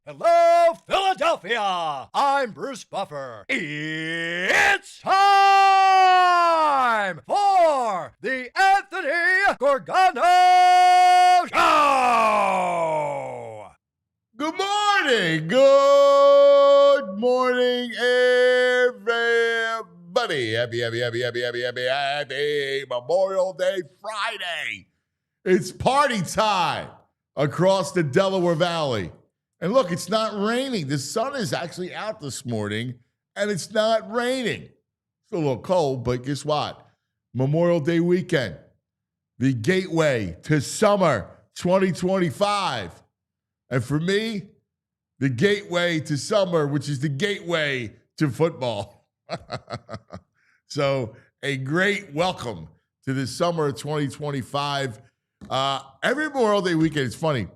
Hello, Philadelphia! I'm Bruce Buffer. It's time for the Anthony Gorgano Show! Good morning! Good morning, everybody! Happy Memorial Day Friday! It's party time across the Delaware Valley. And look, it's not raining. The sun is actually out this morning, and it's not raining. It's a little cold, but guess what? Memorial Day weekend, the gateway to summer 2025. And for me, the gateway to summer, which is the gateway to football. So a great welcome to the summer of 2025. Every Memorial Day weekend, it's funny.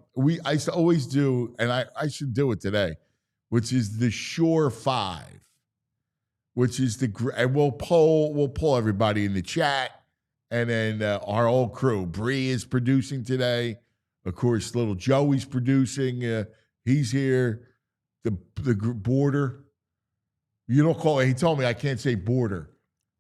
I used to always do, and I should do it today, which is the Shore Five, which is and we'll poll everybody in the chat, and then our whole crew. Bree is producing today, of course. Little Joey's producing. He's here. The border. You don't call it. He told me I can't say border.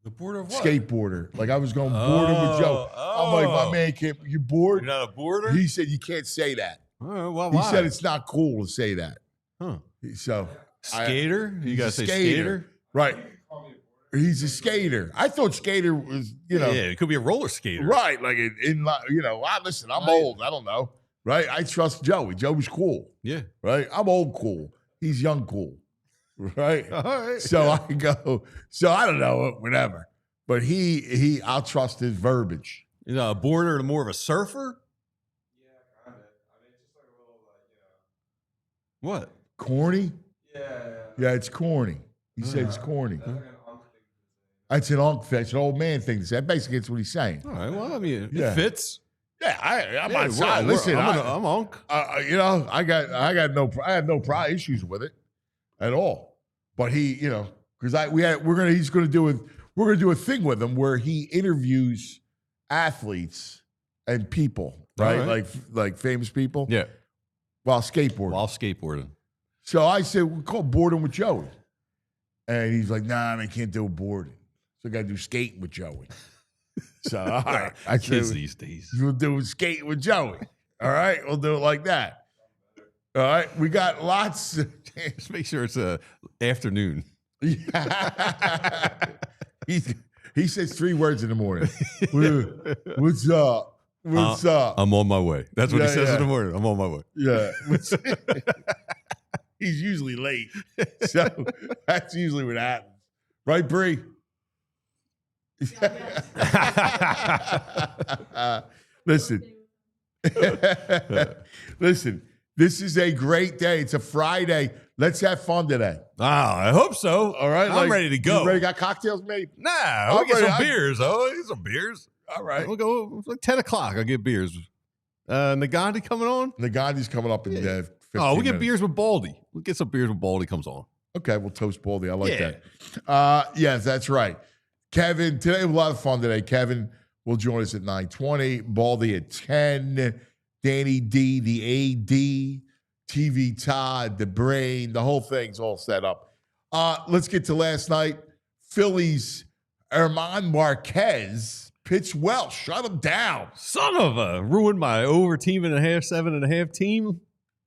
The border of what? Skateboarder. Like I was going border with Joe. I'm like, my man can't. You bored? You're not a border? He said you can't say that. Why? He said it's not cool to say that. Huh. So Skater? You gotta say skater? Right. He's a skater. I thought skater was, Yeah, it could be a roller skater. right. Like listen, I'm old. I don't know. Right. I trust Joey. Joey's cool. Yeah. Right. I'm old cool. He's young cool. Right. All right. So I go, I don't know, whatever. But I'll trust his verbiage. You know, a border to more of a surfer? What? Corny? Yeah. Yeah, it's corny. He said it's corny. That's an unk thing. It's an old man thing to say. Basically, it's what he's saying. All right. Well, I mean, Yeah. it fits. Yeah, I'm Yeah, on side. we're- Listen, I'm unk. I had no issues with it at all. But he, because we're gonna do a thing with him where he interviews athletes and people, right? All right. Like famous people. Yeah. While skateboarding. While skateboarding. So I said, we'll call boarding with Joey. And he's like, nah, I can't do boarding. So I got to do skating with Joey. So, all right. I Kids said, these days. we'll do skating with Joey. All right. We'll do it like that. All right. We got lots. Just make sure it's afternoon. He says 3 words in the morning. What's up? What's up? I'm on my way. That's what he says Yeah. in the morning. I'm on my way. Yeah. He's usually late. So that's usually what happens. Right, Bree? Listen. Listen. This is a great day. It's a Friday. Let's have fun today. I hope so. All right? I'm ready to go. You ready? Got cocktails made? Nah, I'm we'll get ready. some beers. Oh, get some beers. All right. We'll go like 10 o'clock. I'll get beers. Negandhi coming on? Negandhi's coming up in 15 Oh, we get minutes. beers with Baldy. We'll get some beers when Baldy comes on. Okay, we'll toast Baldy. I like Yeah. that. Yes, that's right. Kevin, today was a lot of fun today. Kevin will join us at 9:20. Baldy at 10. Danny D, the AD, TV Todd, the brain, the whole thing's all set up. Let's get to last night. Phillies, Herman Marquez pitched well. Shut him down. Son of a ruined my over team and a half, 7.5 team.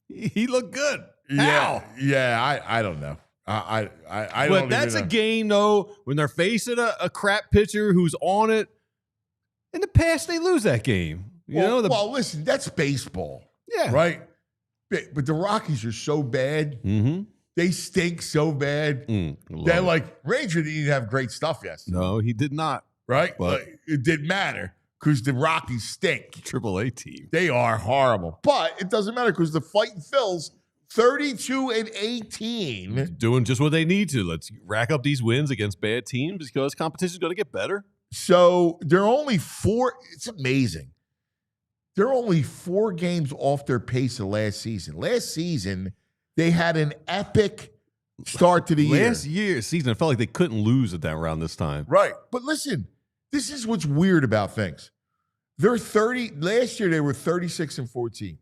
He looked good. How? Yeah, I don't know. I But don't that's even a know. game, though, when they're facing a crap pitcher who's on it. In the past, they lose that game. Well, listen, that's baseball. Yeah. Right? But the Rockies are so bad. Mm-hmm. They stink so bad. That, like, Ranger didn't even have great stuff yesterday. No, he did not. Right? But- Like, it didn't matter because the Rockies stink. AAA team. They are horrible. But it doesn't matter because the Fighting Phils, 32-18. Doing just what they need to. Let's rack up these wins against bad teams because competition is going to get better. So they're only 4. It's amazing. They're only 4 games off their pace of last season. Last season, they had an epic start to the year. Last year's season, I felt like they couldn't lose at that round this time. Right. But listen, this is what's weird about things. They're 30. Last year, they were 36-14.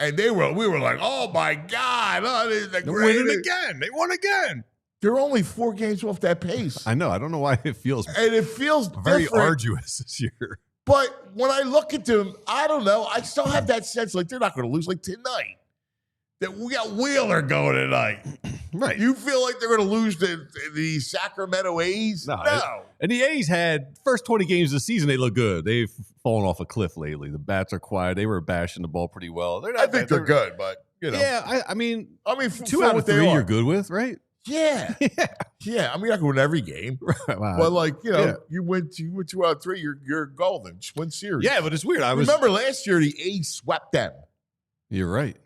And we were like, oh my God, this is the They're winning greatest. again. They won again. They're only 4 games off that pace. I know. I don't know why it feels And it feels very different. arduous this year. But when I look at them, I don't know. I still have that sense like they're not going to lose like tonight. That we got Wheeler going tonight. Right. You feel like they're going to lose the Sacramento A's? No. And the A's had first 20 games of the season. They look good. They've fallen off a cliff lately. The bats are quiet. They were bashing the ball pretty well. They're not I think they're good, but you know. Yeah. I mean, 2 out of 3 you're good with, right? Yeah. Yeah. I mean, I can win every game. Wow. But like, you know, you win 2 out of 3, you're golden. Just win series. Yeah, but it's weird. Remember last year the A's swept them. You're right.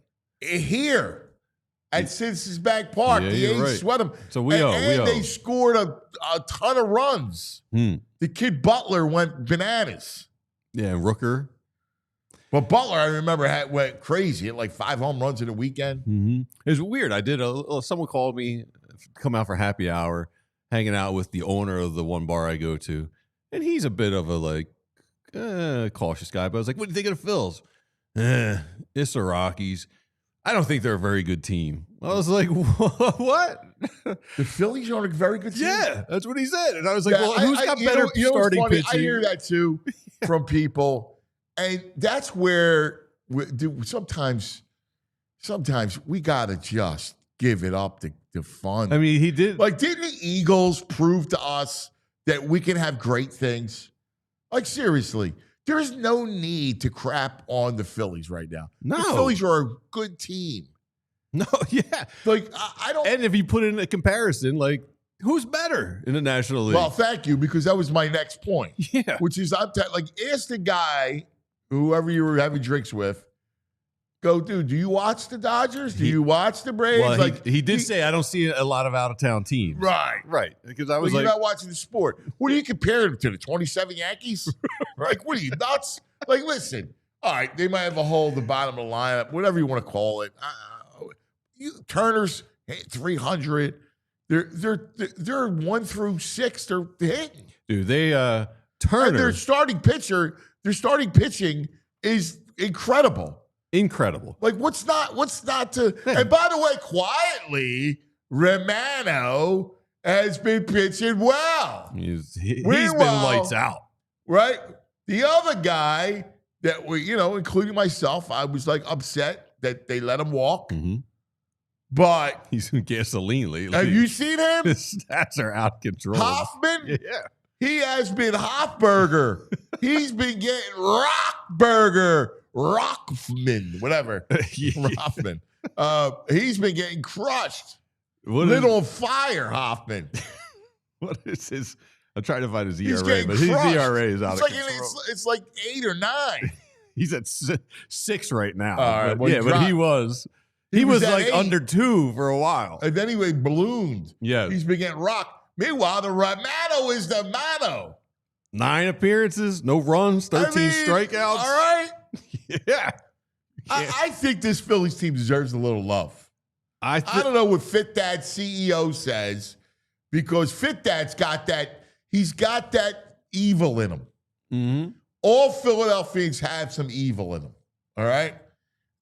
Here at Citizens Bank Park, the A's swept them. So and they scored a ton of runs. The kid Butler went bananas. Yeah, and Rooker. But Butler, I remember, went crazy. Hit like 5 home runs in a weekend. Mm-hmm. It was weird. I did someone called me, come out for happy hour, hanging out with the owner of the one bar I go to. And he's a bit of a cautious guy. But I was like, what do you think of the Phils? It's the Rockies. I don't think they're a very good team. I was like, what? The Phillies are a very good team. Yeah, that's what he said. And I was like, who's got better starting pitching? I hear that too from people. And that's where sometimes we got to just give it up to fun. I mean, he did. Like, didn't the Eagles prove to us that we can have great things? Like, seriously. There's no need to crap on the Phillies right now. No. The Phillies are a good team. No, yeah. Like, I don't. And if you put in a comparison, like, who's better in the National League? Well, thank you, because that was my next point. Yeah. Which is, ask the guy, whoever you were having drinks with, go, dude, do you watch the Dodgers? Do you watch the Braves? Well, he did say, I don't see a lot of out-of-town teams. Right. Right. Because I was you're not watching the sport. What do you compare them to? The 27 Yankees? Like, what are you, nuts? Like, listen, all right, they might have a hole at the bottom of the lineup, whatever you want to call it. Turner's 300. They're 1 through 6. They're hitting. Dude, Turner. And their starting pitching is incredible. Incredible. Like, what's not to, and by the way, quietly, Romano has been pitching well. He's been lights out. Right? The other guy that including myself, I was like upset that they let him walk. Mm-hmm. But he's in gasoline lately. Have you seen him? His stats are out of control. Hoffman? Yeah. He has been Hofburger. He's been getting Rockman, whatever. Hoffman. He's been getting crushed. Little fire, Hoffman. What is his? I'm trying to find his He's ERA, but his crushed. ERA is out of control. It's like 8 or 9. He's at 6 right now. All right, well, but he was like 8. under 2 for a while. And then he ballooned. Yeah. He's been getting rocked. Meanwhile, the Romano is the mano. 9 appearances, no runs, 13 strikeouts. All right. Yeah. I think this Phillies team deserves a little love. I don't know what Fit Dad's CEO says, because Fit Dad's he's got that evil in him. Mm-hmm. All Philadelphians have some evil in them. All right.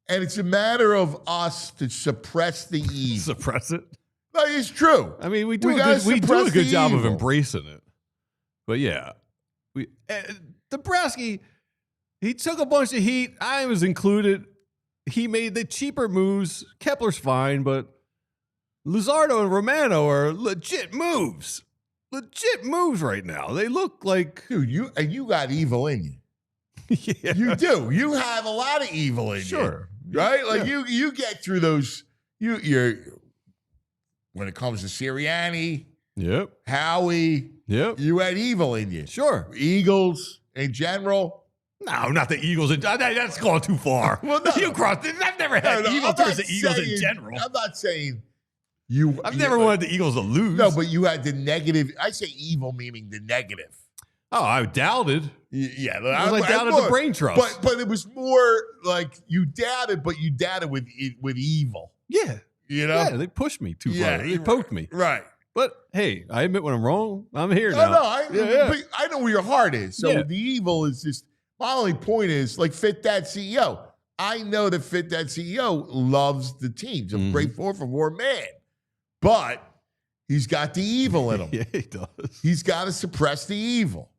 And it's a matter of us to suppress the evil. Suppress it? No, it's true. I mean, we do a good job of embracing it. But yeah, Dabrowski, he took a bunch of heat. I was included. He made the cheaper moves. Kepler's fine, but Luzardo and Romano are legit moves. Legit moves right now. They look like, dude. You got evil in you. Yeah. You do. You have a lot of evil in you, right? Like you get through those. You're when it comes to Sirianni, yep, Howie, yep, you had evil in you. Sure, Eagles in general. No, not the Eagles. That's going too far. Well, no, you crossed it. I've never had evil towards the Eagles in general. I'm not saying I've never wanted the Eagles to lose. No, but you had the negative. I say evil meaning the negative. Oh, I doubted. Yeah, I doubted the brain trust. But it was more like you doubted, but you doubted with evil. Yeah. You know? Yeah, they pushed me too far. They poked me. Right. But hey, I admit when I'm wrong. I'm here now. No, I know where your heart is. So the evil is just, my only point is, like Fit Dad CEO, I know that that CEO loves the team. He's a great 4-for-4 man. But he's got the evil in him. Yeah, he does. He's got to suppress the evil.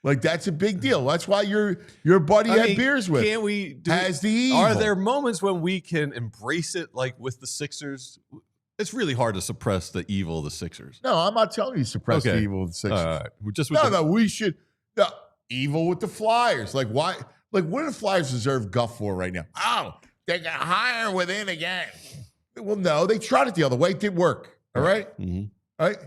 Like, that's a big deal. That's why your buddy had beers with Can't we has the evil. Are there moments when we can embrace it, like with the Sixers? It's really hard to suppress the evil of the Sixers. No, I'm not telling you to suppress the evil of the Sixers. All right. We're just we should. No, evil with the Flyers. Like, why? Like, what do the Flyers deserve guff for right now? Oh, they got higher within again. Well, no, they tried it the other way. It didn't work. All right? All right?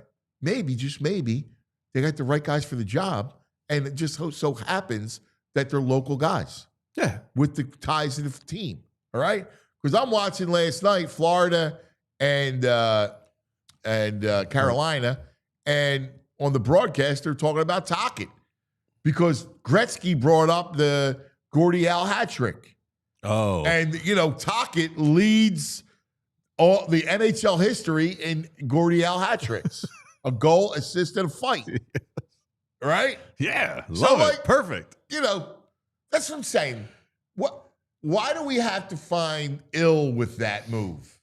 Maybe, just maybe, they got the right guys for the job, and it just so happens that they're local guys. Yeah. With the ties to the team. All right? Because I'm watching last night, Florida and Carolina, and on the broadcast, they're talking about Tocchet because Gretzky brought up the Gordie Howe hat trick. Oh. And, Tocchet leads all the NHL history in Gordie Howe hat tricks. A goal, assist, and a fight. Right? Yeah. Love it. Perfect. That's what I'm saying. Why do we have to find ill with that move?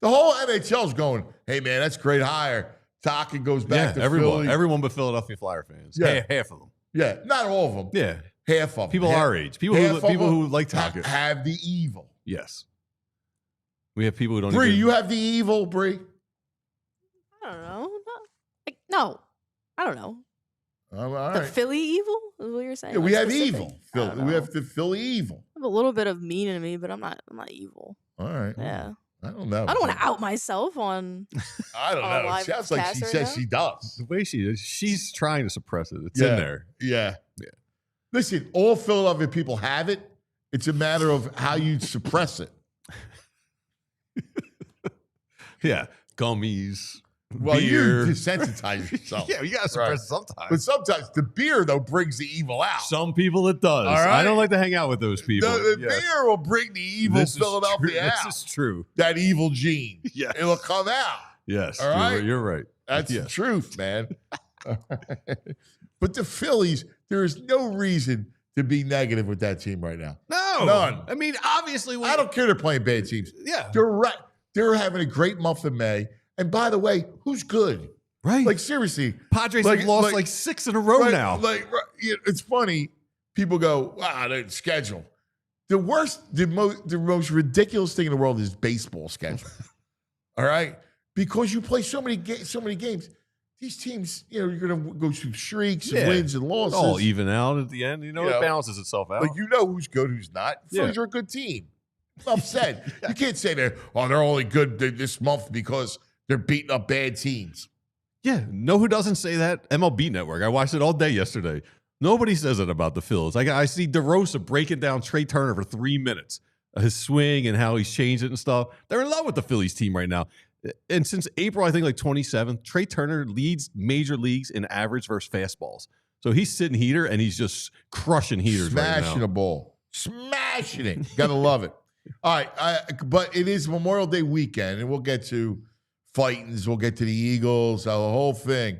The whole NHL's going, hey, man, that's a great hire. Tocchet goes back to everyone. Philly. Everyone but Philadelphia Flyer fans. Yeah. Half of them. Yeah, not all of them. Yeah. Half of them. People our age. People who like Tocchet. Have the evil. Yes. We have people who don't Bree, you have the evil, Bree? I don't know. No. I don't know. All The right. Philly evil is what you're saying? Yeah, we Like, have specific? evil. I don't We know. have the Philly evil. I have a little bit of mean in me, but I'm not evil. All right. Yeah. I don't know. I don't want to out myself on. I don't on know. live It sounds like she cast says right she does. The way she's trying to suppress it. It's in there. Yeah. Yeah. Listen, all Philadelphia people have it. It's a matter of how you suppress it. Yeah. Gummies. Well, beer. you desensitize yourself. Yeah, you got to suppress it sometimes. But sometimes the beer, though, brings the evil out. Some people it does. All right. I don't like to hang out with those people. The Yes. beer will bring the evil This is Philadelphia true. out. This is true. That evil gene. Yes. It'll come out. Yes. All right? You're right. That's Yes. the truth, man. But the Phillies, there is no reason to be negative with that team right now. No. None. I mean, obviously. I don't care they're playing bad teams. Yeah. They're having a great month of May. And by the way, who's good? Right. Like, seriously. Padres have lost like 6 in a row now. It's funny. People go, wow, the schedule. The most ridiculous thing in the world is baseball schedule. All right? Because you play so many games. These teams, you're going to go through streaks and wins and losses. All even out at the end. It balances itself out. Like, who's good, who's not. Phillies are a good team. Enough said. You can't say they're only good this month because they're beating up bad teams. Yeah. Know who doesn't say that? MLB Network. I watched it all day yesterday. Nobody says it about the Phils. I see DeRosa breaking down Trey Turner for 3 minutes. His swing and how he's changed it and stuff. They're in love with the Phillies team right now. And since April, I think like 27th, Trey Turner leads major leagues in average versus fastballs. So he's sitting heater and he's just crushing heaters right now. Smashing a ball. Smashing it. Gotta love it. All right. But it is Memorial Day weekend, and we'll get to Fightins. We'll get to the Eagles, the whole thing.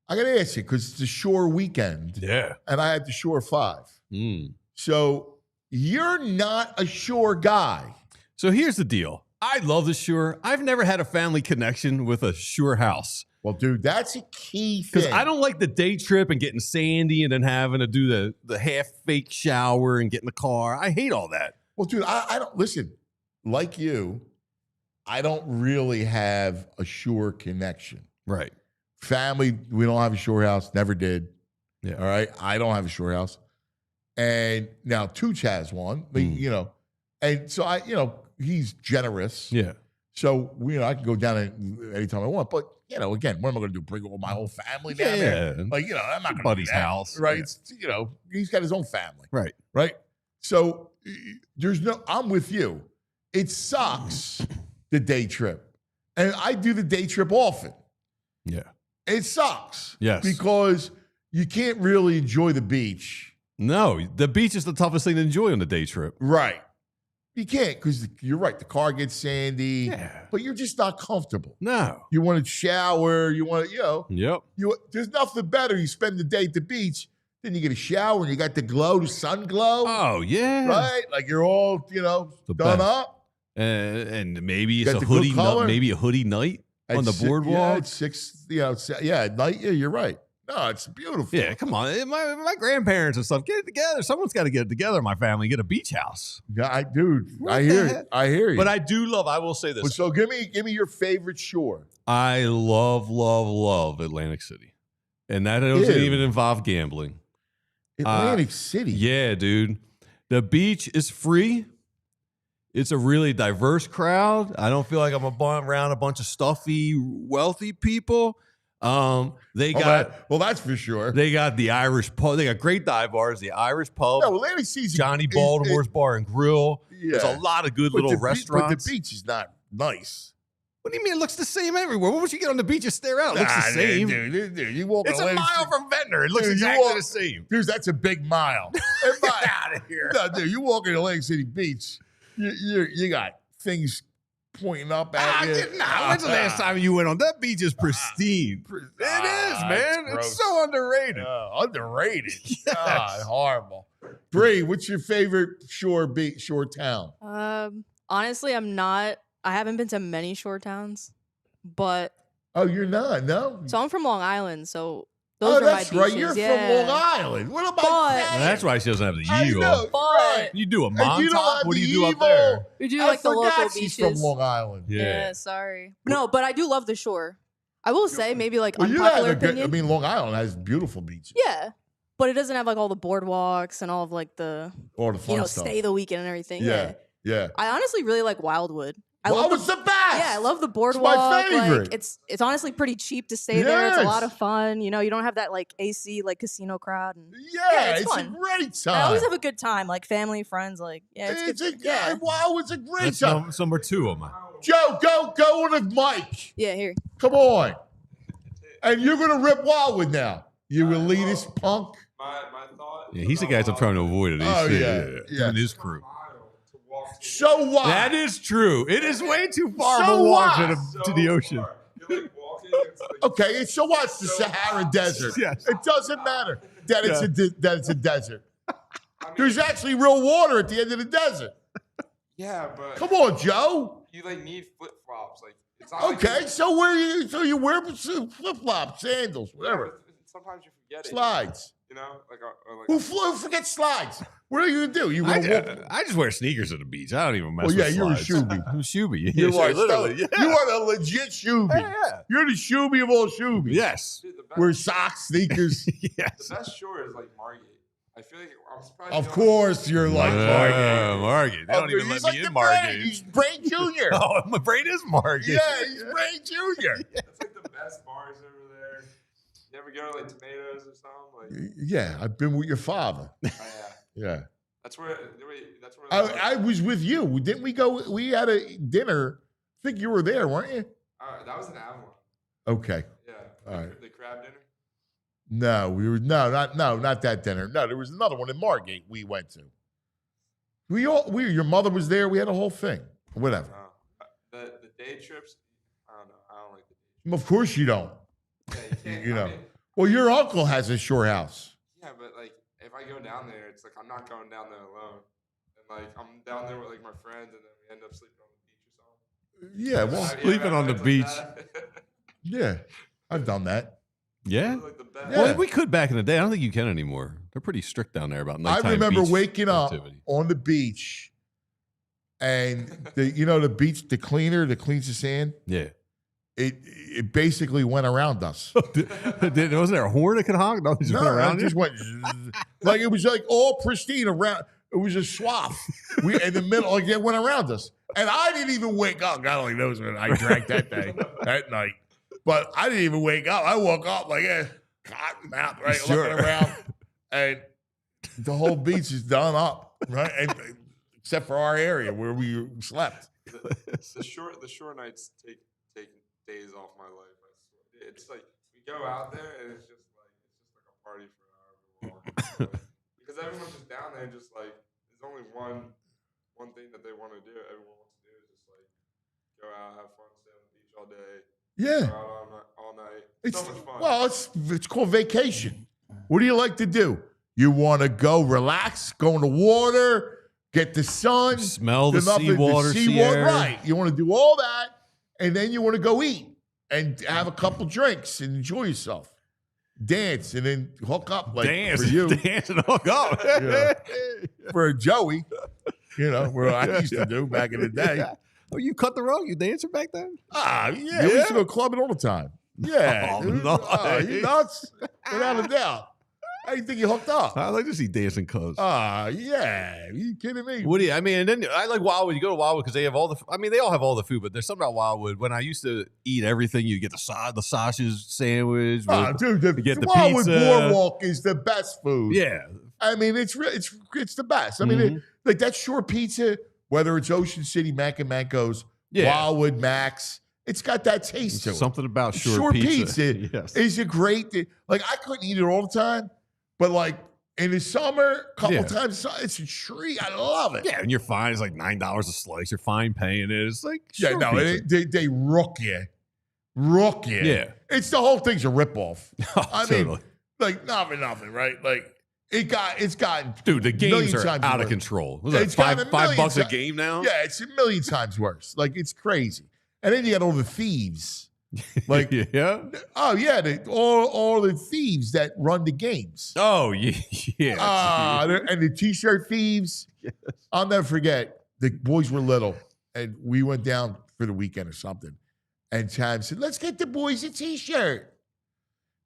I got to ask you, because it's the Shore weekend. Yeah. And I had the Shore 5. So you're not a Shore guy. So here's the deal. I love the Shore. I've never had a family connection with a Shore house. Well, dude, that's a key thing. Because I don't like the day trip and getting sandy and then having to do the half fake shower and get in the car. I hate all that. Well, dude, I don't, listen, like you, I don't really have a Shore connection. Right. Family, we don't have a Shore house. Never did. Yeah. All right. I don't have a Shore house. And now Tooch has one, but, and so he's generous. Yeah. So, I can go down anytime I want. But, again, what am I going to do? Bring all my whole family down there? Like, I'm not going to buddy's do that, house. right? Yeah. It's, he's got his own family. Right. Right. So I'm with you. It sucks, the day trip. And I do the day trip often. Yeah. It sucks. Yes. Because you can't really enjoy the beach. No, the beach is the toughest thing to enjoy on the day trip. Right. You can't, because you're right. The car gets sandy. Yeah. But you're just not comfortable. No. You want to shower. You want to, Yep. there's nothing better. You spend the day at the beach Then you get a shower and you got the glow, the sun glow. Oh yeah, Right? Like you're all, The done best. up. And maybe it's Got a the good hoodie, color. maybe a hoodie night on the boardwalk. Yeah, it's 6, at night. Yeah, you're right. No, it's beautiful. Yeah, come on. My grandparents and stuff, get it together. Someone's got to get it together in my family, get a beach house. Yeah, I hear the you. heck? I hear you. But I do love, I will say this. But so give me your favorite shore. I love Atlantic City. And that doesn't Ew. even involve gambling. Atlantic City. Yeah, dude. The beach is free. It's a really diverse crowd. I don't feel like I'm around a bunch of stuffy, wealthy people. They got that's for sure. They got the Irish pub. They got great dive bars. The Irish pub, No, Atlantic City's Johnny Baltimore's Bar and Grill. Yeah. There's a lot of good But little But restaurants. the beach is not nice. What do you mean? It looks the same everywhere. Once you get on the beach and stare out, it looks the same. Dude, you walk It's a Atlantic mile City- from Ventnor. It looks Dude, you exactly walk- the same. Dude, that's a big mile. Get out of here. No, dude, you walk in Atlantic City Beach, you got things pointing up at you. When's the last time you went on? That beach is pristine. It is, man. gross. It's so underrated. Underrated. Yes. God, horrible. Bree, what's your favorite shore town? Honestly, I haven't been to many shore towns, but Oh, you're not? No? so I'm from Long Island, so those are that's my right. beaches. You're yeah. from Long Island. What am I But- saying? Well, that's why she doesn't have the I yield. know, But- right. You do a And you don't montauk? have What do the you do up evil- there? We do I like the forgot local she's beaches. from Long Island. Yeah, sorry. No, but I do love the shore. I will say maybe like Well, you have unpopular a good, opinion. I mean, Long Island has beautiful beaches. Yeah, but it doesn't have like all the boardwalks and all of like the All the fun stuff. stay the weekend and everything. Yeah. Yeah. I honestly really like Wildwood. I Well, love was the best. Yeah, I love the boardwalk. favorite. Like, it's honestly pretty cheap to stay there. It's a lot Yes. of fun. You don't have that like AC like casino crowd. And Yeah, it's it's a fun. great time. I always have a good time, like family, friends. Like it's good. Wow, it's a great That's time. number 2 of mine. Joe, go on the mic. Yeah, here. Come on. And you're going to rip Wildwood now. You elitist punk. My thought. Yeah, he's the guy I'm trying to avoid at Oh, AC. yeah. And his crew. So what? That is true. It is way too far So of a walk what? to the ocean. You're like walking. It's like, Okay, and so what's the Sahara Desert? Yes. It doesn't matter that it's a desert. I mean, There's actually real water at the end of the desert. yeah, but Come on, Joe. you like need flip flops. Like it's not like Okay, so you wear flip flops, sandals, whatever, sometimes you forget it. slides. You know, like, Who forgets slides? What are you gonna do? You gonna walk? I just wear sneakers at the beach. I don't even mess Well, with yeah, you're a slides. shoebie. I'm a shoebie. You Yeah, are literally. so- Yeah. You are the legit shoebie. Yeah. You're the shoebie of all shoobies. Yes. dude, the best, Wear socks, sneakers. Yes. the best shore is like Margate. I feel like I'm surprised. Of you don't- course, you're like Margate. Margate. They don't even He's let like me the in Brain. Margate. He's Brain Junior. Oh, my brain is Margate. Yeah, he's Brain Junior. That's like the best bars over there. You ever go to like Tomatoes or something? Like, Yeah, I've been with your father. oh, yeah. Yeah. That's where. That's where. I was with you. Didn't we go? We had a dinner. I think you were there, weren't you? That was an Avalon. Okay. Yeah. All right. The crab dinner. No, we were not that dinner. No, there was another one in Margate we went to. Your mother was there. We had a whole thing. Whatever. The day trips. I don't know. I don't like the day Of course you don't. trips. Yeah, you can't. You know. I mean, Well, your uncle has a shore house. yeah, but like if I go down there, it's like I'm not going down there alone. And like I'm down there with like my friends, and then we end up sleeping on the beach or something. Yeah, well, Sleeping on the it's like beach. that. yeah, I've done that. Yeah. It's like the best. Yeah. Well, we could back in the day. I don't think you can anymore. They're pretty strict down there about nighttime I remember beach waking up activity. on the beach, and the beach, the cleaner that cleans the sand, Yeah. it basically went around us. Wasn't there a horn that could honk? No, it just went around it you? just went like it was like all pristine around. It was a swath. We in the middle, like it went around us, and I didn't even wake up. God only knows when I drank that day, that night. But I didn't even wake up. I woke up like cotton mouth, right, Sure. looking around, and the whole beach is done up, right, except for our area where we slept. The shore nights take days off my life. I swear. It's like we go out there and it's just like a party for however long. Because everyone's just down there, just like there's only one thing that they want to do. Everyone wants to do is just like go out, have fun, stay on the beach all day, Yeah, go out all night. it's So much fun. well, it's called vacation. What do you like to do? You want to go relax, go in the water, get the sun, Smell the nothing- seawater, sea air. Right. You want to do all that, and then you want to go eat and have a couple drinks and enjoy yourself. Dance and then hook up like Dance, for you. dance and hook up. Yeah. For Joey, where I used to do back in the day. Oh, you cut the rug? You dancing back then? Ah, yeah. We used to go clubbing all the time. Yeah. Oh, dude. nice. You nuts? Without a doubt. How do you think you hooked up? I like to see dancing cuz. Yeah. Are you kidding me? What do you? I mean, and then I like Wildwood. You go to Wildwood because they have all the. I mean, they all have all the food, but there's something about Wildwood. When I used to eat everything, you get the sausage sandwich. Oh, dude, you get the Wildwood pizza. Boardwalk is the best food. Yeah, I mean, it's the best. I mean, like that shore pizza, whether it's Ocean City, Mac and Manco's, Wildwood, Max, it's got that taste to it. Something about Shore pizza yes. is a great thing. Like, I couldn't eat it all the time, but like in the summer, a couple times, it's a treat. I love it. Yeah, and you're fine. It's like $9 a slice. You're fine paying it. It's like Yeah, no, pizza. they rook you. Rook you. Yeah. It's the whole thing's a ripoff. Oh, I totally. mean, like, nothing, right? Like, it's gotten Dude, the games million are times out worse. of control. Was that It's gotten $5 a million game now? Yeah, it's a million times worse. Like, it's crazy. And then you got all the thieves. Like, yeah. oh yeah, all the thieves that run the games. Oh yeah. And the t-shirt thieves. Yes. I'll never forget. The boys were little, and we went down for the weekend or something. And Tam said, "Let's get the boys a t-shirt."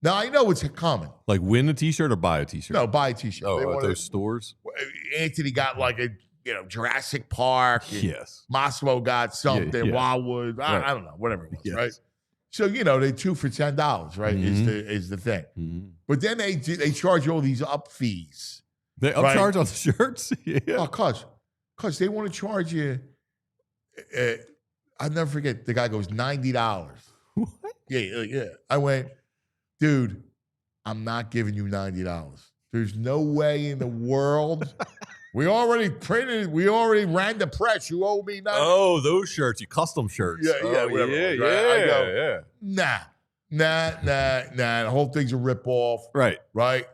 Now I know it's common. Like win a t-shirt or buy a t-shirt? No, buy a t-shirt. Oh, They at wanted- those stores? Anthony got like a Jurassic Park. And Yes. Moscow got something. Yeah. Wildwood. Right. I don't know. Whatever it was. Yes. Right. So they 2 for $10. Right. Is the thing. Mm-hmm. But then they charge you all these up fees. They upcharge on the shirts? Yeah. Oh, cause they want to charge you. I'll never forget. The guy goes $90. What? Yeah. I went, dude, I'm not giving you $90. There's no way in the world. We already printed. We already ran the press. You owe me $90. Oh, those shirts. You custom shirts. Yeah, oh, whatever. yeah, Right? I yeah. go, nah. The whole thing's a ripoff. Right. Right.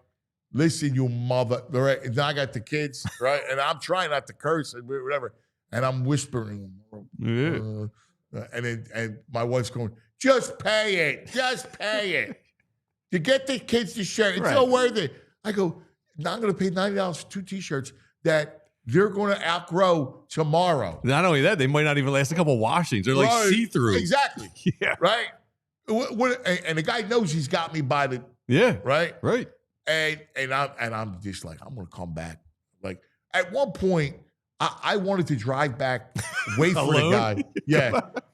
Listen, you mother. Right. And I got the kids. Right. And I'm trying not to curse and whatever. And I'm whispering. Yeah. And my wife's going, just pay it. Just pay it. To get the kids the shirt. It's so worth it. I go, now I'm going to pay $90 for 2 t-shirts that they're going to outgrow tomorrow. Not only that, they might not even last a couple washings. They're like see-through. Exactly. Yeah. Right? And the guy knows he's got me by the right. And I'm just like, I'm gonna come back. Like at one point, I wanted to drive back, wait for the guy,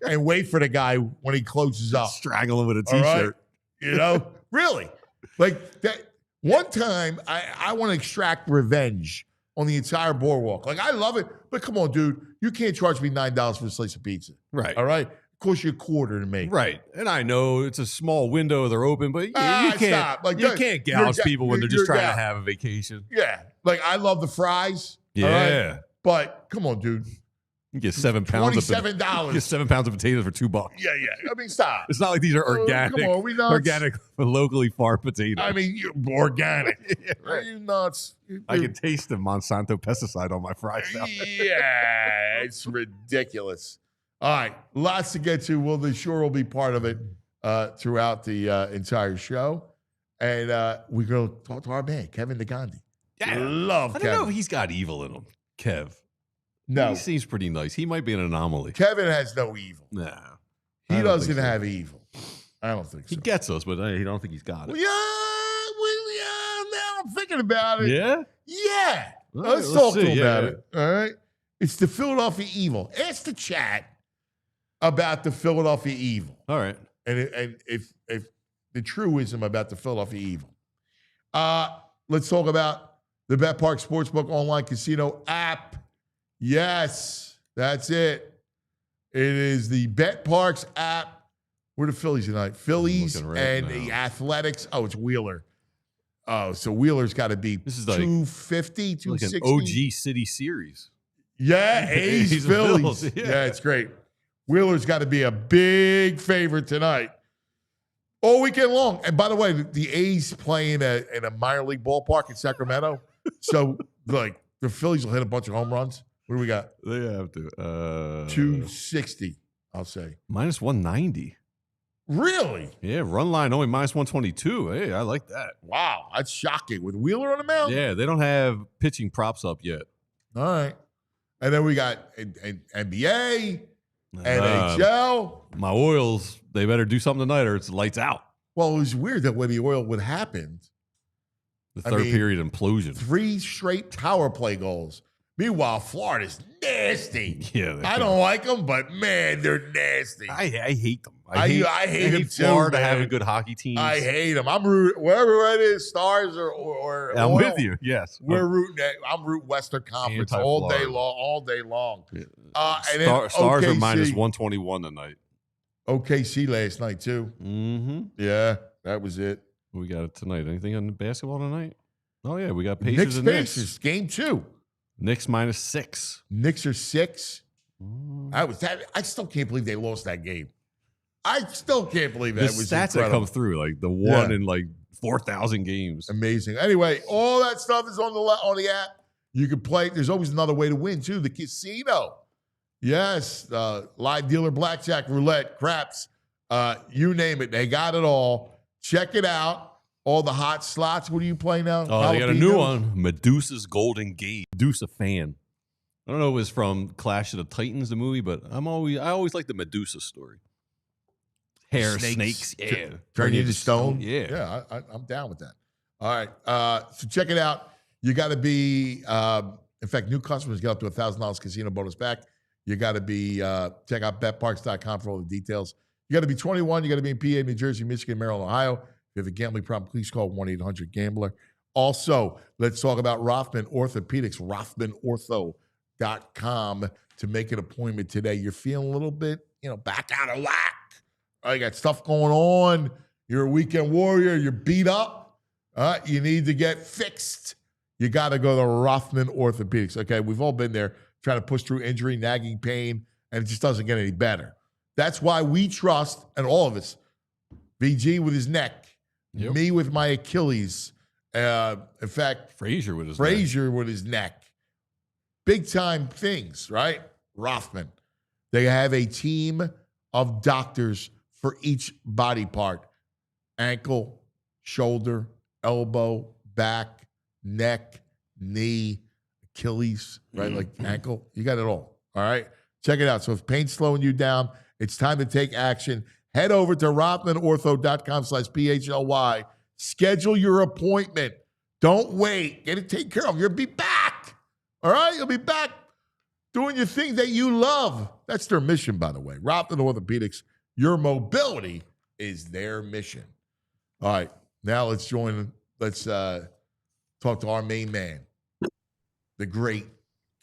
and wait for the guy when he closes up, strangle him with a t-shirt. Right? Really, like that. One time, I want to extract revenge on the entire boardwalk. Like I love it, but come on, dude, you can't charge me $9 for a slice of pizza. Right. All right. Cost you $0.25 to make. Right. And I know it's a small window, they're open, but you can't Like, you can't gouge people when they're just trying to have a vacation. Yeah. Like I love the fries. Yeah. Right? But come on, dude. You get 7 pounds $27. You get 7 pounds of potatoes for $2. Yeah. I mean, stop. It's not like these are organic. Come on, we nuts? Organic, locally farmed potatoes. I mean, you're organic. Are you nuts? I can taste the Monsanto pesticide on my fries now. Yeah, it's ridiculous. All right, lots to get to. Well, the sure will be part of it throughout the entire show. And we're going to talk to our man, Kevin Negandhi. Yeah. Love Kevin. I don't know if he's got evil in him, Kev. No. He seems pretty nice. He might be an anomaly. Kevin has no evil. Nah. He doesn't have evil. I don't think so. He gets us, but I don't think he's got it. Well, now I'm thinking about it. Yeah? Yeah. All right, Let's talk to see. him about it. All right. It's the Philadelphia Evil. Ask the chat about the Philadelphia Evil. All right. And if the truism about the Philadelphia Evil. Let's talk about the Bet Park Sportsbook online casino app. Yes, that's it. It is the Bet Parks app. Where are the Phillies tonight? Phillies and the Athletics. Oh, it's Wheeler. Oh, so Wheeler's got to be This is like 250, 260. Like an OG City series. Yeah, A's A's Phillies. Bills, Yeah, it's great. Wheeler's got to be a big favorite tonight. All weekend long. And by the way, the A's play in a minor league ballpark in Sacramento. So, like, the Phillies will hit a bunch of home runs. What do we got? They have to. 260, I'll say. Minus 190. Really? Yeah, run line only minus 122. Hey, I like that. Wow, that's shocking. With Wheeler on the mound? Yeah, they don't have pitching props up yet. All right. And then we got NBA, NHL. My Oils, they better do something tonight or it's lights out. Well, it was weird that when the oil would happen, The third period implosion. 3 straight power play goals. Meanwhile, Florida's nasty. Yeah, I don't like them, but man, they're nasty. I hate them. I hate them too, Florida man. having good hockey teams. I hate them. I'm rooting wherever it is, Stars or I'm oil, with you. Yes, We're rooting. I'm rooting Western Conference all day long. All day long. Yeah. And then Stars are OKC. minus 121 tonight. OKC last night too. Mm-hmm. Yeah, that was it. We got it tonight. Anything on the basketball tonight? Oh yeah, we got Pacers and Pacers. Knicks. Game 2. Knicks minus 6. Knicks are 6. Mm. I still can't believe they lost that game. I still can't believe The that. Was stats that incredible. come through, like the one in like 4,000 games. Amazing. Anyway, all that stuff is on the app. You can play. There's always another way to win too. The casino. Yes, live dealer, blackjack, roulette, craps, you name it. They got it all. Check it out. All the hot slots. What do you play now? Oh, they got a new one. Medusa's Golden Gate. Medusa fan. I don't know if it was from Clash of the Titans, the movie, but I always like the Medusa story. Hair, snakes, yeah. Turn you into stone? Yeah. Yeah, I'm down with that. All right. So check it out. You got to be, in fact, new customers get up to $1,000 casino bonus back. You got to be, check out betparks.com for all the details. You got to be 21. You got to be in PA, New Jersey, Michigan, Maryland, Ohio. If you have a gambling problem, please call 1-800-GAMBLER. Also, let's talk about Rothman Orthopedics, rothmanortho.com to make an appointment today. You're feeling a little bit, back out of whack. You got stuff going on. You're a weekend warrior. You're beat up. You need to get fixed. You got to go to Rothman Orthopedics. Okay, we've all been there trying to push through injury, nagging pain, and it just doesn't get any better. That's why we trust, and all of us, VG with his neck, me with my Achilles. In fact, Frazier with his neck. Big time things, right? Rothman. They have a team of doctors for each body part: ankle, shoulder, elbow, back, neck, knee, Achilles, right? Like ankle. You got it all. All right. Check it out. So if pain's slowing you down, it's time to take action. Head over to rothmanortho.com/PHLY. Schedule your appointment. Don't wait. Get it taken care of. You'll be back. All right? You'll be back doing your thing that you love. That's their mission, by the way. Rothman Orthopedics, your mobility is their mission. All right. Now let's talk to our main man, the great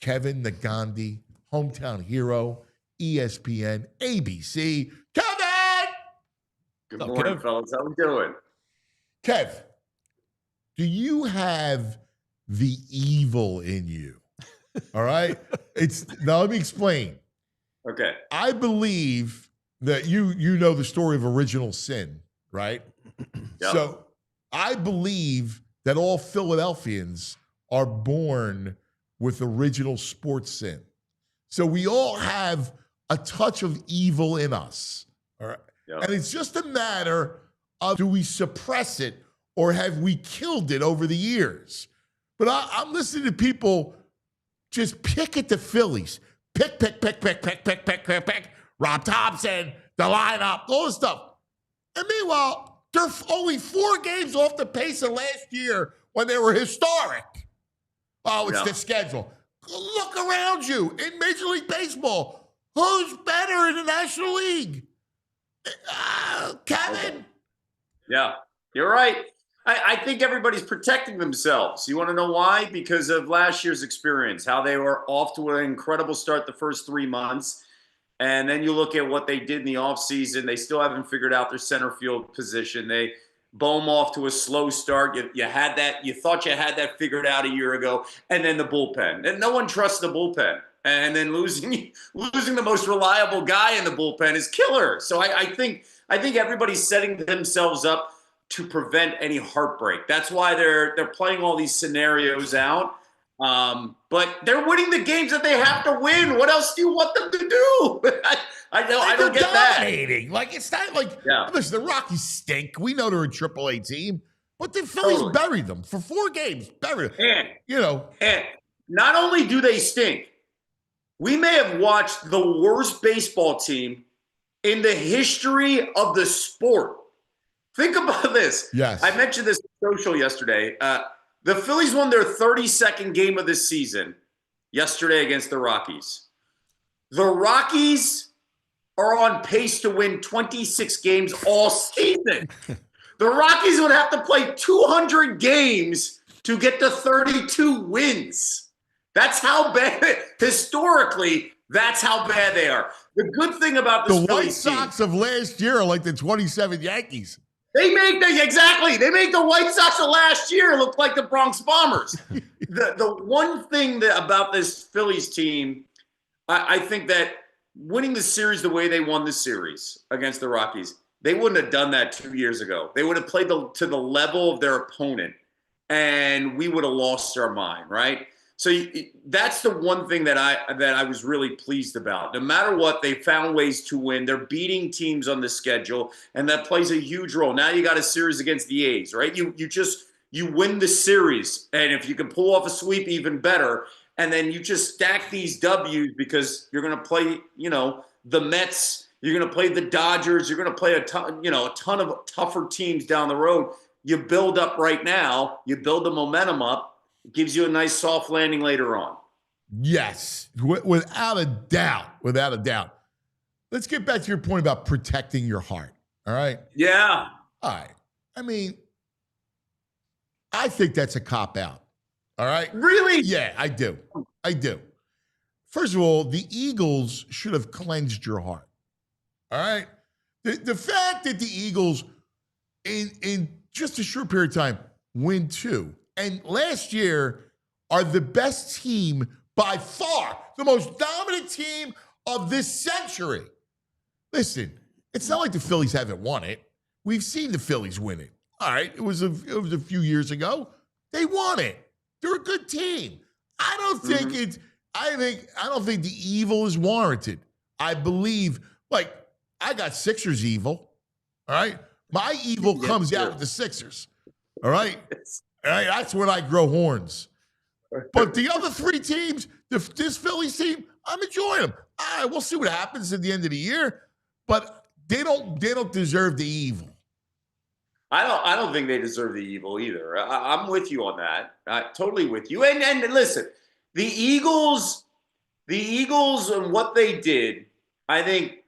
Kevin Negandhi, hometown hero, ESPN, ABC. Kevin! Good morning, fellas. How we doing? Kev, do you have the evil in you? All right? Now let me explain. Okay. I believe that you know the story of original sin, right? Yep. So I believe that all Philadelphians are born with original sports sin. So we all have a touch of evil in us. All right. Yep. And it's just a matter of, do we suppress it or have we killed it over the years? But I'm listening to people just pick at the Phillies. Pick. Rob Thompson, the lineup, all this stuff. And meanwhile, they're only 4 games off the pace of last year when they were historic. Oh, it's the schedule. Look around you in Major League Baseball. Who's better in the National League? Kevin? Yeah, you're right. I think everybody's protecting themselves. You want to know why? Because of last year's experience, how they were off to an incredible start the first 3 months. And then you look at what they did in the offseason. They still haven't figured out their center field position. They boom off to a slow start. You had that. You thought you had that figured out a year ago. And then the bullpen. And no one trusts the bullpen. And then losing the most reliable guy in the bullpen is killer. So I think I think everybody's setting themselves up to prevent any heartbreak. That's why they're playing all these scenarios out. But they're winning the games that they have to win. What else do you want them to do? I don't get dominating. Like, it's not like, Yeah. listen, the Rockies stink. We know they're a AAA team, but the Phillies Totally. buried them for 4 games. Buried them. And not only do they stink, we may have watched the worst baseball team in the history of the sport. Think about this. Yes. I mentioned this on social yesterday. The Phillies won their 32nd game of the season yesterday against the Rockies. The Rockies are on pace to win 26 games all season. The Rockies would have to play 200 games to get to 32 wins. That's how bad, historically, that's how bad they are. The good thing about this the White Phillies team, Sox of last year are like the 27 Yankees. They make the White Sox of last year look like the Bronx Bombers. The one thing about this Phillies team, I think that winning the series the way they won the series against the Rockies, they wouldn't have done that 2 years ago. They would have played to the level of their opponent, and we would have lost our mind, right? So that's the one thing that I was really pleased about. No matter what, they found ways to win. They're beating teams on the schedule, and that plays a huge role. Now you got a series against the A's, right? You win the series, and if you can pull off a sweep, even better. And then you just stack these W's because you're going to play, the Mets. You're going to play the Dodgers. You're going to play a ton of tougher teams down the road. You build up right now. You build the momentum up. It gives you a nice soft landing later on. Yes, without a doubt. Without a doubt. Let's get back to your point about protecting your heart. All right? Yeah. All right. I mean, I think that's a cop-out. All right? Really? Yeah, I do. First of all, the Eagles should have cleansed your heart. All right? The fact that the Eagles, in just a short period of time, win 2, and last year are the best team by far, the most dominant team of this century. Listen, it's not like the Phillies haven't won it. We've seen the Phillies win it. All right, it was a few years ago. They won it. They're a good team. I don't think I don't think the evil is warranted. I believe, like, I got Sixers evil. All right, my evil comes out with the Sixers. All right. All right, that's when I grow horns. But the other 3 teams, this Phillies team, I'm enjoying them. All right, we'll see what happens at the end of the year. But they don't deserve the evil. I don't think they deserve the evil either. I'm with you on that. Totally with you. And listen, the Eagles and what they did, I think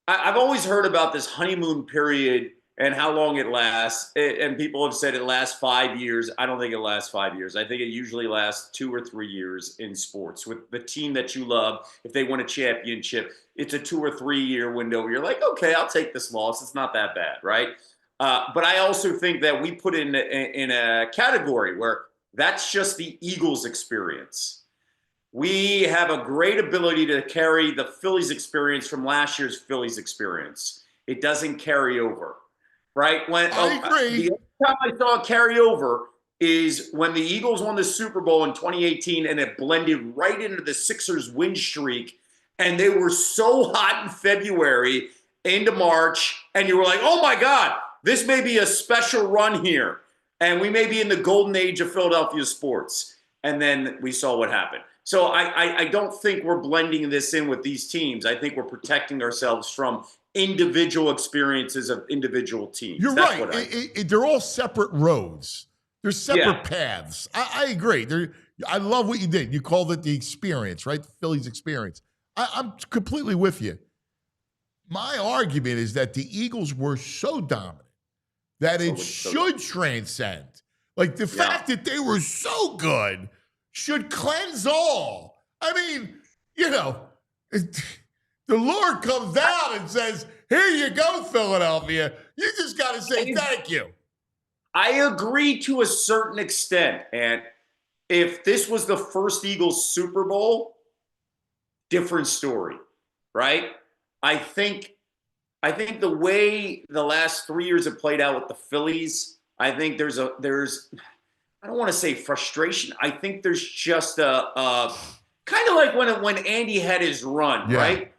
I've always heard about this honeymoon period and how long it lasts. And people have said it lasts 5 years. I don't think it lasts 5 years. I think it usually lasts 2 or 3 years in sports. With the team that you love, if they win a championship, it's a 2 or 3 year window where you're like, okay, I'll take this loss. It's not that bad, right? But I also think that we put in a category where that's just the Eagles experience. We have a great ability to carry the Phillies experience from last year's Phillies experience. It doesn't carry over. Right? I agree. The only time I saw it carry over is when the Eagles won the Super Bowl in 2018 and it blended right into the Sixers win streak. And they were so hot in February into March. And you were like, oh my God, this may be a special run here. And we may be in the golden age of Philadelphia sports. And then we saw what happened. So I don't think we're blending this in with these teams. I think we're protecting ourselves from individual experiences of individual teams. You're right. They're all separate roads. They're separate paths. I agree. I love what you did. You called it the experience, right? The Phillies experience. I'm completely with you. My argument is that the Eagles were so dominant that it should transcend. Like the fact that they were so good should cleanse all. I mean, the Lord comes down and says, here you go, Philadelphia. You just got to say thank you. I agree to a certain extent. And if this was the first Eagles Super Bowl, different story, right? I think I think the way the last 3 years have played out with the Phillies, I think there's I don't want to say frustration. I think there's just a kind of like when Andy had his run, right?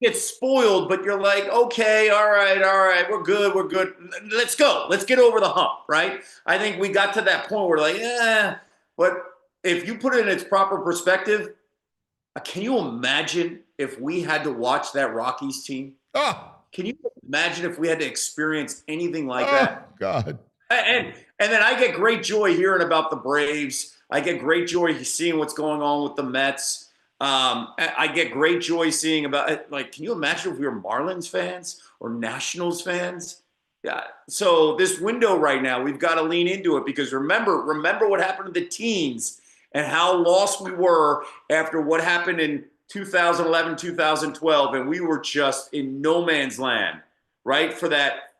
Get spoiled, but you're like, okay, all right, we're good. Let's go. Let's get over the hump, right? I think we got to that point where like, but if you put it in its proper perspective, can you imagine if we had to watch that Rockies team? Oh, Can you imagine if we had to experience anything like that? God. And then I get great joy hearing about the Braves. I get great joy seeing what's going on with the Mets. I get great joy seeing about, like, can you imagine if we were Marlins fans or Nationals fans? Yeah. So this window right now, we've got to lean into it because remember what happened to the teens and how lost we were after what happened in 2011, 2012, and we were just in no man's land, right? For that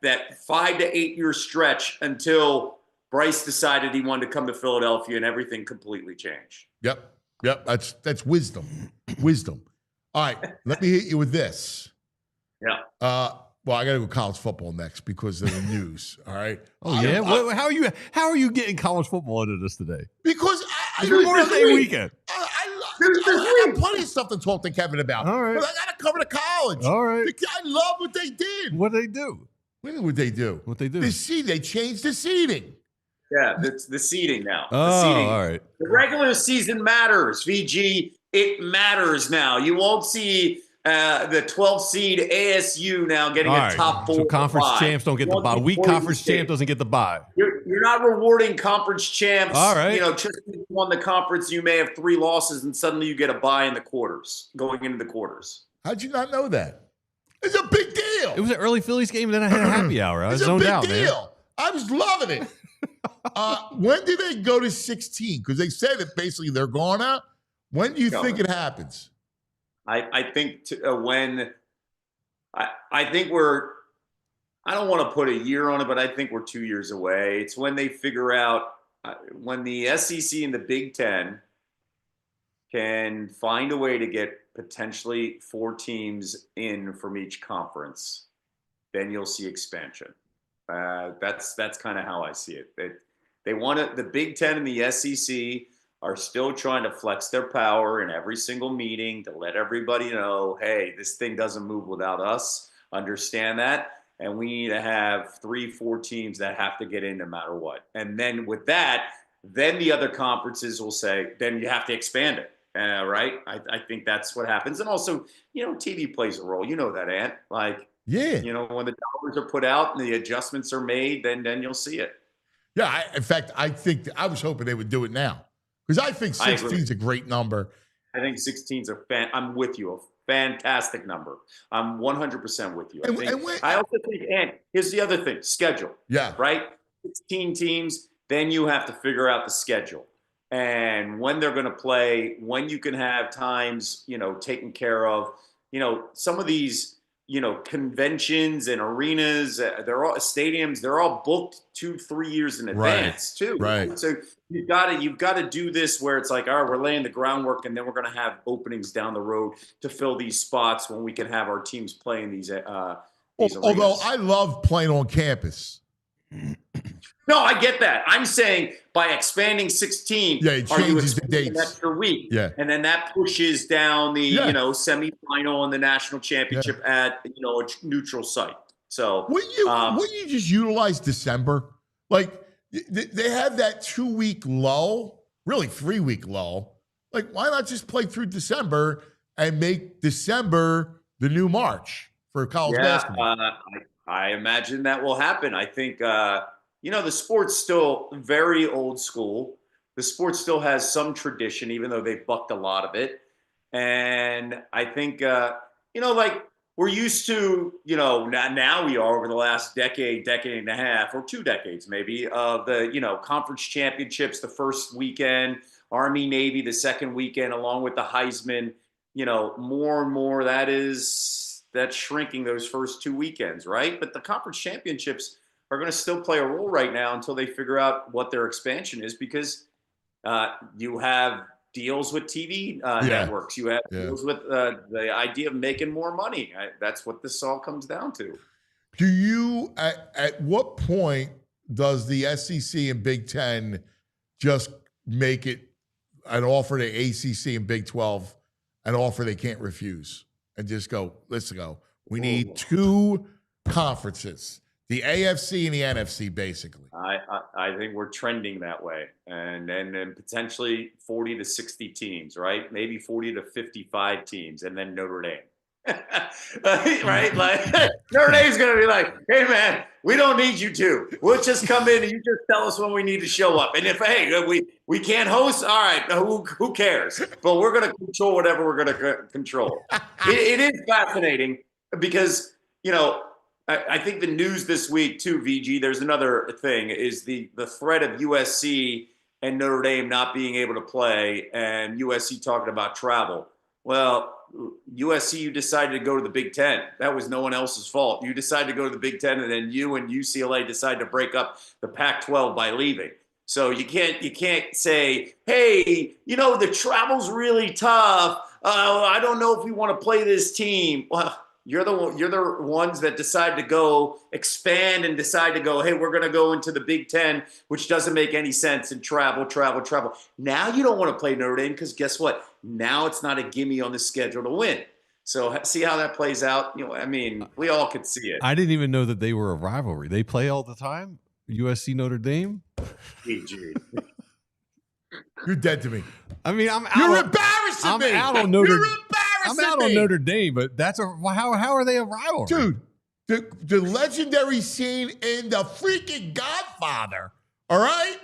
5 to 8 year stretch until Bryce decided he wanted to come to Philadelphia and everything completely changed. Yep. That's wisdom. Wisdom. All right. Let me hit you with this. Yeah. Well, I got to go college football next because of the news. All right. Oh yeah. How are you getting college football into this today? Because Memorial Day weekend. I got plenty of stuff to talk to Kevin about. All right. But I got to cover the college. All right. I love what they did. What they do? What they do? What they do? They changed the seeding. Yeah, it's the seeding now. Oh, the seeding. all right. The regular season matters, VG. It matters now. You won't see the 12 seed ASU now getting All a right. top 4. So conference champs don't get the bye. Weak conference champ doesn't get the bye. You're not rewarding conference champs. All right. Just because you won the conference, you may have 3 losses, and suddenly you get a bye in the quarters, going into the quarters. How'd you not know that? It's a big deal. It was an early Phillies game, and then I had a happy hour. I was zoned out, man. I was loving it. When do they go to 16? Because they said that basically they're gone out. When do you think it happens? I think when I think we're, I don't want to put a year on it, but I think we're 2 years away. It's when they figure out when the SEC and the Big Ten can find a way to get potentially 4 teams in from each conference, then you'll see expansion. That's kind of how I see it. They want to, the Big Ten and the SEC are still trying to flex their power in every single meeting to let everybody know, hey, this thing doesn't move without us. Understand that. And we need to have 3-4 teams that have to get in no matter what. And then with that, then the other conferences will say, then you have to expand it. Right? I think that's what happens. And also, TV plays a role. You know that, Ant. Like, yeah. When the dollars are put out and the adjustments are made, then you'll see it. Yeah. In fact, I think I was hoping they would do it now. Because I think 16 is a great number. I think 16 is I'm with you, a fantastic number. I'm 100% with you. I also think, and here's the other thing, schedule. Yeah. Right? 16 teams, then you have to figure out the schedule. And when they're going to play, when you can have times, taken care of, some of these, conventions and arenas, they're all stadiums, they're all booked 2-3 years in advance too. Right. So you've got to do this where it's like, all right, we're laying the groundwork and then we're going to have openings down the road to fill these spots when we can have our teams playing these although I love playing on campus. No, I get that. I'm saying by expanding 16, it are you changes the dates. An extra week? Yeah. And then that pushes down the, semifinal and the national championship at, a neutral site. So wouldn't you just utilize December? Like they have that 2-week lull, really 3-week lull. Like, why not just play through December and make December the new March for college basketball? I imagine that will happen. I think, the sport's still very old school. The sport still has some tradition, even though they've bucked a lot of it. And I think, like we're used to, now we are over the last decade and a half, or 2 decades maybe, of the, conference championships, the first weekend, Army, Navy, the second weekend, along with the Heisman, more and more that's shrinking those first 2 weekends, right? But the conference championships are going to still play a role right now until they figure out what their expansion is, because you have deals with TV Yeah. networks. You have Yeah. deals with the idea of making more money. That's what this all comes down to. Do you, at what point does the SEC and Big Ten just make it an offer to ACC and Big 12, an offer they can't refuse, and just go, let's go. We need two conferences, the AFC and the NFC, basically. I think we're trending that way, and then potentially 40 to 60 teams, right? Maybe 40 to 55 teams, and then Notre Dame. Right? Like Notre Dame's gonna be like, hey man, we don't need you to. We'll just come in and you just tell us when we need to show up. And if we can't host, all right, who cares? But we're gonna control whatever we're gonna control. It is fascinating because I think the news this week too, VG. There's another thing is the threat of USC and Notre Dame not being able to play, and USC talking about travel. Well, USC, you decided to go to the Big Ten. That was no one else's fault. You decided to go to the Big Ten, and then you and UCLA decided to break up the Pac-12 by leaving. So you can't say, hey, the travel's really tough. I don't know if we want to play this team. Well, you're the ones that decide to go expand and decide to go, hey, we're going to go into the Big Ten, which doesn't make any sense, and travel. Now you don't want to play Notre Dame because guess what? Now it's not a gimme on the schedule to win. So see how that plays out. We all could see it. I didn't even know that they were a rivalry. They play all the time. USC Notre Dame. PG. You're dead to me. I mean, I'm out. You're embarrassing me. I'm out on Notre. You're embarrassing I'm out me. on Notre Dame, but how are they a rivalry, Dude? The legendary scene in The freaking Godfather. All right.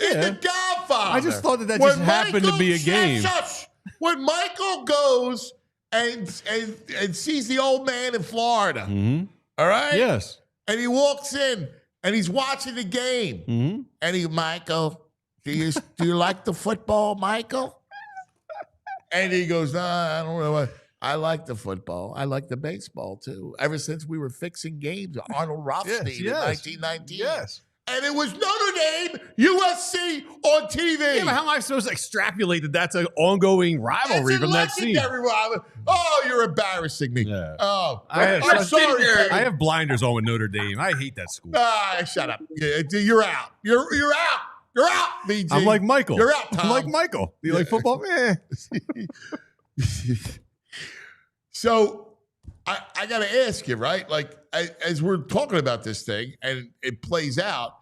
In Yeah. The Godfather. I just thought that When just happened to be a game. Shush. When Michael goes and sees the old man in Florida, all right? Yes. And he walks in and he's watching the game. And Michael, do you like the football, Michael? And he goes, I don't know. I like the football. I like the baseball, too. Ever since we were fixing games, Arnold Rothstein in 1919. Yes. And it was Notre Dame, USC on TV. Yeah, but how am I supposed to extrapolate that that's an ongoing rivalry from that scene? Rivalry. Oh, you're embarrassing me. Yeah. Oh, I'm sorry. I have blinders on with Notre Dame. I hate that school. Shut up. You're out. You're out. You're out, BG. I'm like Michael. You're out, Tom. I'm like Michael. Do you like football? So I got to ask you, right? Like, as we're talking about this thing and it plays out,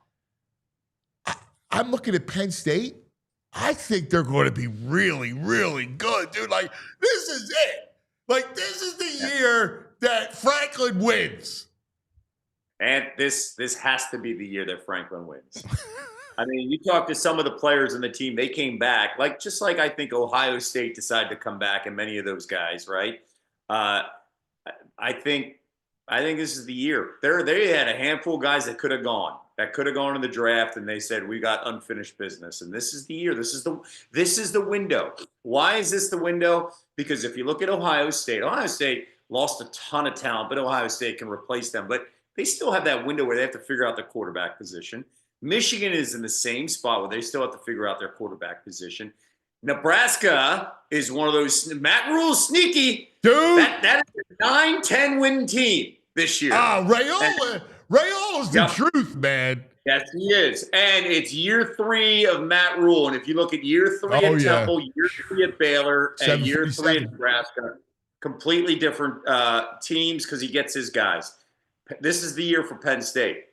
I'm looking at Penn State. I think they're going to be really, really good, dude. Like, this is it. Like, this is the year that Franklin wins. And this has to be the year that Franklin wins. I mean, you talk to some of the players in the team, they came back, just like I think Ohio State decided to come back, and many of those guys, right? I think this is the year. They had a handful of guys that could have gone in the draft, and they said, we got unfinished business. And this is the year. This is the window. Why is this the window? Because if you look at Ohio State lost a ton of talent, but Ohio State can replace them. But they still have that window where they have to figure out the quarterback position. Michigan is in the same spot where they still have to figure out their quarterback position. Nebraska is one of those. Matt Rule's sneaky. Dude. That is a 9-10 win team this year. Rayola's the truth, man. Yes, he is. And it's year 3 of Matt Rule. And if you look at year 3 at Temple, year 3 at Baylor, and year 3 at Nebraska, completely different teams because he gets his guys. This is the year for Penn State.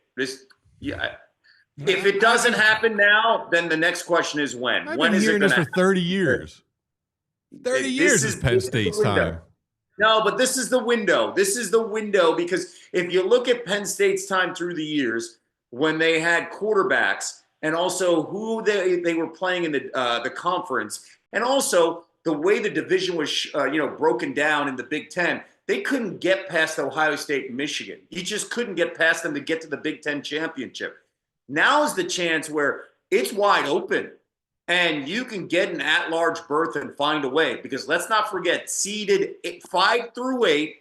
If it doesn't happen now, then the next question is when. I've when been is hearing it this going for to 30 years. 30 years is Penn State's time. No, but this is the window. This is the window because if you look at Penn State's time through the years when they had quarterbacks and also who they were playing in the conference and also the way the division was broken down in the Big Ten, they couldn't get past Ohio State and Michigan. You just couldn't get past them to get to the Big Ten championship. Now is the chance where it's wide open and you can get an at-large berth and find a way because let's not forget, seeded 5 through 8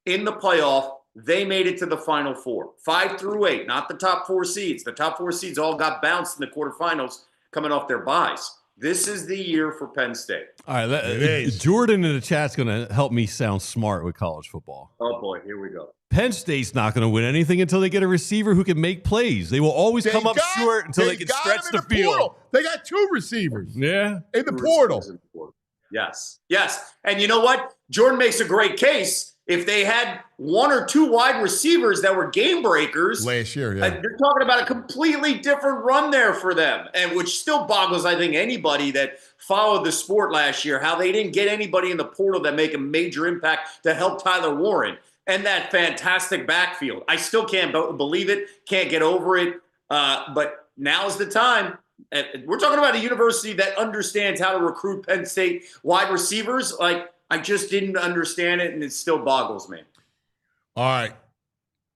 in the playoff, they made it to the Final Four. 5 through 8, not the top 4 seeds. The top 4 seeds all got bounced in the quarterfinals coming off their byes. This is the year for Penn State. All right, It is. Jordan in the chat's going to help me sound smart with college football. Oh, boy, here we go. Penn State's not going to win anything until they get a receiver who can make plays. They will always come up short until they can stretch the field. Portal. They got 2 receivers. Yeah. In the portal. Yes. Yes. And you know what? Jordan makes a great case. If they had 1 or 2 wide receivers that were game breakers Last year, you're talking about a completely different run there for them, and which still boggles, I think, anybody that followed the sport last year, how they didn't get anybody in the portal that make a major impact to help Tyler Warren and that fantastic backfield. I still can't believe it, can't get over it, but now's the time. We're talking about a university that understands how to recruit Penn State wide receivers. Like, I just didn't understand it, and it still boggles me. All right.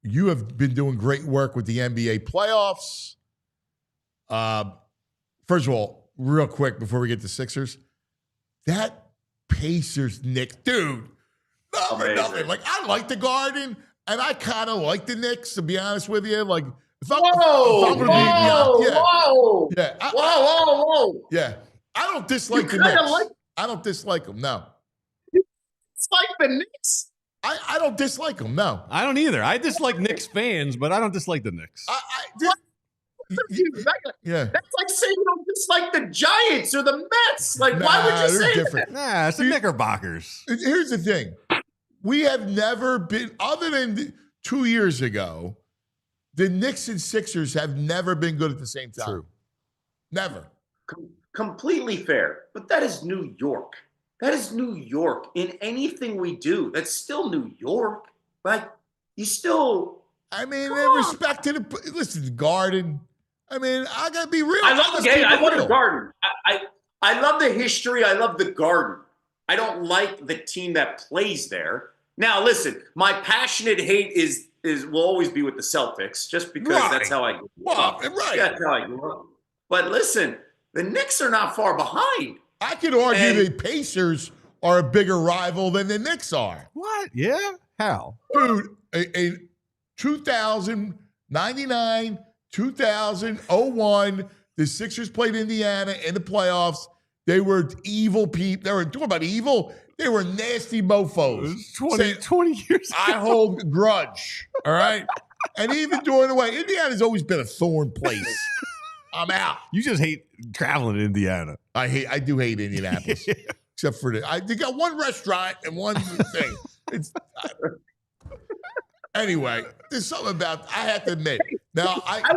You have been doing great work with the NBA playoffs. First of all, real quick before we get to Sixers, that Pacers Knicks, dude, nothing. Like, I like the Garden, and I kind of like the Knicks, to be honest with you. Like, Whoa! Yeah, I don't dislike the Knicks. I don't dislike them. No. It's like the Knicks. I don't dislike them. No, I don't either. I dislike Knicks fans, but I don't dislike the Knicks. Yeah, that's like saying you don't dislike the Giants or the Mets. Like, why would you say different. that? Nah, it's the Knickerbockers. Here's the thing: we have never been, other than 2 years ago, the Knicks and Sixers have never been good at the same time. True. Never. Completely fair, but that is New York. That is New York. In anything we do, that's still New York. Like, you still. I mean, in respect to the Garden. I mean, I gotta be real. I love the game. I love the Garden. I love the history. I love the Garden. I don't like the team that plays there. Now, listen, my passionate hate will always be with the Celtics, just because that's how I grew up. That's how I grew up. But listen, the Knicks are not far behind. I could argue the Pacers are a bigger rival than the Knicks are. What? Yeah? How? Dude, a 2000, 99, 2000, 01, the Sixers played Indiana in the playoffs. They were evil people. They were talking about evil. They were nasty mofos. 20 years ago. I hold a grudge, all right? And even during the way, Indiana's always been a thorn place. I'm out. You just hate traveling to Indiana. I do hate Indianapolis, except for they got one restaurant and one thing. Anyway, there's something about I have to admit. Now I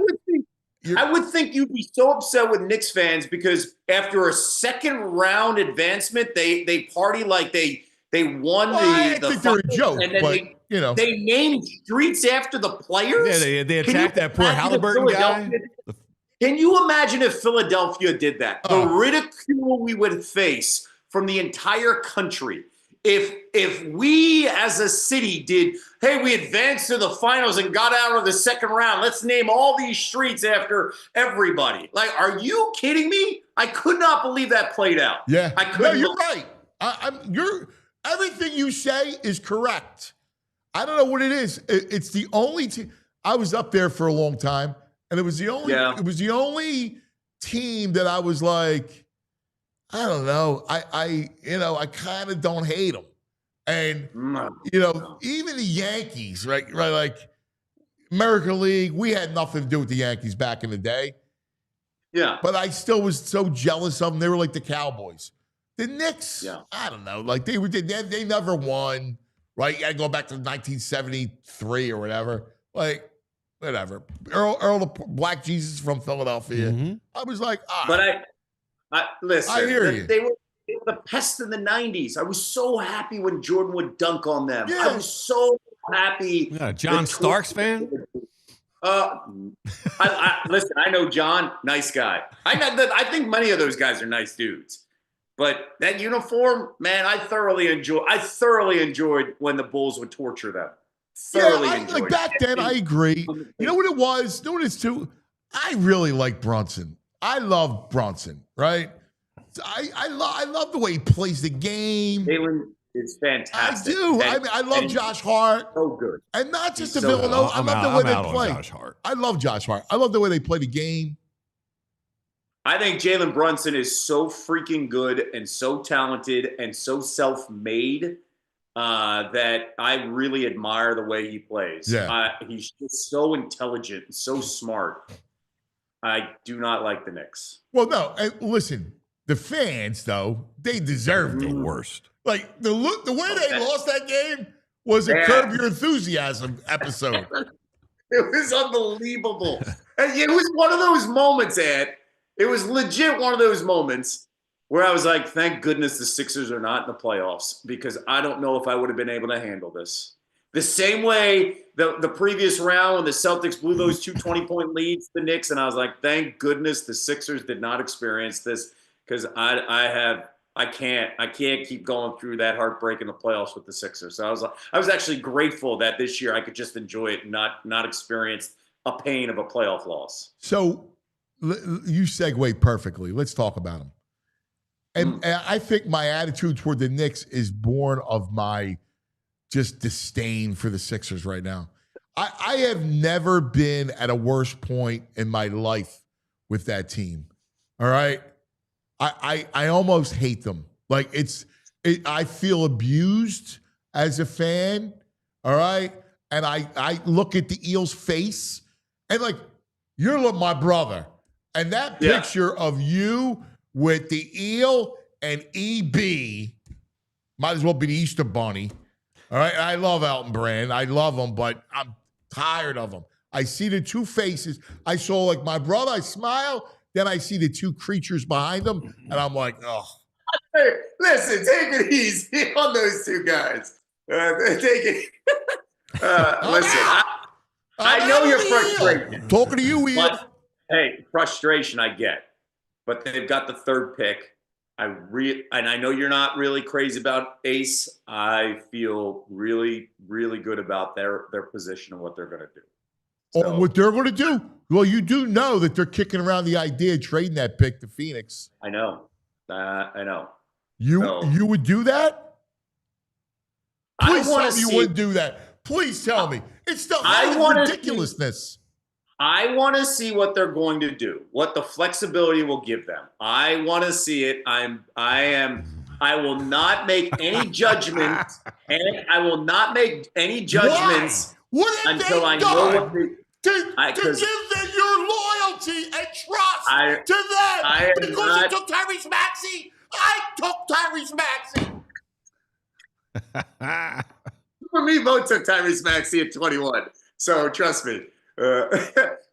would think you'd be so upset with Knicks fans because after a second round advancement, they party like they won I think they're a joke, and then but they named streets after the players. Yeah, they attacked that poor Halliburton guy. Can you imagine if Philadelphia did that? The ridicule we would face from the entire country. If we as a city did, hey, we advanced to the finals and got out of the second round. Let's name all these streets after everybody. Like, are you kidding me? I could not believe that played out. Yeah. I couldn't. No, you're right. Everything you say is correct. I don't know what it is. It's the only team. I was up there for a long time. And it was the only team that I was like, I don't know. I kind of don't hate them. And, even the Yankees, right? Like American League, we had nothing to do with the Yankees back in the day. Yeah. But I still was so jealous of them. They were like the Cowboys. The Knicks, I don't know. Like they never won, right? You got to go back to 1973 or whatever. Like, whatever. Earl the Black Jesus from Philadelphia. Mm-hmm. I was like, but I listen. I hear you. They were the pest in the 90s. I was so happy when Jordan would dunk on them. Yeah. I was so happy. Yeah, John Starks fan? Listen, I know John, nice guy. I think many of those guys are nice dudes. But that uniform, man, I thoroughly enjoyed when the Bulls would torture them. Like back then, I agree. You know what it was? You know what it's too? I really like Brunson. I love Brunson, right? I love the way he plays the game. Jalen is fantastic. I do. I love Josh Hart. So good. And not just the Villanova. I love the way they play. I love Josh Hart. I love the way they play the game. I think Jalen Brunson is so freaking good and so talented and so self-made that I really admire the way he plays. Yeah. He's just so intelligent and so smart. I do not like the Knicks. Well, no, and listen, the fans though, they deserved it. Worst. Like the way they lost that game was a Curb Your Enthusiasm episode. It was unbelievable. And it was one of those moments, Ed. It was legit one of those moments where I was like, thank goodness the Sixers are not in the playoffs, because I don't know if I would have been able to handle this. The same way the previous round when the Celtics blew those 2 20-point leads to the Knicks, and I was like, thank goodness the Sixers did not experience this, because I can't keep going through that heartbreak in the playoffs with the Sixers. So I was actually grateful that this year I could just enjoy it and not experience a pain of a playoff loss. So you segue perfectly. Let's talk about them. And I think my attitude toward the Knicks is born of my just disdain for the Sixers right now. I have never been at a worse point in my life with that team. All right. I almost hate them. Like I feel abused as a fan. All right. And I look at the Eel's face and like, you're my brother. And that picture of you with the Eel and EB might as well be the Easter Bunny. All right. I love Elton Brand. I love him, but I'm tired of him. I see the two faces. I saw like my brother, I smile. Then I see the two creatures behind them, and I'm like, oh. Hey, listen, take it easy on those two guys. Take it. Listen, I know you're frustrated. Talking to you, Ian. Hey, frustration I get, but they've got the 3rd pick. And I know you're not really crazy about Ace. I feel really, really good about their position and what they're going to do. So, what they're going to do? Well, you do know that they're kicking around the idea of trading that pick to Phoenix. I know. I know. You would do that? Please tell me you wouldn't do that. Please tell me. It's the ridiculousness. I want to see what they're going to do, what the flexibility will give them. I want to see it. I will not make any judgment, and I will not make any judgments until I know what to give them your loyalty and trust to them because you took Tyrese Maxey. I took Tyrese Maxey. For me, both took Tyrese Maxey at 21. So trust me.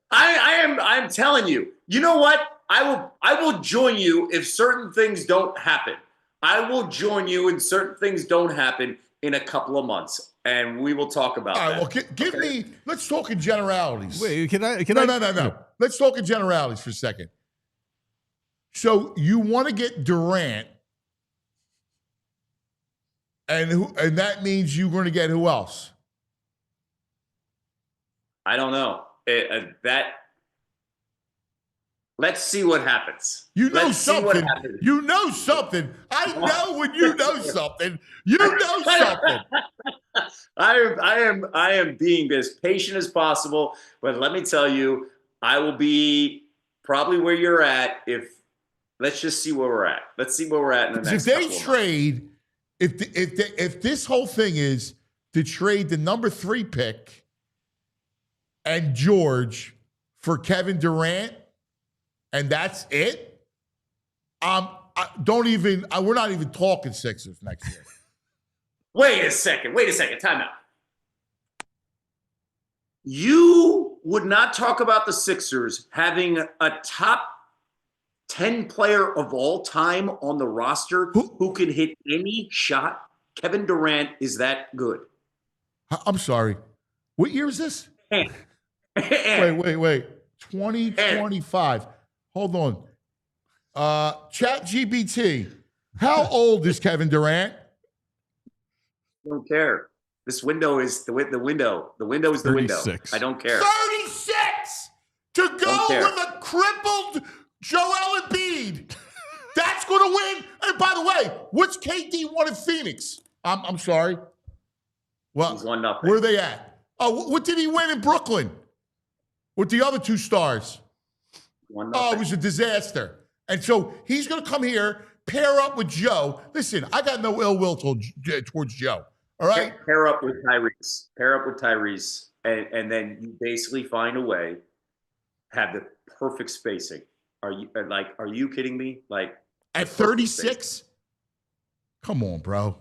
I'm telling you. You know what? I will join you if certain things don't happen. I will join you when certain things don't happen in a couple of months. And we will talk about that. Well, give me. Let's talk in generalities. Wait, can I? No. Let's talk in generalities for a second. So you want to get Durant, and that means you're going to get who else? I don't know. Let's see what happens. You know something. You know something. I know when you know something. You know something. I am being as patient as possible, but let me tell you, I will be probably where you're at. Let's just see where we're at. Let's see where we're at in the next. If they trade, if this whole thing is to trade the number 3 pick and George for Kevin Durant, and that's it. We're not even talking Sixers next year. Wait a second. Time out. You would not talk about the Sixers having a top 10 player of all time on the roster who can hit any shot. Kevin Durant is that good. I'm sorry. What year is this? Wait. 2025. Hold on. ChatGPT. How old is Kevin Durant? I don't care. This window is the window. The window is the 36. window. I don't care. 36 to go with a crippled Joel Embiid. That's going to win. And by the way, what's KD won in Phoenix? I'm sorry. Well, he's 1-0. Where are they at? Oh, what did he win in Brooklyn with the other 2 stars? 1-0. Oh, it was a disaster. And so he's going to come here, pair up with Joe. Listen, I got no ill will towards Joe. All right? Pair up with Tyrese. Pair up with Tyrese. And then you basically find a way, have the perfect spacing. Are you kidding me? Like at 36? Come on, bro.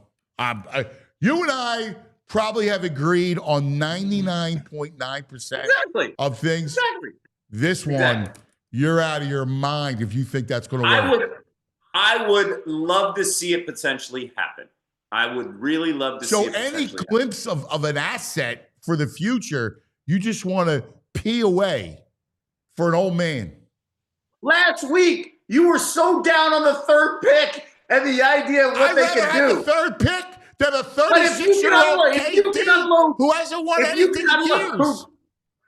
You and I probably have agreed on 99.9% of things. Exactly. This one, you're out of your mind if you think that's going to work. I would love to see it potentially happen. I would really love to see it potentially any glimpse of an asset for the future, you just want to pee away for an old man. Last week, you were so down on the third pick and the idea of what they could do. The third pick than a 36-year-old KD who hasn't won anything in years.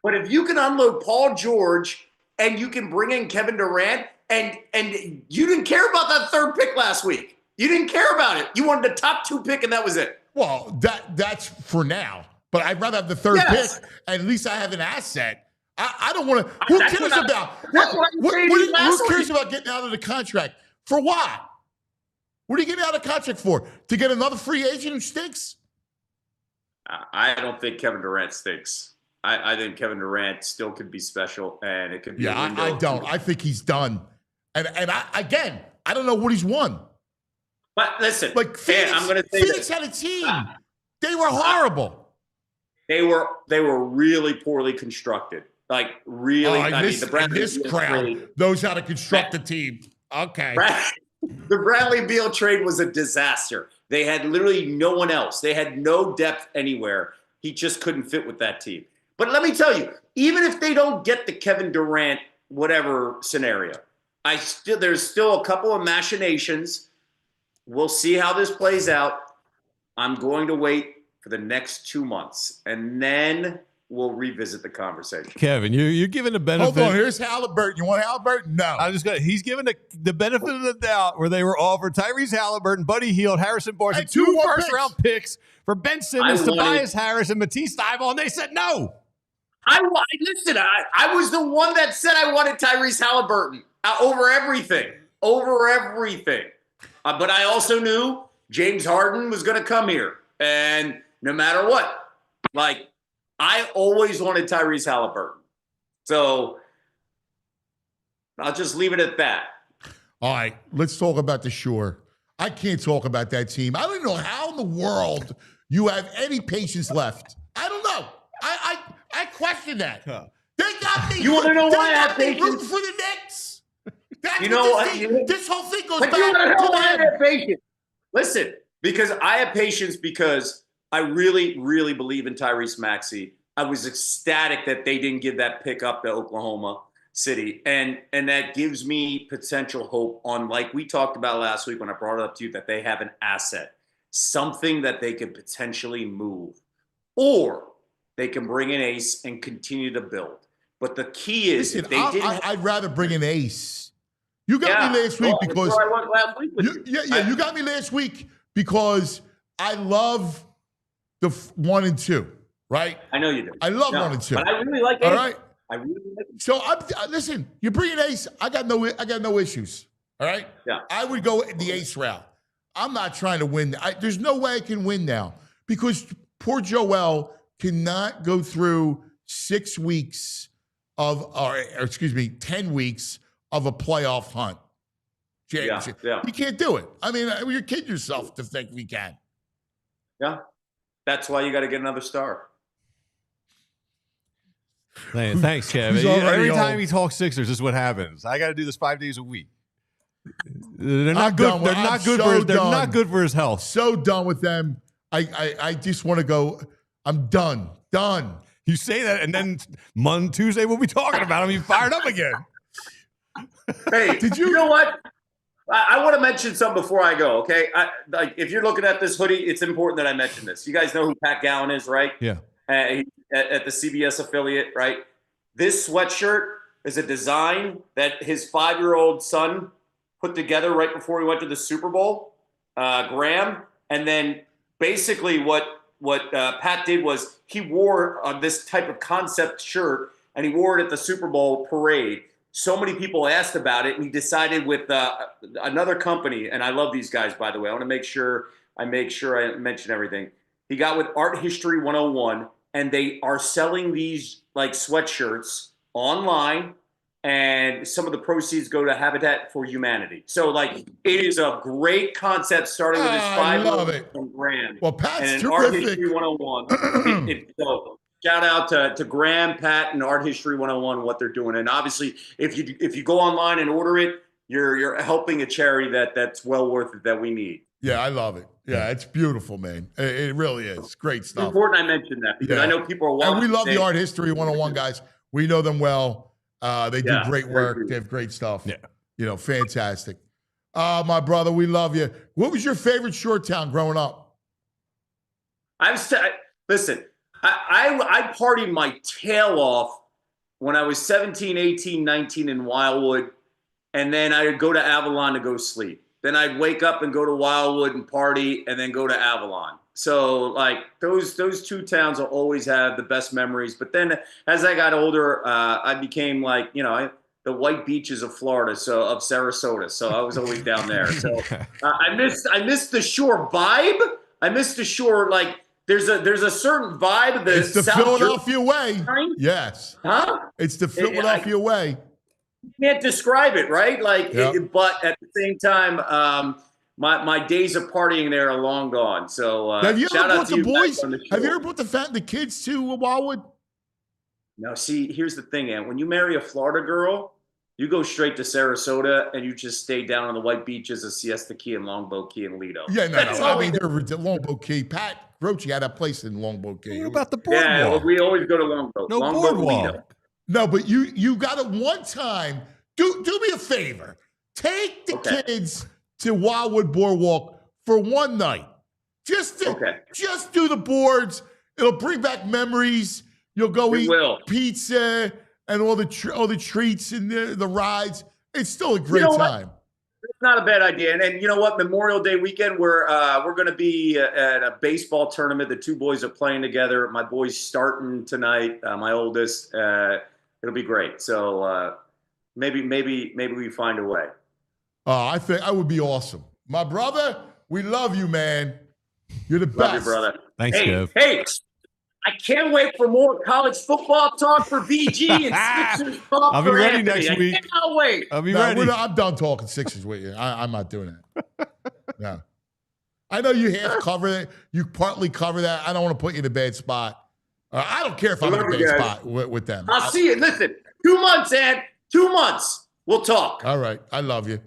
But if you can unload Paul George and you can bring in Kevin Durant, and you didn't care about that third pick last week. You didn't care about it. You wanted the top 2 pick, and that was it. Well, that's for now. But I'd rather have the third pick, and at least I have an asset. I don't want to. Who cares about? Who cares about getting out of the contract? For what? What are you getting out of the contract for? To get another free agent who stinks? I don't think Kevin Durant stinks. I think Kevin Durant still could be special, and it could be. Yeah, I don't. I think he's done. And I don't know what he's won. But listen, like Phoenix, I'm going to say Phoenix had a team. They were horrible. They were really poorly constructed. Like really, this crowd knows how to construct a team. Okay. The Bradley Beal trade was a disaster. They had literally no one else. They had no depth anywhere. He just couldn't fit with that team. But let me tell you, even if they don't get the Kevin Durant whatever scenario, there's still a couple of machinations. We'll see how this plays out. I'm going to wait for the next 2 months, and then we'll revisit the conversation. Kevin, you're giving the benefit. Hold on, here's Halliburton. You want Halliburton? No. He's given the benefit of the doubt where they were offered Tyrese Halliburton, Buddy Hield, Harrison Barnes, and 2 first-round picks for Ben Simmons, Tobias Harris, and Matisse Thybulle, and they said no. Listen, I was the one that said I wanted Tyrese Halliburton over everything. But I also knew James Harden was going to come here. And no matter what, like, I always wanted Tyrese Halliburton. So I'll just leave it at that. All right, let's talk about the Shore. I can't talk about that team. I don't know how in the world you have any patience left. I don't know. I question that. They got me. You want to know why I have patience? Rooting for the Knicks. That's you know this whole thing goes back to I have patience. Listen, because I have patience because I really, really believe in Tyrese Maxey. I was ecstatic that they didn't give that pick up to Oklahoma City. And that gives me potential hope on, like we talked about last week when I brought it up to you, that they have an asset, something that they could potentially move. Or they can bring an ace and continue to build. But the key is, I'd rather bring an ace. You got me last week because I went last week with you got me last week because I love the 1 and 2, right? I know you do. I love 1 and 2. But I really like ace. All right. I really like it. So listen. You bring an ace. I got no issues. All right. Yeah. I would go the ace route. I'm not trying to win. There's no way I can win now because poor Joel cannot go through 6 weeks 10 weeks of a playoff hunt. Yeah. You can't do it. I mean, you're kidding yourself to think we can. Yeah. That's why you got to get another star. Man, thanks, Kevin. Every time he talks Sixers, this is what happens. I got to do this 5 days a week. They're not good. They're not good for his health. So done with them. I just want to go. I'm done. Done. You say that, and then Tuesday we'll be talking about him. You fired up again. Hey, you know what? I want to mention something before I go, okay? If you're looking at this hoodie, it's important that I mention this. You guys know who Pat Gowan is, right? Yeah. At the CBS affiliate, right? This sweatshirt is a design that his 5-year-old son put together right before he went to the Super Bowl, Graham. And then basically what Pat did was he wore this type of concept shirt, and he wore it at the Super Bowl parade. so many people asked about it, and he decided with another company, and I love these guys, by the way. I want to make sure I mention everything. He got with Art History 101, and they are selling these like sweatshirts online, and some of the proceeds go to Habitat for Humanity. So like it is a great concept, starting with his $5 grand. Well, Pat's and terrific. Art History 101. So shout out to Graham, Pat, and Art History 101, what they're doing. And obviously, if you go online and order it, you're helping a charity that's well worth it, that we need. Yeah, I love it. Yeah, it's beautiful, man. It really is. Great stuff. It's important I mentioned that because I know people are watching. And we love the Art History 101 guys. We know them well. They do great work. They have great stuff. Yeah. Fantastic. My brother, we love you. What was your favorite short town growing up? Listen, I partied my tail off when I was 17, 18, 19 in Wildwood, and then I would go to Avalon to go sleep. Then I'd wake up and go to Wildwood and party, and then go to Avalon. So like those two towns will always have the best memories. But then as I got older, I became like, the white beaches of Florida, of Sarasota. So I was always down there. So I missed the shore vibe. I missed the shore. Like there's a certain vibe. It's the Philadelphia way. Yes. Huh? It's the Philadelphia way. You can't describe it, right? Like, but at the same time, my days of partying there are long gone. So have you ever brought the boys? Have you ever brought the kids to Wildwood? No. See, here's the thing, Ant. When you marry a Florida girl, you go straight to Sarasota and you just stay down on the white beaches of Siesta Key and Longboat Key and Lido. Yeah, no. I mean, they're Longboat Key. Pat Roachy had a place in Longboat Key. What about the boardwalk? Yeah, we always go to Longboat. No Longboat boardwalk. Lido. No, but you got it one time. Do me a favor. Take the kids to Wildwood Boardwalk for one night. Just do the boards. It'll bring back memories. You'll go eat pizza and all the treats and the rides. It's still a great time. It's not a bad idea. And you know what? Memorial Day weekend, we're going to be at a baseball tournament. The two boys are playing together. My boy's starting tonight. My oldest. It'll be great. So maybe we find a way. I think I would be awesome. My brother, we love you, man. You're the best. Love you, brother. Thanks, Kev. Hey, I can't wait for more college football talk for BG and Sixers talk I'll be for ready Anthony. next week. I cannot wait. I'll be ready. I'm done talking Sixers with you. I'm not doing that. No. I know you half cover it. You partly cover that. I don't want to put you in a bad spot. I don't care if I'm in a bad spot with them. I'll see you. Listen, 2 months, Ed. 2 months. We'll talk. All right. I love you.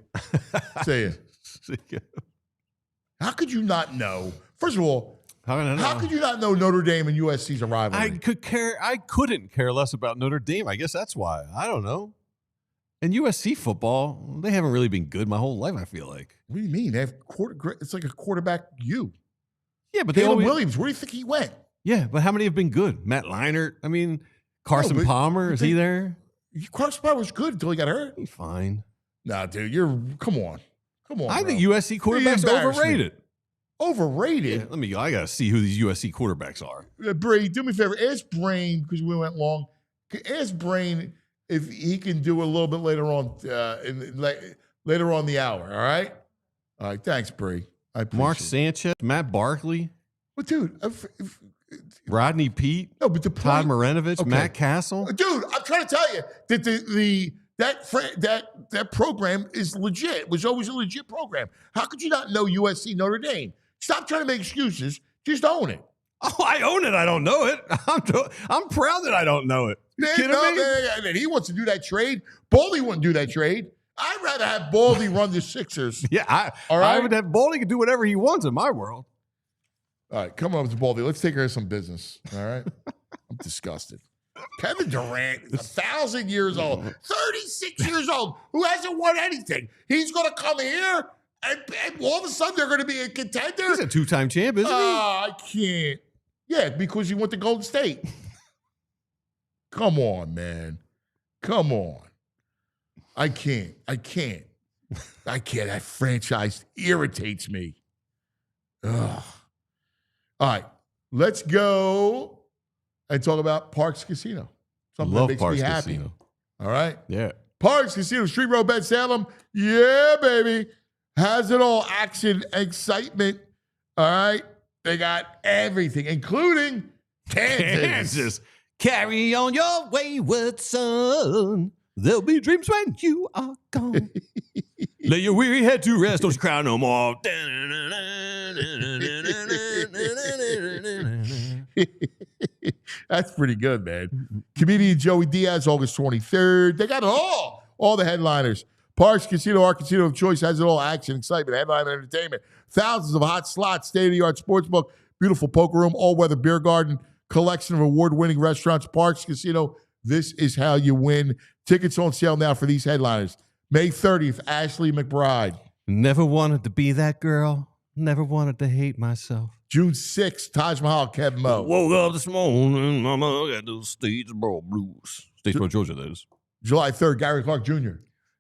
See you. See ya. How could you not know? First of all, How could you not know Notre Dame and USC's arrival? I couldn't care less about Notre Dame. I guess that's why. I don't know. And USC football, they haven't really been good my whole life, I feel like. What do you mean? They have it's like a quarterback you. Yeah, but Caleb Williams, where do you think he went? Yeah, but how many have been good? Matt Leinart. I mean, Carson Palmer, is he there? Carson Palmer was good until he got hurt. He's fine. Nah, dude, come on. I think USC quarterbacks are overrated. Overrated? Yeah, I got to see who these USC quarterbacks are. Brady, do me a favor. Ask Brain, because we went long. Ask Brain if he can do a little bit later on later on the hour, all right? All right, thanks, Bree. I appreciate Mark it. Sanchez, Matt Barkley. But, dude. Rodney Pete. No, but the point, Todd Marinovich, Matt Castle. Dude, I'm trying to tell you that that program is legit. It was always a legit program. How could you not know USC Notre Dame? Stop trying to make excuses. Just own it. Oh, I own it. I don't know it. I'm proud that I don't know it. You kidding me? And he wants to do that trade. Baldy wouldn't do that trade. I'd rather have Baldy run the Sixers. Yeah, I would have Baldy can do whatever he wants in my world. All right, come on to Baldy. Let's take care of some business. All right? I'm disgusted. Kevin Durant is 1,000 years old, 36 years old, who hasn't won anything. He's going to come here, and all of a sudden they're going to be a contender. He's a two-time champ, isn't he? I can't. Yeah, because he went to Golden State. Come on, man. Come on. I can't. That franchise irritates me. Ugh. All right, let's go and talk about Parks Casino. Something Love that makes Parks me happy. Casino. All right? Yeah. Parks Casino, Street Road, Bet Salem. Yeah, baby. Has it all. Action, excitement. All right. They got everything, including Kansas. Carry on your wayward son. There'll be dreams when you are gone. Lay your weary head to rest. Don't you cry no more. That's pretty good, man. Comedian Joey Diaz, August 23rd. They got it all. All the headliners. Parks Casino, our casino of choice, has it all. Action, excitement, headline entertainment. Thousands of hot slots, state-of-the-art sportsbook, beautiful poker room, all-weather beer garden, collection of award-winning restaurants. Parks Casino, this is how you win. Tickets on sale now for these headliners. May 30th, Ashley McBride. Never wanted to be that girl. Never wanted to hate myself. June 6th, Taj Mahal, Kevin Moe. Woke up this morning, mama got those Statesboro blues. Statesboro, Georgia, that is. July 3rd, Gary Clark Jr.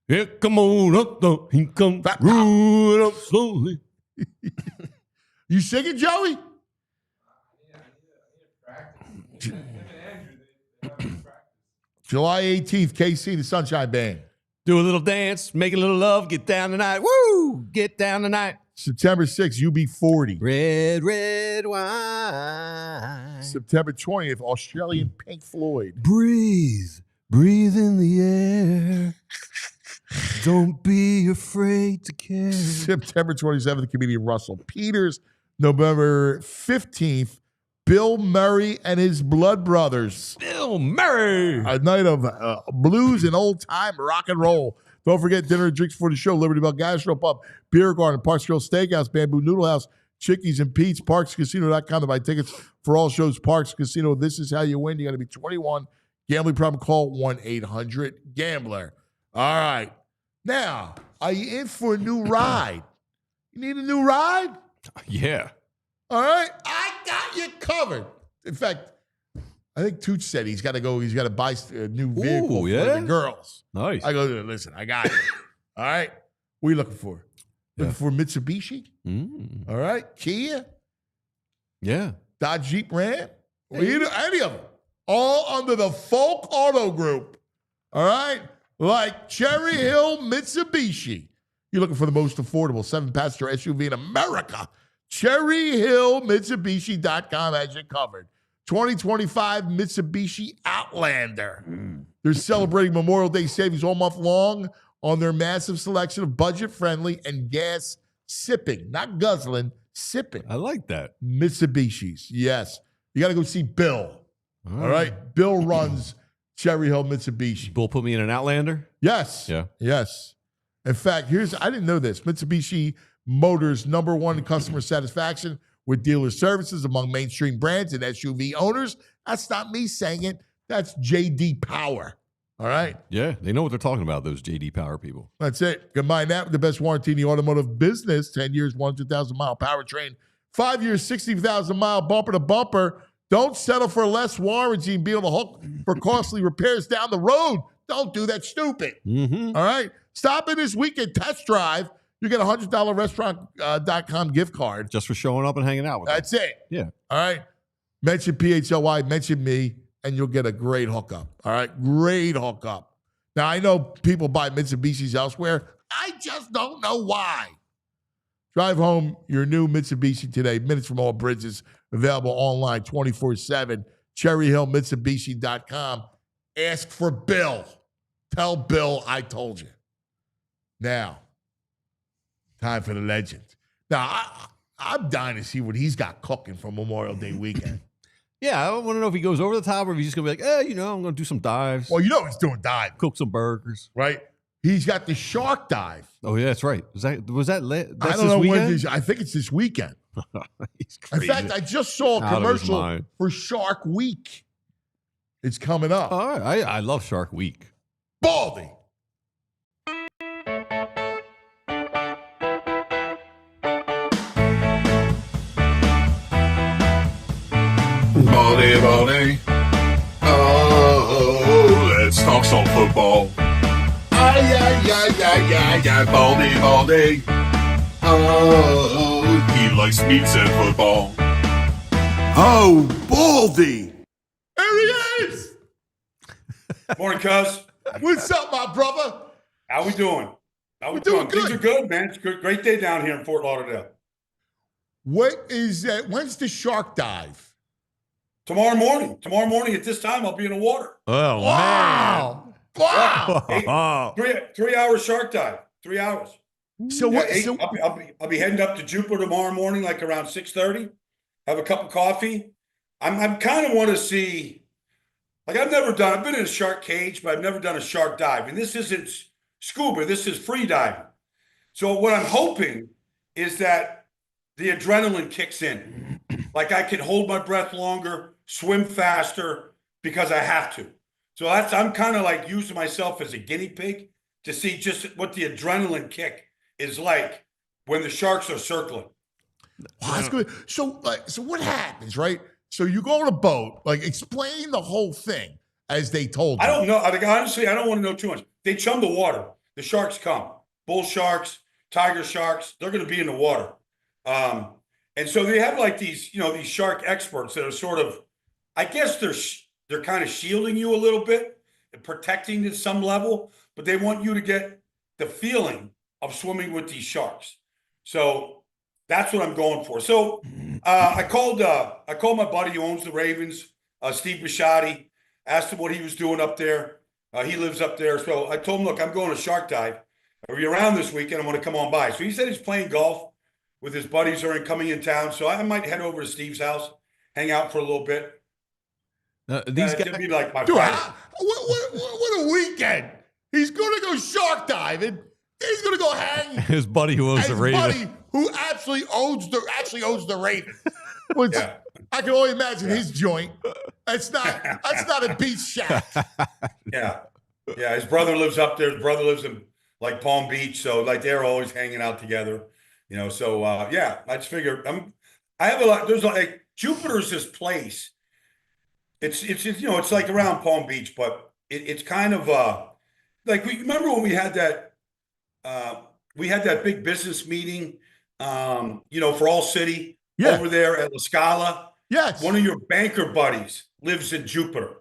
Here come on up, though. He come growing up slowly. You singing, Joey? July 18th, KC, the Sunshine Band. Do a little dance, make a little love, get down tonight. Woo! Get down tonight. September 6th, UB40. Red, red wine. September 20th, Australian Pink Floyd. Breathe, breathe in the air. Don't be afraid to care. September 27th, comedian Russell Peters. November 15th, Bill Murray and his Blood Brothers. Bill Murray. A night of blues and old-time rock and roll. Don't forget dinner and drinks for the show. Liberty Bell Gastro Pub, Beer Garden, Parks Grill Steakhouse, Bamboo Noodle House, Chickies and Pete's, ParksCasino.com to buy tickets for all shows. Parks Casino, this is how you win. You got to be 21. Gambling problem, call 1-800-GAMBLER. All right. Now, are you in for a new ride? You need a new ride? Yeah. All right. I got you covered. In fact, I think Tooch said he's got to go. He's got to buy a new vehicle for the girls. Nice. I go, listen, I got it. All right. What are you looking for? Looking for Mitsubishi? All right. Kia? Yeah. Dodge Jeep Ram? Any of them. All under the Folk Auto Group. All right. Like Cherry Hill Mitsubishi. You're looking for the most affordable 7-passenger SUV in America. CherryHillMitsubishi.com has you covered. 2025 Mitsubishi Outlander. They're celebrating Memorial Day savings all month long on their massive selection of budget-friendly and gas-sipping, not guzzling, sipping. I like that. Mitsubishis, yes. You got to go see Bill. All right? Bill runs Cherry Hill Mitsubishi. Bill put me in an Outlander? Yes. Yeah. Yes. In fact, I didn't know this. Mitsubishi Motors' #1 in customer satisfaction with dealer services among mainstream brands and SUV owners. That's not me saying it. That's J.D. Power. All right? Yeah, they know what they're talking about, those J.D. Power people. That's it. Combine that with the best warranty in the automotive business, 10 years, 102,000-mile powertrain, 5 years, 60,000-mile bumper to bumper. Don't settle for less warranty and be on the hook for costly repairs down the road. Don't do that stupid. All right? Stop in this weekend, test drive. You get a $100 restaurant.com gift card. Just for showing up and hanging out with them. That's it. Yeah. All right? Mention PHLY, mention me, and you'll get a great hookup. All right? Great hookup. Now, I know people buy Mitsubishis elsewhere. I just don't know why. Drive home your new Mitsubishi today. Minutes from all bridges. Available online 24/7. CherryHillMitsubishi.com. Ask for Bill. Tell Bill I told you. Now, time for the legend. Now, I'm dying to see what he's got cooking for Memorial Day weekend. Yeah, I want to know if he goes over the top or if he's just going to be like, I'm going to do some dives. Well, he's doing dive. Cook some burgers. Right? He's got the shark dive. Oh, yeah, that's right. Was that I don't know when I think it's this weekend. He's In crazy. fact, I just saw a commercial for Shark Week. It's coming up. All right. I love Shark Week. Baldy. Baldy. Oh, let's talk some football. Baldy. Oh, he likes meats and football. Oh, Baldy. There he is. Morning, cuz. What's up, my brother? How we doing? How we We're doing doing? Things good. are good, man. It's a great day down here in Fort Lauderdale. What is that? When's the shark dive? Tomorrow morning. Tomorrow morning at this time, I'll be in the water. Oh, Wow. Wow. man. 3 hour shark dive. 3 hours. So Yeah, what? eight- So, I'll be heading up to Jupiter tomorrow morning, like around 6:30. Have a cup of coffee. I'm kind of want to see. Like I've been in a shark cage, but I've never done a shark dive. And this isn't scuba. This is free diving. So what I'm hoping is that the adrenaline kicks in. Like I can hold my breath longer, swim faster because I have to. So I'm kind of like using myself as a guinea pig to see just what the adrenaline kick is like when the sharks are circling. wow, that's good. So what happens, right? So you go on a boat. Like, explain the whole thing as they told you. I don't know. Honestly, I don't want to know too much. They chum the water. The sharks come. Bull sharks, tiger sharks. They're going to be in the water. And so they have like these, these shark experts that are sort of, I guess they're kind of shielding you a little bit and protecting to some level, but they want you to get the feeling of swimming with these sharks. So that's what I'm going for. So I called my buddy who owns the Ravens, Steve Bisciotti, asked him what he was doing up there. He lives up there. So I told him, look, I'm going to shark dive. Are you around this weekend? I want to come on by. So he said he's playing golf with his buddies are coming in town. So I might head over to Steve's house, hang out for a little bit. These guys, It'll be like my Dude, Friday. what a weekend. He's going to go shark diving. He's going to go hang. his buddy who owns His the Raven. buddy who actually owns the Raven. Which Yeah. I can only imagine his joint. That's not a beach shack. Yeah. Yeah. His brother lives up there. His brother lives in like Palm Beach. So like they're always hanging out together, So yeah, I just figure I have a lot. There's like Jupiter's this place. It's like around Palm Beach, but it's kind of like we remember when we had that big business meeting, for ALLCITY Yeah. over there at La Scala. Yes. One of your banker buddies lives in Jupiter.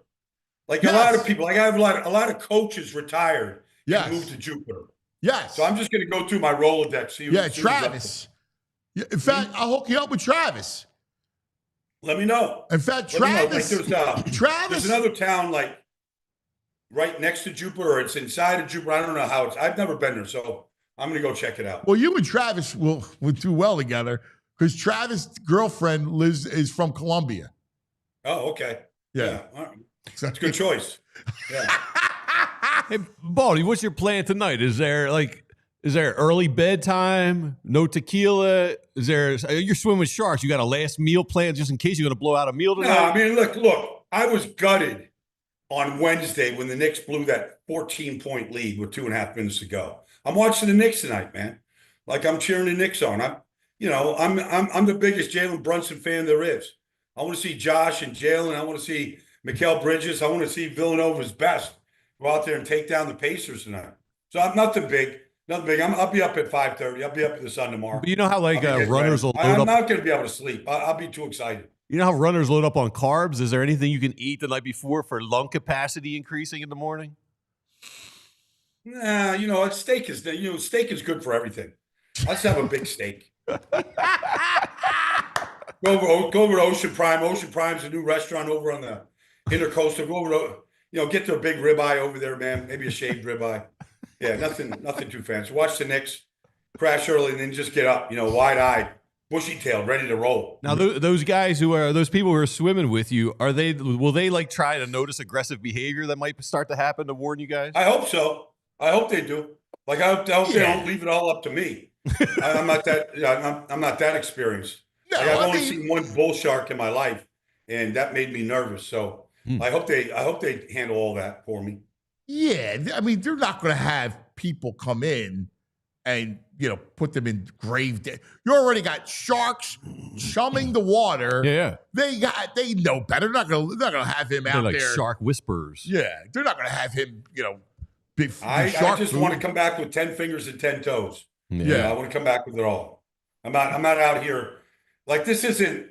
Like Yes. a lot of people, like I have a lot of coaches retired Yes. and moved to Jupiter. Yes. So I'm just going to go through my Rolodex. See Yeah, who's up Travis. Yeah, in fact, I'll hook you up with Travis. there. Let me know. In fact, Let me know. Travis. Like Travis. there's another town like right next to Jupiter, or it's inside of Jupiter. I don't know how I've never been there, so I'm going to go check it out. Well, you and Travis will do well together because Travis' girlfriend is from Colombia. Oh, okay. Yeah. All right. That's a good choice. Yeah. Hey, Baldy, what's your plan tonight? Is there early bedtime? No tequila? You're swimming with sharks. You got a last meal plan just in case you're going to blow out a meal No, tonight? I mean, look, I was gutted on Wednesday when the Knicks blew that 14-point lead with 2.5 minutes to go. I'm watching the Knicks tonight, man. Like I'm cheering the Knicks on. I'm the biggest Jalen Brunson fan there is. I want to see Josh and Jalen. I want to see Mikal Bridges. I want to see Villanova's best go out there and take down the Pacers tonight. So I'm nothing big. I'll be up at 5:30. I'll be up in the sun tomorrow. But you know how I'll be getting runners will ready. load I'm up. not going to be able to sleep. I'll be too excited. You know how runners load up on carbs? Is there anything you can eat the night before for lung capacity increasing in the morning? Nah, steak is good for everything. Let's have a big steak. Go over to Ocean Prime. Ocean Prime's a new restaurant over on the Intercoastal. Go over to, get their big ribeye over there, man. Maybe a shaved ribeye. Yeah, nothing too fancy. Watch the Knicks crash early and then just get up, wide-eyed, bushy-tailed, ready to roll. Now, those people who are swimming with you, will they like try to notice aggressive behavior that might start to happen to warn you guys? I hope so. I hope they do. Like I hope they don't leave it all up to me. I'm not that. I'm not that experienced. No, I've only seen one bull shark in my life, and that made me nervous. So I hope they handle all that for me. Yeah, I mean, they're not going to have people come in and put them in grave. You already got sharks chumming the water. Yeah. They know better. They're not going to have him They're out like there. shark whisperers. Yeah, they're not going to have him. Big I shark just food. want to come back with 10 fingers and 10 toes. Yeah. I want to come back with it all. I'm not out here like this isn't.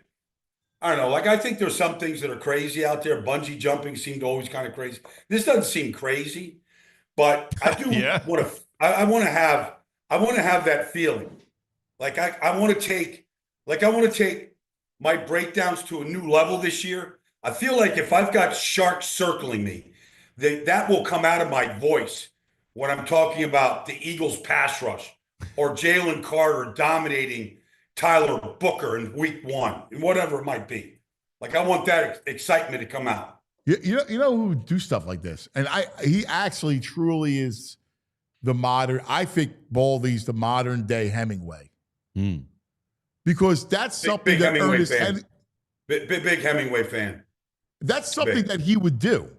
I don't know. Like I think there's some things that are crazy out there. Bungee jumping seemed always kind of crazy. This doesn't seem crazy, But I do Yeah. want to. I want to have. I want to have that feeling. Like I want to take. Like I want to take my breakdowns to a new level this year. I feel like if I've got sharks circling me, that will come out of my voice when I'm talking about the Eagles pass rush or Jalen Carter dominating Tyler Booker in week 1 and whatever it might be. Like I want that excitement to come out. You know who would do stuff like this, and he actually truly is the modern. I think Baldy's the modern day Hemingway, because that's something Big that Hemingway Ernest fan. Big Hemingway fan. That's something that he would do.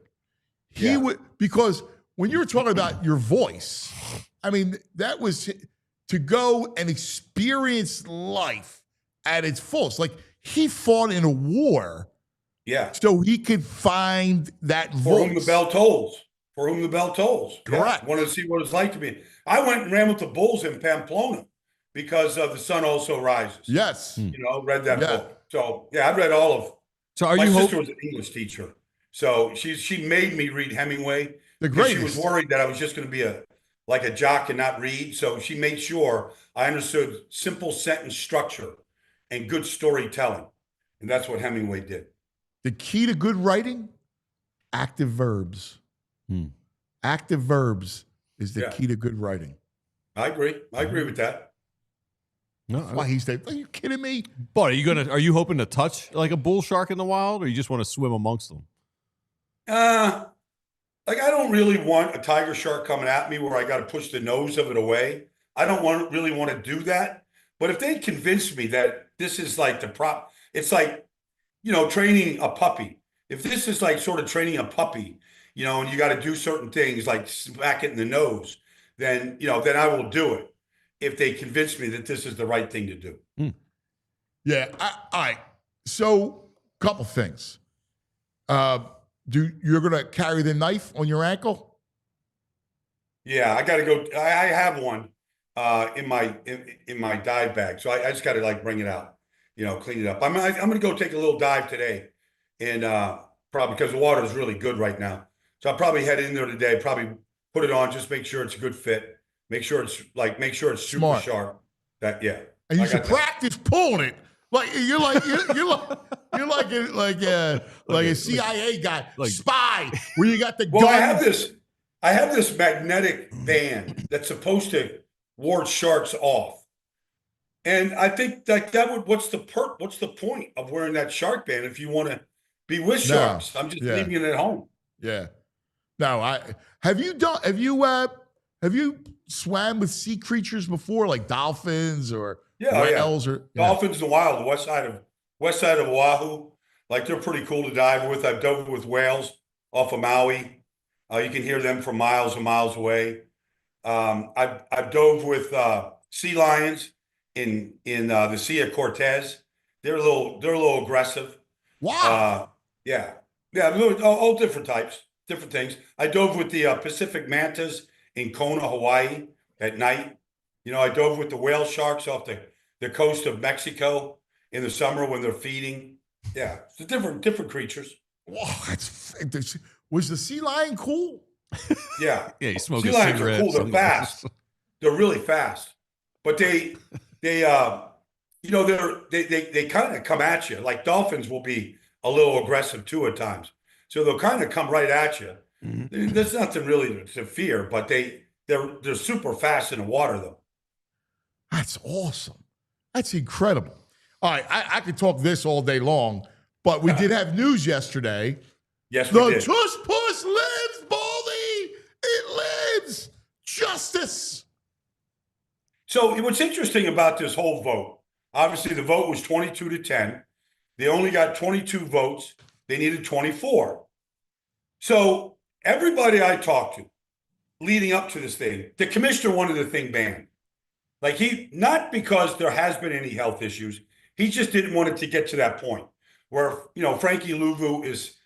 He would, because when you were talking about your voice, I mean, that was to go and experience life at its fullest. Like he fought in a war. Yeah. So he could find that voice. For whom the bell tolls. For whom the bell tolls. Correct. Yeah. Wanted to see what it's like to be. I went and ran with the Bulls in Pamplona because of The Sun Also Rises. Yes. You know, read that book. So, yeah, I've read all of. So are my you sister was an English teacher. So she made me read Hemingway. The because greatest. She was worried that I was just going to be like a jock and not read. So she made sure I understood simple sentence structure and good storytelling. And that's what Hemingway did. The key to good writing, active verbs. Active verbs is the key to good writing. I agree. I agree with that. No, why he said, "Are you kidding me?" But are you hoping to touch like a bull shark in the wild, or you just want to swim amongst them? Like I don't really want a tiger shark coming at me where I got to push the nose of it away. I don't really want to do that. But if they convince me that this is like the prop, it's like, you know, training a puppy. If this is like sort of training a puppy, you know, and you got to do certain things like smack it in the nose, then, you know, then I will do it if they convince me that this is the right thing to do. Yeah. All right. So, couple things. You're going to carry the knife on your ankle? Yeah, I got to go. I have one in my dive bag, so I just got to like bring it out, you know, clean it up. I'm going to go take a little dive today, and probably because the water is really good right now. So I'll probably head in there today. Probably put it on, just make sure it's a good fit. Make sure it's super Smart. sharp. And you should practice pulling it. Like you're like a CIA guy, spy, where you got the gun. Well, I have this magnetic band that's supposed to ward sharks off, and I think what's the point of wearing that shark band if you want to be with sharks? I'm just leaving it at home. Yeah. No, have you swam with sea creatures before, like dolphins or whales or dolphins in the wild, the west side of Oahu? Like they're pretty cool to dive with. I've dove with whales off of Maui. You can hear them from miles and miles away. I've dove with sea lions in the Sea of Cortez. They're a little aggressive. Wow. All different types, different things. I dove with the Pacific mantas in Kona, Hawaii at night. You know, I dove with the whale sharks off the coast of Mexico in the summer when they're feeding. Yeah, it's different creatures. Wow, was the sea lion cool? Yeah. Yeah, you smoke sea lions are cool. They're fast. They're really fast. But they kind of come at you. Like dolphins will be a little aggressive too at times. So they'll kind of come right at you. There's nothing really to fear, but they're super fast in the water though. That's awesome. That's incredible. All right, I could talk this all day long, but we did have news yesterday. Yes, we did. The Tush Push lives, Baldy. It lives. Justice. So what's interesting about this whole vote, obviously the vote was 22-10. They only got 22 votes. They needed 24. So everybody I talked to leading up to this thing, the commissioner wanted the thing banned. Like not because there has been any health issues. He just didn't want it to get to that point where, you know, Frankie Louvu is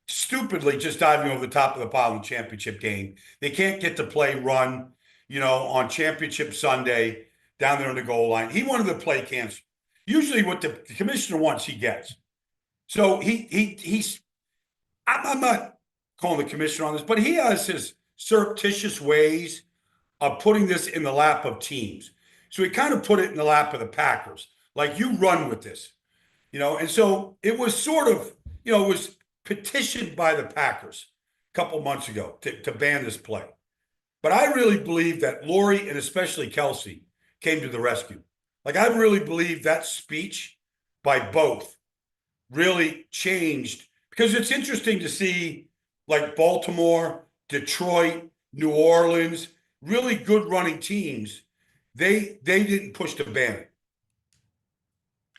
stupidly just diving over the top of the pile in the championship game. They can't get to play run, you know, on championship Sunday down there on the goal line. He wanted the play canceled. Usually what the commissioner wants, he gets. So he's, I'm not calling the commissioner on this, but he has his surreptitious ways of putting this in the lap of teams. So he kind of put it in the lap of the Packers. Like, you run with this, and so it was sort of, it was petitioned by the Packers a couple months ago to ban this play. But I really believe that Lori and especially Kelsey came to the rescue. Like, I really believe that speech by both really changed, because it's interesting to see, like, Baltimore, Detroit, New Orleans, really good running teams. They didn't push to ban it.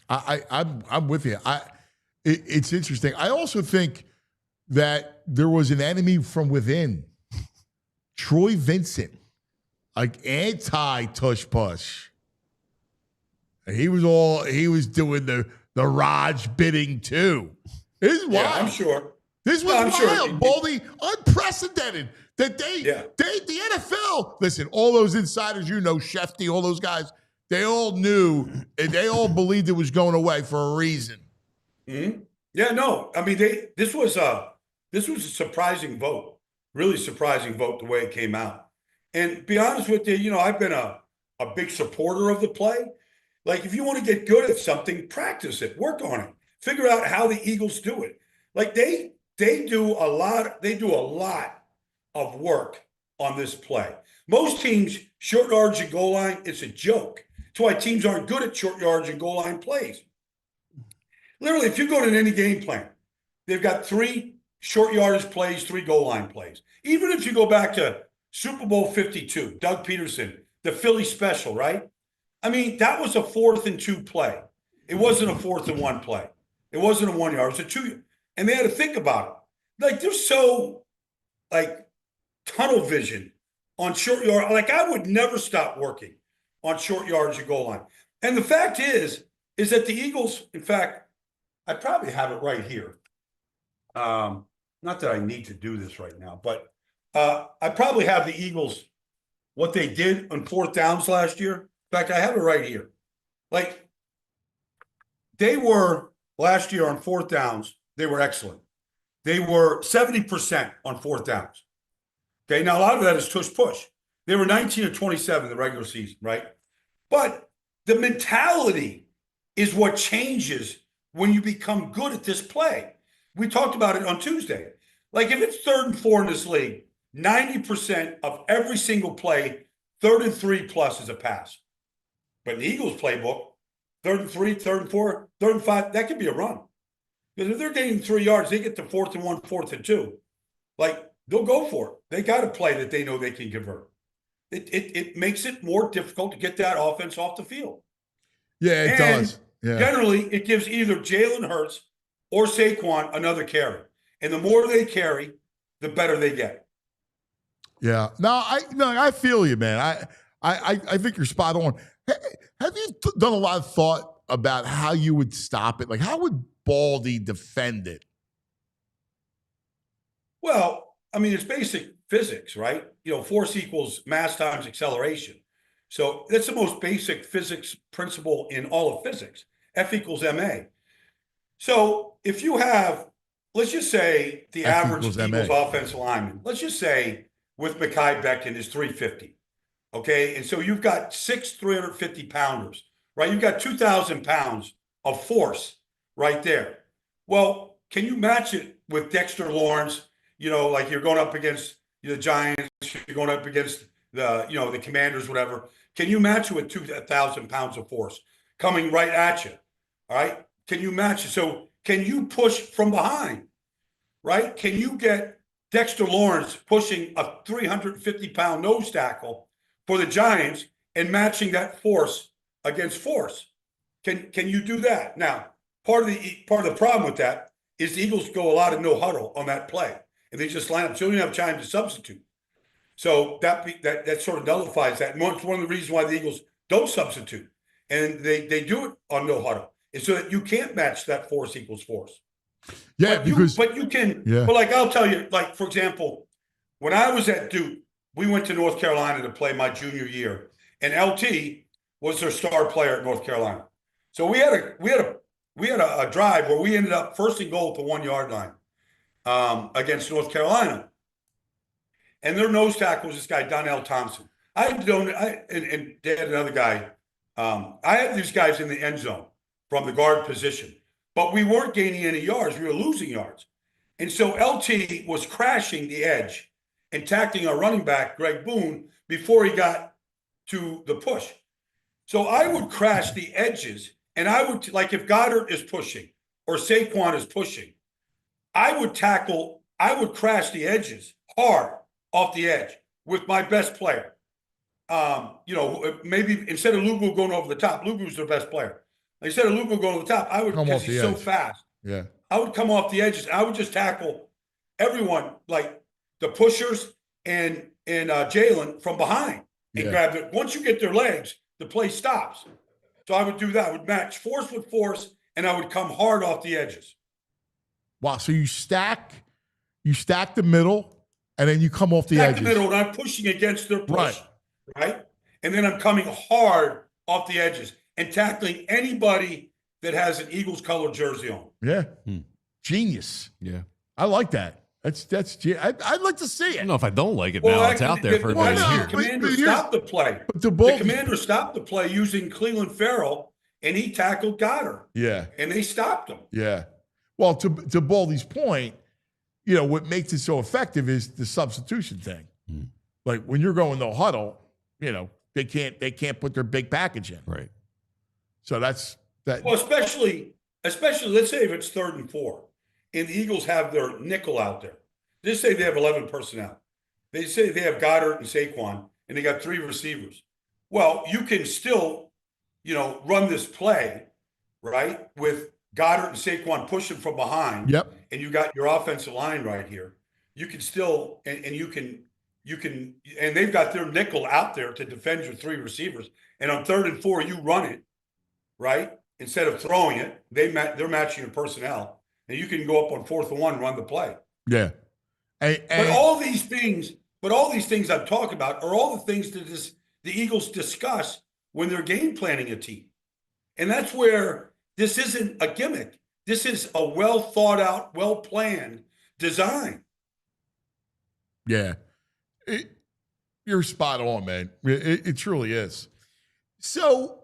I'm with you. It's interesting. I also think that there was an enemy from within. Troy Vincent, like, anti-tush push. He was doing the Raj bidding too. This is wild. Yeah, I'm sure. This was wild, sure. Baldy. Unprecedented. That the NFL, listen, all those insiders, Shefty, all those guys, they all knew and they all believed it was going away for a reason. Mm-hmm. Yeah, no. I mean, this was a surprising vote, really surprising vote the way it came out. And to be honest with you, I've been a big supporter of the play. Like, if you want to get good at something, practice it, work on it, figure out how the Eagles do it. Like, they do a lot of work on this play. Most teams, short yards and goal line, it's a joke. That's why teams aren't good at short yards and goal line plays. Literally, if you go to any game plan, they've got 3 short yardage plays, 3 goal line plays. Even if you go back to Super Bowl 52, Doug Peterson, the Philly special, right? I mean, that was a 4th and 2 play. It wasn't a 4th and 1 play. It wasn't a 1 yard. It was a 2. And they had to think about it. Like, they're so, like, tunnel vision on short yard. Like, I would never stop working on short yards and goal line. And the fact is that the Eagles, in fact, I probably have it right here. Not that I need to do this right now, but I probably have the Eagles, what they did on 4th downs last year. In fact, I have it right here. Like, they were last year on 4th downs, they were excellent. They were 70% on 4th downs. Okay, now a lot of that is tush push. They were 19 of 27 in the regular season, right? But the mentality is what changes when you become good at this play. We talked about it on Tuesday. Like, if it's 3rd and 4 in this league, 90% of every single play, 3rd and 3 plus is a pass. But in the Eagles playbook, 3rd and 3, 3rd and 4, 3rd and 5, that could be a run. Because if they're gaining 3 yards, they get to 4th and 1, 4th and 2. Like, they'll go for it. They got a play that they know they can convert. It makes it more difficult to get that offense off the field. Yeah, it does. Yeah. Generally, it gives either Jalen Hurts or Saquon another carry. And the more they carry, the better they get. Yeah. No, I feel you, man. I think you're spot on. Have you done a lot of thought about how you would stop it? Like, how would Baldy defend it? Well, I mean, it's basic physics, right? Force equals mass times acceleration. So that's the most basic physics principle in all of physics. F equals ma. So if you have, let's just say the average Eagles offensive lineman, let's just say with Mekhi Becton is 350. Okay. And so you've got 6 350 pounders, right? You've got 2,000 pounds of force right there. Well, can you match it with Dexter Lawrence? Like, you're going up against the Giants, you're going up against the Commanders, whatever. Can you match it with 2,000 pounds of force coming right at you? All right. Can you match it? So can you push from behind? Right? Can you get Dexter Lawrence pushing a 350-pound nose tackle for the Giants and matching that force against force? Can you do that? Now, part of the problem with that is the Eagles go a lot of no huddle on that play, and they just line up. So you don't have time to substitute. So that sort of nullifies that. And it's one of the reasons why the Eagles don't substitute, and they do it on no huddle, is so that you can't match that force equals force. Yeah, but you can. Yeah. But, like, I'll tell you, like, for example, when I was at Duke, we went to North Carolina to play my junior year, and LT was their star player at North Carolina. So we had a drive where we ended up first and goal at the 1 yard line against North Carolina. and their nose tackle was this guy, Donnell Thompson. And they had another guy. I had these guys in the end zone from the guard position, but we weren't gaining any yards. We were losing yards. And so LT was crashing the edge and tackling our running back, Greg Boone, before he got to the push. So I would crash the edges, and I would, like if Goddard is pushing or Saquon is pushing, I would crash the edges hard off the edge with my best player. Maybe instead of Lugu going over the top, Lugu's their best player. Instead of Lugu going over the top, I would, because he's so fast. Yeah. I would come off the edges, and I would just tackle everyone, like the pushers and Jalen from behind and grab it. Once you get their legs, the play stops. So I would do that. I would match force with force, and I would come hard off the edges. Wow. So you stack the middle, and then you come off the edges. Stack the middle, and I'm pushing against their push. Right? And then I'm coming hard off the edges and tackling anybody that has an Eagles color jersey on. Yeah. Genius. Yeah. I like that. I'd like to see it. I don't know if I don't like it now. It's out there for everybody to hear. The commander stopped the play. The commander stopped the play using Cleveland Farrell, and he tackled Goddard. Yeah. And they stopped him. Yeah. Well, to Baldy's point, what makes it so effective is the substitution thing. Like when you're going no huddle, they can't put their big package in. Right. So that's that. Well, especially let's say if it's 3rd and 4 and the Eagles have their nickel out there. Just say they have 11 personnel. They say they have Goddard and Saquon and they got 3 receivers. Well, you can still, run this play, right? With Goddard and Saquon pushing from behind. Yep. And you got your offensive line right here. You can still, and they've got their nickel out there to defend your 3 receivers. And on 3rd and 4, you run it, right? Instead of throwing it, they're matching your personnel, and you can go up on 4th and 1 and run the play. Yeah. But all these things I'm talking about are all the things that the Eagles discuss when they're game planning a team. And that's where this isn't a gimmick. This is a well thought out, well planned design. Yeah. You're spot on, man. It truly is. So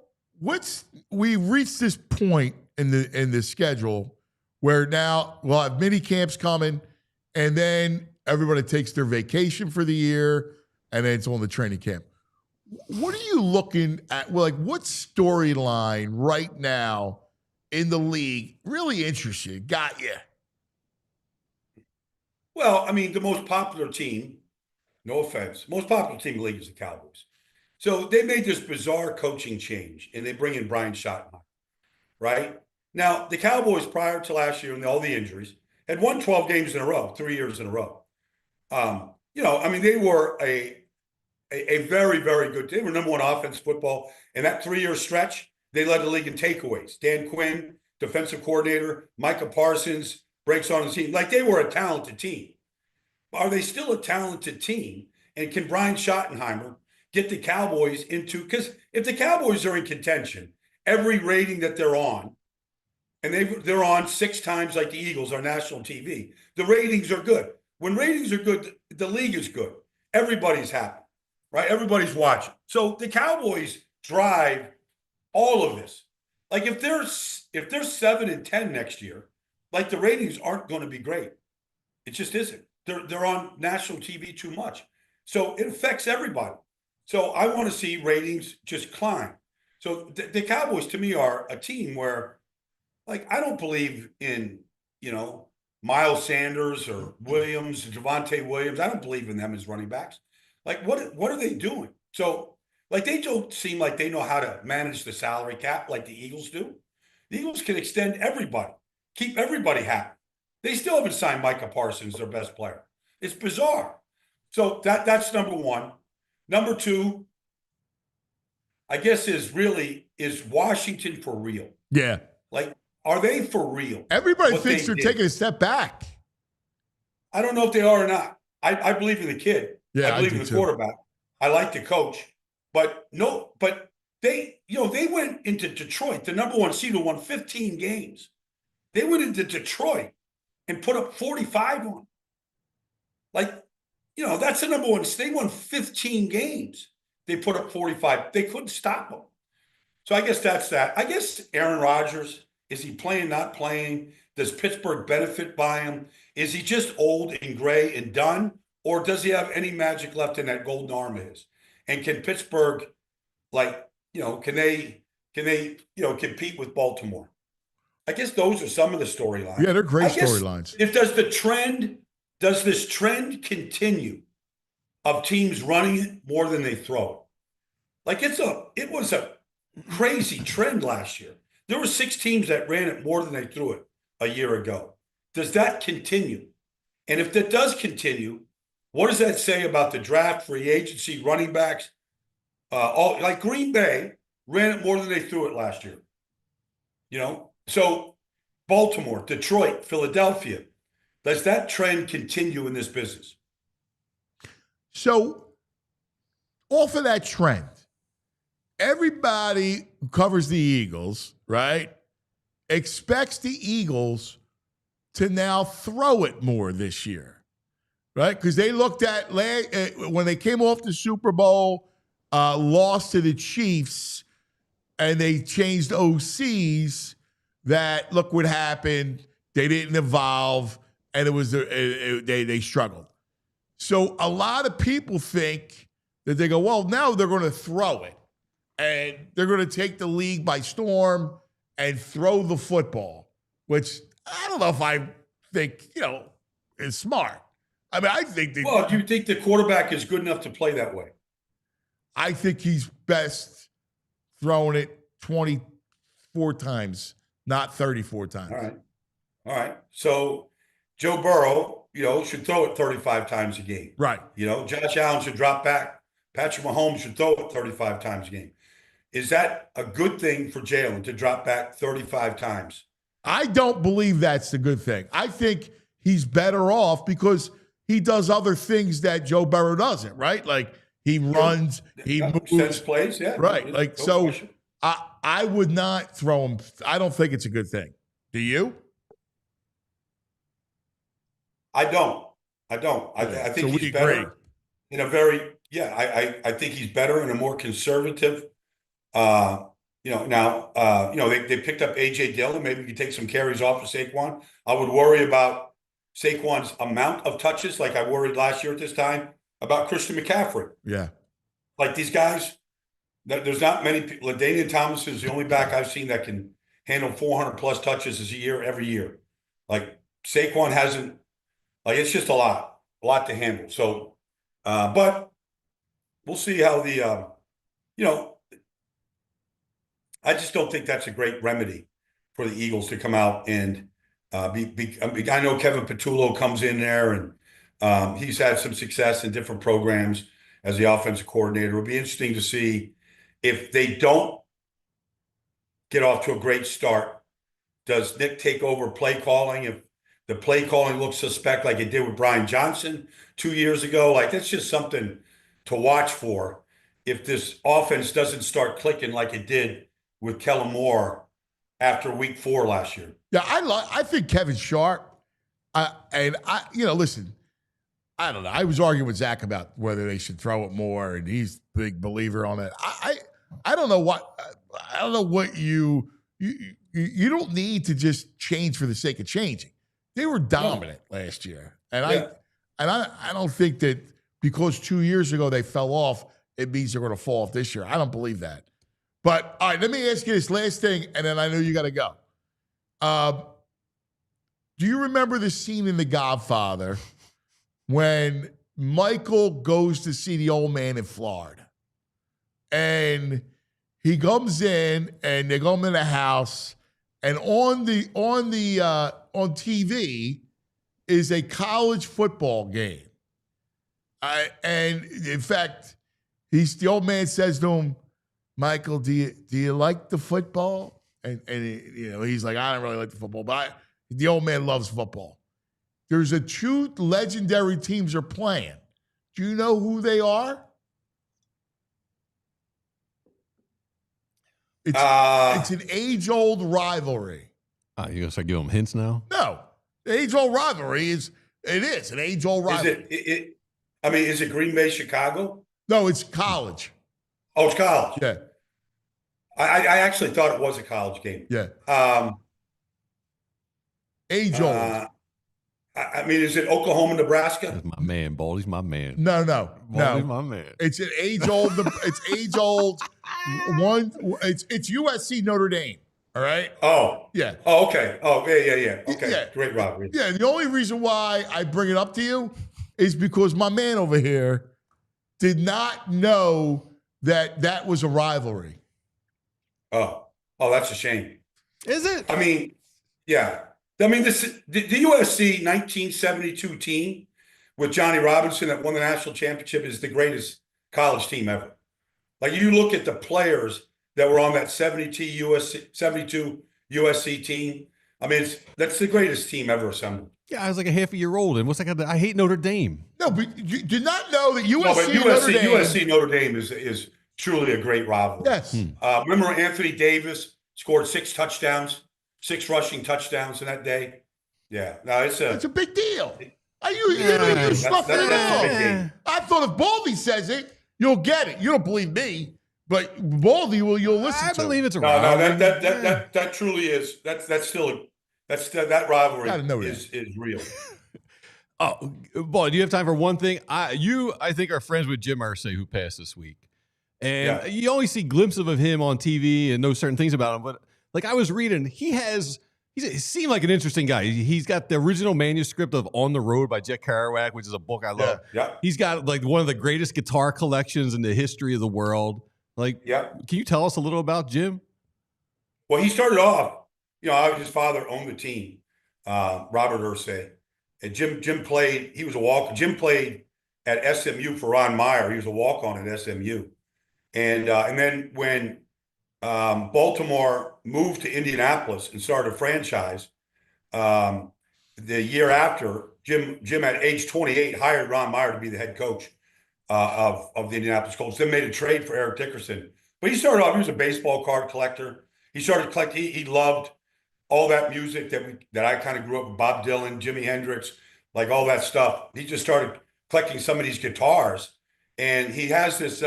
we've reached this point in the schedule where now we'll have mini camps coming, and then everybody takes their vacation for the year, and then it's on the training camp. What are you looking at? Well, like what storyline right now in the league really interests you? Got you? Well, I mean, the most popular team, no offense, most popular team in the league is the Cowboys. So they made this bizarre coaching change, and they bring in Brian Schottenheimer, right? Now, the Cowboys prior to last year and all the injuries had won 12 games in a row, 3 years in a row. They were a very, very good team. They were number 1 offense football. And that 3-year stretch, they led the league in takeaways. Dan Quinn, defensive coordinator, Micah Parsons breaks on the team. Like they were a talented team. Are they still a talented team? And can Brian Schottenheimer get the Cowboys into, because if the Cowboys are in contention, every rating that they're on, and they're on 6 times like the Eagles on national TV, the ratings are good. When ratings are good, the league is good. Everybody's happy, right? Everybody's watching. So the Cowboys drive all of this. Like if they're 7-10 next year, like the ratings aren't going to be great. It just isn't. They're on national TV too much. So it affects everybody. So I want to see ratings just climb. So the Cowboys to me are a team where, like, I don't believe in, Miles Sanders or Williams, Javonte Williams. I don't believe in them as running backs. Like, what are they doing? So, like, they don't seem like they know how to manage the salary cap like the Eagles do. The Eagles can extend everybody, keep everybody happy. They still haven't signed Micah Parsons, their best player. It's bizarre. So that's number 1. Number 2, I guess is Washington for real? Yeah. Like, are they for real? Everybody thinks they're taking a step back. I don't know if they are or not. I believe in the kid. Yeah, I believe in the quarterback. I like the coach. But they went into Detroit, the number 1 seed, who won 15 games. They went into Detroit and put up 45 on them. Like, that's the number one. They won 15 games. They put up 45. They couldn't stop them. So I guess that's that. I guess Aaron Rodgers, is he playing, not playing? Does Pittsburgh benefit by him? Is he just old and gray and done? Or does he have any magic left in that golden arm of his? And can Pittsburgh, can they compete with Baltimore? I guess those are some of the storylines. Yeah, they're great storylines. Does this trend continue of teams running it more than they throw it? It was a crazy trend last year. There were 6 teams that ran it more than they threw it a year ago. Does that continue? And if that does continue, what does that say about the draft, free agency, running backs? Like Green Bay ran it more than they threw it last year. So Baltimore, Detroit, Philadelphia, does that trend continue in this business? So off of that trend, everybody who covers the Eagles, right, expects the Eagles to now throw it more this year, right? Because they looked at when they came off the Super Bowl, lost to the Chiefs, and they changed OCs. That look what happened. They didn't evolve, and they struggled. So a lot of people think that they go, well, now they're going to throw it, and they're going to take the league by storm and throw the football, which I don't know if I think, is smart. I mean, I think do you think the quarterback is good enough to play that way? I think he's best throwing it 24 times, not 34 times. All right. So Joe Burrow, should throw it 35 times a game. Right. Josh Allen should drop back. Patrick Mahomes should throw it 35 times a game. Is that a good thing for Jalen to drop back 35 times? I don't believe that's the good thing. I think he's better off because he does other things that Joe Burrow doesn't, right? Like he runs, he moves. Sets plays, yeah. Right. I would not throw him. I don't think it's a good thing. Do you? I don't. I think so he's better in a very, I think he's better in a more conservative, they picked up A.J. Dillon. Maybe we could take some carries off of Saquon. I would worry about Saquon's amount of touches like I worried last year at this time about Christian McCaffrey. Yeah. Like these guys, there's not many people. LaDainian Thomas is the only back I've seen that can handle 400-plus touches every year. Like Saquon hasn't. Like it's just a lot to handle. So, but we'll see how I just don't think that's a great remedy for the Eagles to come out and I know Kevin Patullo comes in there and he's had some success in different programs as the offensive coordinator. It'll be interesting to see if they don't get off to a great start. Does Nick take over play calling? If the play calling looks suspect like it did with Brian Johnson 2 years ago, like that's just something to watch for if this offense doesn't start clicking like it did with Kellen Moore after week 4 last year. Yeah, I think Kevin Sharp, listen, I don't know. I was arguing with Zach about whether they should throw it more, and he's a big believer on it. I don't know what you don't need to just change for the sake of changing. They were dominant last year, and I don't think that because 2 years ago they fell off, it means they're going to fall off this year. I don't believe that. But all right, let me ask you this last thing, and then I know you got to go. Do you remember the scene in The Godfather when Michael goes to see the old man in Florida, and he comes in, and they go in the house, and on TV is a college football game, and in fact, the old man says to him, Michael, do you like the football? And he's like, I don't really like the football, but the old man loves football. There's 2 legendary teams are playing. Do you know who they are? It's an age-old rivalry. You gonna start giving them hints now? No, the age-old rivalry is an age-old rivalry. I mean, is it Green Bay, Chicago? No, it's college. Oh, it's college. Yeah. I actually thought it was a college game. Yeah. Um, Age old. I mean, is it Oklahoma, Nebraska? That's my man, Baldy's my man. No. Baldy's my man. It's an age old. It's age old. It's USC Notre Dame. All right. Oh. Yeah. Oh, okay. Oh, yeah. Okay. Yeah. Great rivalry. Yeah. The only reason why I bring it up to you is because my man over here did not know that was a rivalry. Oh, that's a shame. Is it? I mean, yeah. I mean, the USC 1972 team with Johnny Robinson that won the national championship is the greatest college team ever. Like, you look at the players that were on that 72 USC team. I mean, that's the greatest team ever assembled. Yeah, I was like a half a year old, and what's that? I hate Notre Dame. No, but you did not know that USC, No, but Notre Dame. USC Notre Dame is truly a great rivalry. Yes. Remember Anthony Davis scored 6 touchdowns, 6 rushing touchdowns in that day? Yeah. No, it's a big deal. You that's stuff it a out. big game. I thought if Baldy says it, you'll get it. You don't believe me, but Baldy you'll listen to. I believe it's a No, rivalry. that truly is. That's still that rivalry is real. Oh, boy, do you have time for one thing? I think are friends with Jim Irsay, who passed this week. And you only see glimpses of him on TV and know certain things about him. But like I was reading, he seemed like an interesting guy. He's got the original manuscript of On the Road by Jack Kerouac, which is a book I love. Yeah. He's got like one of the greatest guitar collections in the history of the world. Like, can you tell us a little about Jim? Well, he started off, his father owned the team, Robert Irsay. And Jim played, he was a walk. Jim played at SMU for Ron Meyer. He was a walk-on at SMU. And then when Baltimore moved to Indianapolis and started a franchise, the year after, Jim at age 28 hired Ron Meyer to be the head coach of the Indianapolis Colts. Then made a trade for Eric Dickerson. But he started off, he was a baseball card collector. He started collecting, he loved all that music that I kind of grew up with, Bob Dylan, Jimi Hendrix, like all that stuff. He just started collecting some of these guitars. And he has this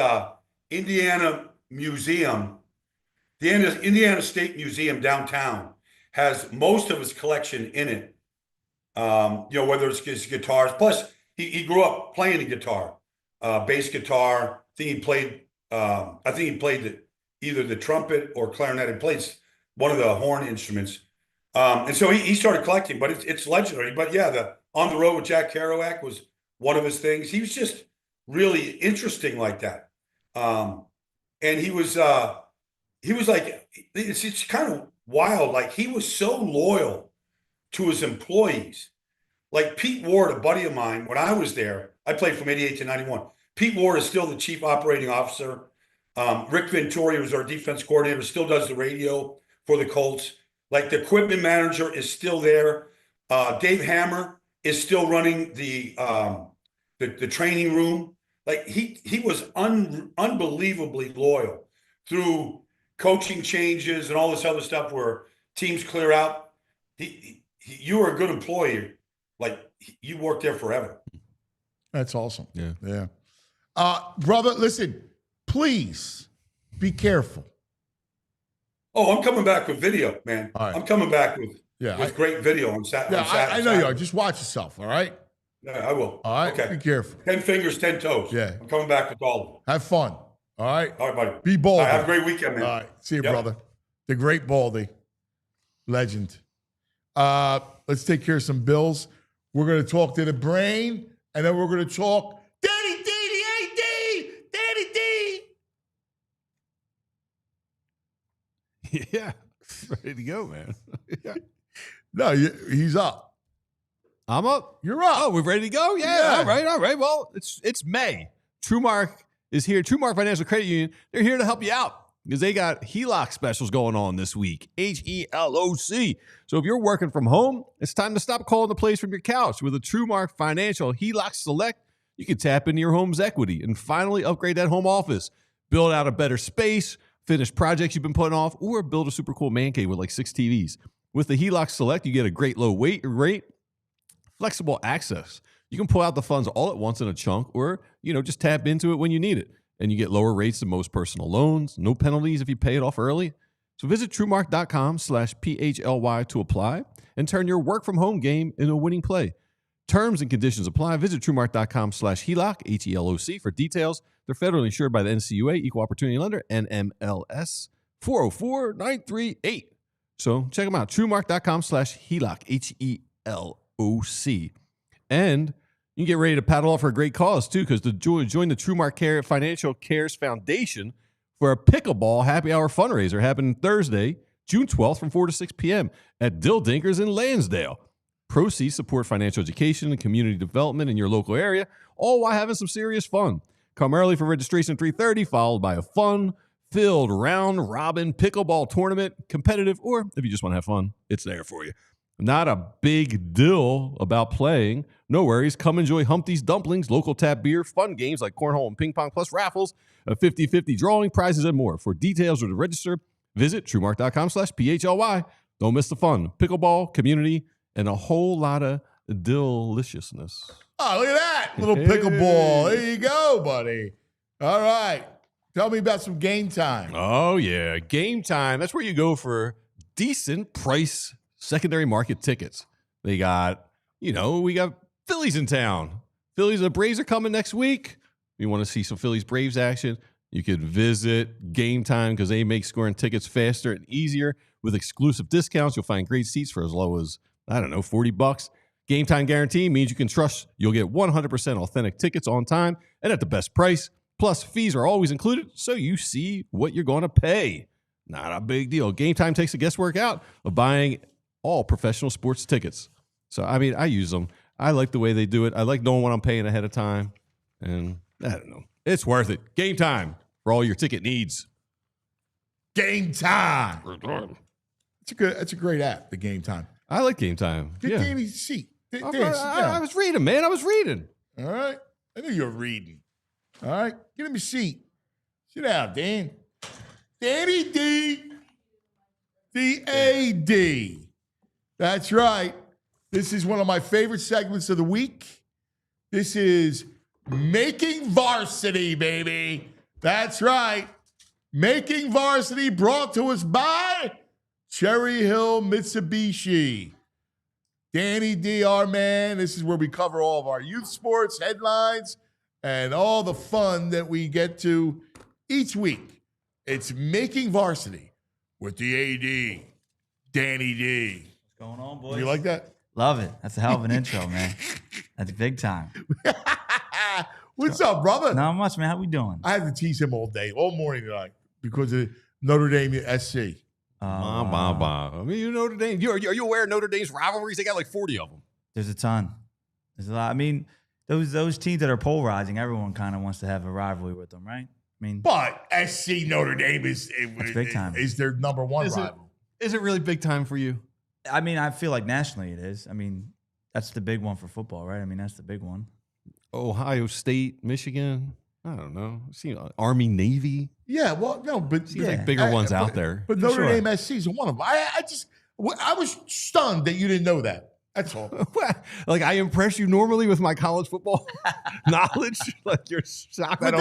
Indiana museum. The Indiana State Museum downtown has most of his collection in it. Whether it's his guitars. Plus, he grew up playing the guitar, bass guitar. I think he played either the trumpet or clarinet. He plays one of the horn instruments. And so he started collecting, but it's legendary. But yeah, the On the Road with Jack Kerouac was one of his things. He was just really interesting like that. And he was like, it's kind of wild. Like, he was so loyal to his employees. Like Pete Ward, a buddy of mine, when I was there, I played from 88 to 91. Pete Ward is still the chief operating officer. Rick Venturi was our defense coordinator, still does the radio for the Colts. Like, the equipment manager is still there. Dave Hammer is still running the training room. Like, he was unbelievably loyal through coaching changes and all this other stuff where teams clear out. You were a good employee. Like, you worked there forever. That's awesome. Yeah. Brother, listen, please be careful. Oh, I'm coming back with video, man. All right. I'm coming back with great video on Saturday. I know you are. Just watch yourself, all right? Yeah, I will. All right? Okay. Be careful. 10 fingers, 10 toes. Yeah. I'm coming back with all of them. Have fun, all right? All right, buddy. Be bold. Have a great weekend, man. All right. See you, Yep. brother. The great Baldy. Legend. Let's take care of some bills. We're going to talk to the brain, and then we're going to talk Daddy D, the AD, Daddy D. Yeah. Ready to go, man. No, he's up. I'm up. You're up. Oh, we're ready to go? Yeah. All right. Well, it's May. TrueMark is here. TrueMark Financial Credit Union. They're here to help you out because they got HELOC specials going on this week. HELOC. So if you're working from home, it's time to stop calling the place from your couch. With a TrueMark Financial HELOC Select, you can tap into your home's equity and finally upgrade that home office, build out a better space, finish projects you've been putting off, or build a super cool man cave with like 6 TVs. With the HELOC Select, you get a great low rate, flexible access. You can pull out the funds all at once in a chunk or, just tap into it when you need it. And you get lower rates than most personal loans, no penalties if you pay it off early. So visit TrueMark.com/PHLY to apply and turn your work from home game into a winning play. Terms and conditions apply. Visit TrueMark.com/HELOC, HELOC for details. They're federally insured by the NCUA, Equal Opportunity Lender, NMLS 404938. So check them out. TrueMark.com/HELOC, HELOC. And you can get ready to paddle off for a great cause, too, because to join the TrueMark Financial Cares Foundation for a pickleball happy hour fundraiser happening Thursday, June 12th from 4 to 6 p.m. at Dildinkers in Lansdale. Proceeds support financial education and community development in your local area, all while having some serious fun. Come early for registration at 3:30, followed by a fun-filled round-robin pickleball tournament, competitive, or if you just want to have fun, it's there for you. Not a big deal about playing. No worries. Come enjoy Humpty's Dumplings, local tap beer, fun games like cornhole and ping pong, plus raffles, a 50-50 drawing, prizes, and more. For details or to register, visit TrueMark.com/PHLY. Don't miss the fun. Pickleball, community, and a whole lot of deliciousness. Oh, look at that. Little pickleball. There you go, buddy. All right. Tell me about some game time. Oh, yeah. Game time. That's where you go for decent price secondary market tickets. They got, we got Phillies in town. Phillies and the Braves are coming next week. You want to see some Phillies Braves action? You could visit Game Time because they make scoring tickets faster and easier with exclusive discounts. You'll find great seats for as low as, $40. Game Time guarantee means you can trust you'll get 100% authentic tickets on time and at the best price. Plus, fees are always included, so you see what you're going to pay. Not a big deal. Game Time takes the guesswork out of buying all professional sports tickets. So, I use them. I like the way they do it. I like knowing what I'm paying ahead of time. And I don't know. It's worth it. Game Time for all your ticket needs. Game Time. It's a great app, the Game Time. I like Game Time. Get Danny's seat. I was reading, man. I was reading. All right. I knew you were reading. All right. Get him a seat. Sit down, Dan. Danny D. D-A-D. That's right. This is one of my favorite segments of the week. This is Making Varsity, baby. That's right. Making Varsity, brought to us by Cherry Hill Mitsubishi. Danny D, our man. This is where we cover all of our youth sports headlines and all the fun that we get to each week. It's Making Varsity with the AD, Danny D. What's going on, boys? You like that? Love it. That's a hell of an intro, man. That's big time. What's up, brother? Not much, man. How we doing? I had to tease him all day, all morning tonight, because of Notre Dame SC. Notre Dame. Are you aware of Notre Dame's rivalries? They got like 40 of them. There's a ton. There's a lot. Those teams that are polarizing, everyone kind of wants to have a rivalry with them, right? But SC Notre Dame is big time. Is their number one rival. Is it really big time for you? I feel like nationally it is. That's the big one for football, right? That's the big one. Ohio State, Michigan. I don't know. Army, Navy. Yeah, well, no, but seems like bigger ones out there. But Notre Dame SC is one of them. I was stunned that you didn't know that. That's all. Like, I impress you normally with my college football knowledge. Like, you're shocked. But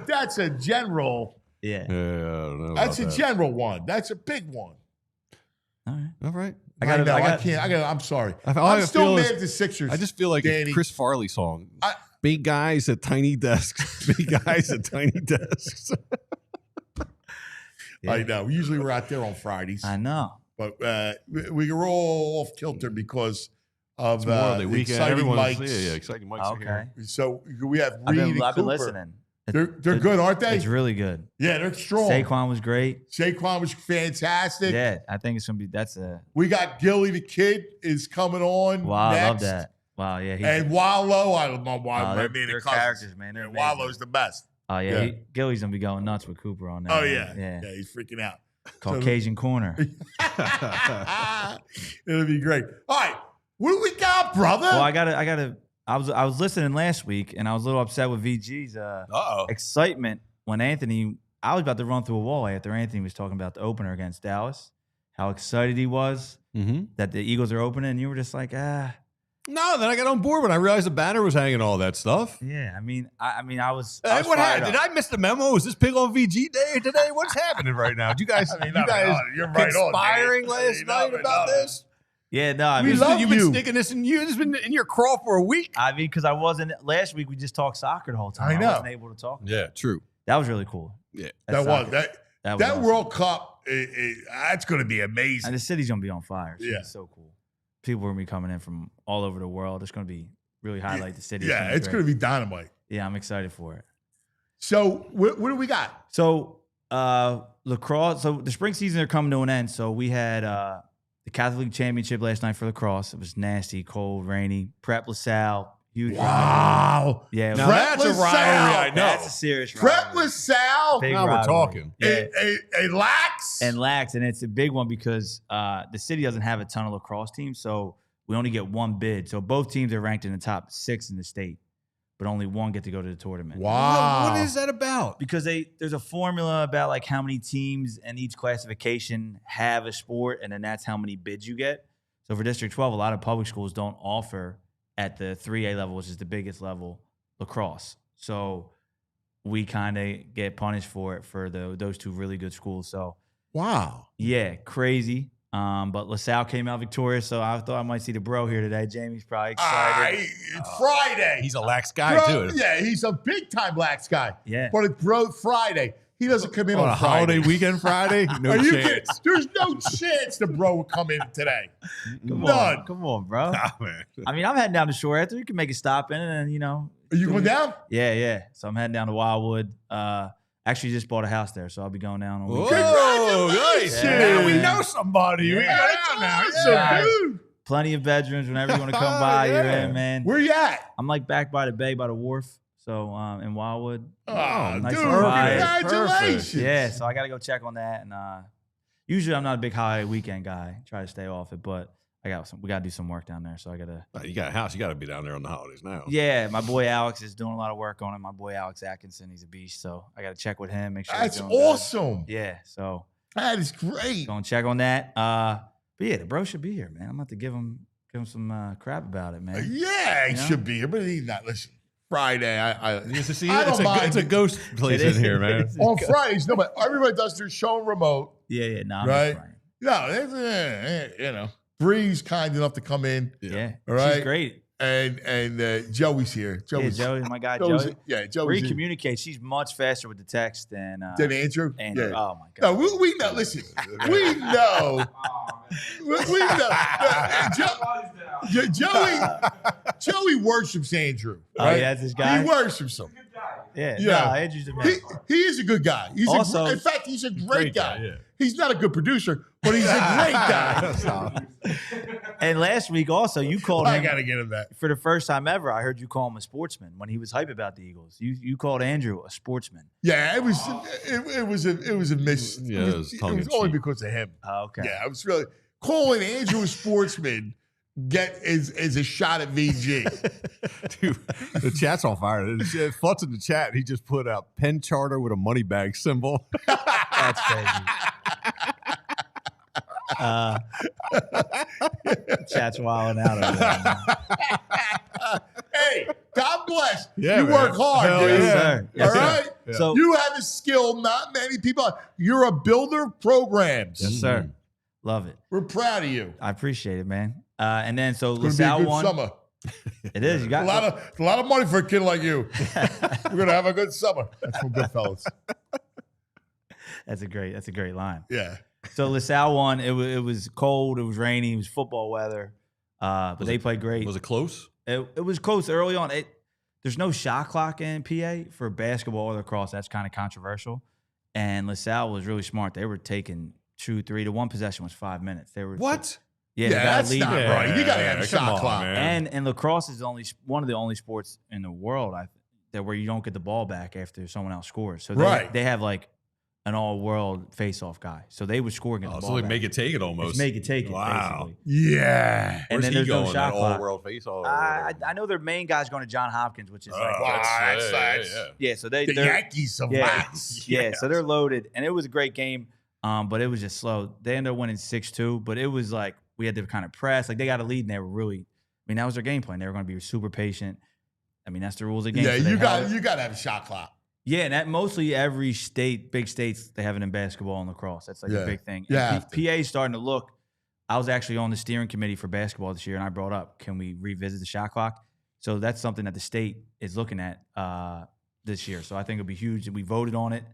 that's a general. Yeah. I don't know. That's a general one. That's a big one. All right. I'm sorry. I'm still mad at the Sixers. I just feel like a Chris Farley song. Big guys at tiny desks. Big guys at tiny desks. Yeah. I know. Usually we're out there on Fridays. I know. But we were all off kilter because of the exciting mics. Exciting mics. Okay. So we have Reed and I've been Cooper. listening. They're good, aren't they? It's really good. Yeah, they're strong. Saquon was great. Saquon was fantastic. Yeah, I think it's going to be, We got Gilly the Kid is coming on. Wow, next. I love that. Wow, yeah. And Wallow, I don't know why. They're characters, man. They're Wallow's the best. Oh, yeah. Gilly's going to be going nuts with Cooper on that. Oh, yeah. Yeah, he's freaking out. Caucasian corner. It'll be great. All right. What do we got, brother? Well, I was listening last week, and I was a little upset with VG's excitement when I was about to run through a wall after Anthony was talking about the opener against Dallas, how excited he was that the Eagles are opening, and you were just like, No, then I got on board when I realized the banner was hanging all that stuff. Yeah, I mean, I was. Hey, I was what fired happened? up. Did I miss the memo? Is this Pig on VG day today? What's happening right now? Did you guys, you're right on, conspiring Dave. last night about this? Yeah, no, I We mean, love You've been you. sticking this in you. This has been in your crawl for a week. I mean, because I wasn't last week. We just talked soccer the whole time. I know. wasn't able to talk. Yeah, true. That was really cool. Yeah, That soccer. was That that awesome. World Cup. That's going to be amazing. And the city's gonna be on fire. Yeah. It's so cool. People are gonna be coming in from all over the world. It's gonna be really highlight the city. Yeah, it's going to be dynamite. Yeah, I'm excited for it. So what do we got? So lacrosse. So the spring season are coming to an end. So we had the Catholic League Championship last night for lacrosse. It was nasty, cold, rainy. Prep LaSalle. Huge rivalry. Wow. Yeah. Now Prep that's a LaSalle. rivalry I know. That's a serious Prep rivalry. LaSalle. Big Now we're rivalry. talking. Yeah. A lax. And lax, and it's a big one because the city doesn't have a ton of lacrosse teams, so we only get one bid. So both teams are ranked in the top 6 in the state, but only one get to go to the tournament. Wow. What is that about? Because there's a formula about like how many teams in each classification have a sport, and then that's how many bids you get. So for District 12, a lot of public schools don't offer at the 3A level, which is the biggest level, lacrosse. So we kind of get punished for it for those two really good schools. So Wow. yeah, crazy. But LaSalle came out victorious, so I thought I might see the bro here today. Jamie's probably excited. It's Friday. He's a lax guy, Bro, too. yeah, he's a big time lax guy. Yeah. But it's bro Friday. He doesn't come in On on, a Friday. holiday weekend Friday? No Are you kidding? chance. There's no chance the bro would come in today. Come None. on, come on, bro. Oh, man. I mean, I'm heading down the shore after. You can make a stop in, and then Are you going down? Yeah. So I'm heading down to Wildwood. Actually, just bought a house there, so I'll be going down on Whoa, weekend. nice. Yeah. Now we know somebody. We Yeah. got out now. That's Yeah. dude. Plenty of bedrooms whenever you want to come by. You're Yeah. in, man. Where you at? I'm like back by the bay, by the wharf. So in Wildwood. Oh, nice dude, and quiet. congratulations. Yeah, so I got to go check on that. And usually I'm not a big holiday weekend guy. Try to stay off it, but we got to do some work down there. So I got to. You got a house. You got to be down there on the holidays now. Yeah, my boy Alex is doing a lot of work on it. My boy Alex Atkinson, he's a beast. So I got to check with him, make sure That's he's doing good. awesome. Yeah, so That is great. go and check on that. But yeah, the bro should be here, man. I'm about to give him some crap about it, man. Yeah, he You know? should be here, but he's not. Listen, Friday, I It's I don't mind. it's a ghost place It in is. here, man. on Fridays, no, but everybody does their show remote. Yeah, no, I'm Right. just playing. No, it's, Bree's kind enough to come in, Yeah, All right. she's great. and Joey's here. Yeah, Joey's, Joey, my guy Joey's Joey. Joey's Bree here. communicates. She's much faster with the text than Then Andrew. Andrew. Yeah. Oh my No, god. we know. Listen, we know. We know. Joey worships Andrew. Oh, Right? yeah, that's his guy? He worships him. Yeah, Yeah. no, Andrew's the man. He is a good guy. He's Also- in fact, he's a great guy. yeah. He's not a good producer, but he's a great guy. And last week also, you called I him gotta get him that. for the first time ever. I heard you call him a sportsman when he was hype about the Eagles. You called Andrew a sportsman. Yeah, it was a miss. Yeah, it was tongue it was in only cheek. because of him. Oh, okay. Yeah, I was really calling Andrew a sportsman. Is a shot at VG. Dude, the chat's on fire. Futz in the chat. He just put out pen charter with a money bag symbol. That's crazy. Chat's wilding out over there. Man. Hey, God bless. Yeah, you man. work hard, Hell dude. yeah. sir. Yes, All sir. right. Yeah. So You have a skill not many people have. You're a builder of programs. yes, sir. Love it. We're proud of you. I appreciate it, man. And then so It's gonna be a LaSalle good won. summer. It is. You got A lot of money for a kid like you. We're gonna have a good summer. That's from Goodfellas. That's a great line. Yeah. So LaSalle won. It was cold. It was rainy. It was football weather. But they played great. Was it close? It was close early on. There's no shot clock in PA for basketball or lacrosse. That's kind of controversial. And LaSalle was really smart. They were taking 2-3 to one possession was 5 minutes. They were What? Yeah, Yeah, they got a that's lead not there. right. You gotta have a come shot on, clock. man. And lacrosse is one of the only sports in the world that where you don't get the ball back after someone else scores. So Right. they have like an all-world face-off guy. So they would score against Oh, the so ball like back. make it take it almost. It's make it take it, Wow. basically. Yeah. And Where's then he there's no going? shot That clock. all-world face-off? I know their main guy's going to Johns Hopkins, which is like That's yeah. So they're the Yankees of yeah, lax. yeah. So they're loaded, and it was a great game. But it was just slow. They ended up winning 6-2, but it was like we had to kind of press. Like they got a lead, and they were really mean, that was their game plan. They were going to be super patient. I mean, that's the rules of the game. Yeah, So they you held it. got to have a shot clock. Yeah, and that mostly every state, big states, they have it in basketball and lacrosse. That's like a big thing. Yeah, And PA is starting to look. I was actually on the steering committee for basketball this year, and I brought up, can we revisit the shot clock? So that's something that the state is looking at this year. So I think it'll be huge. We voted on it.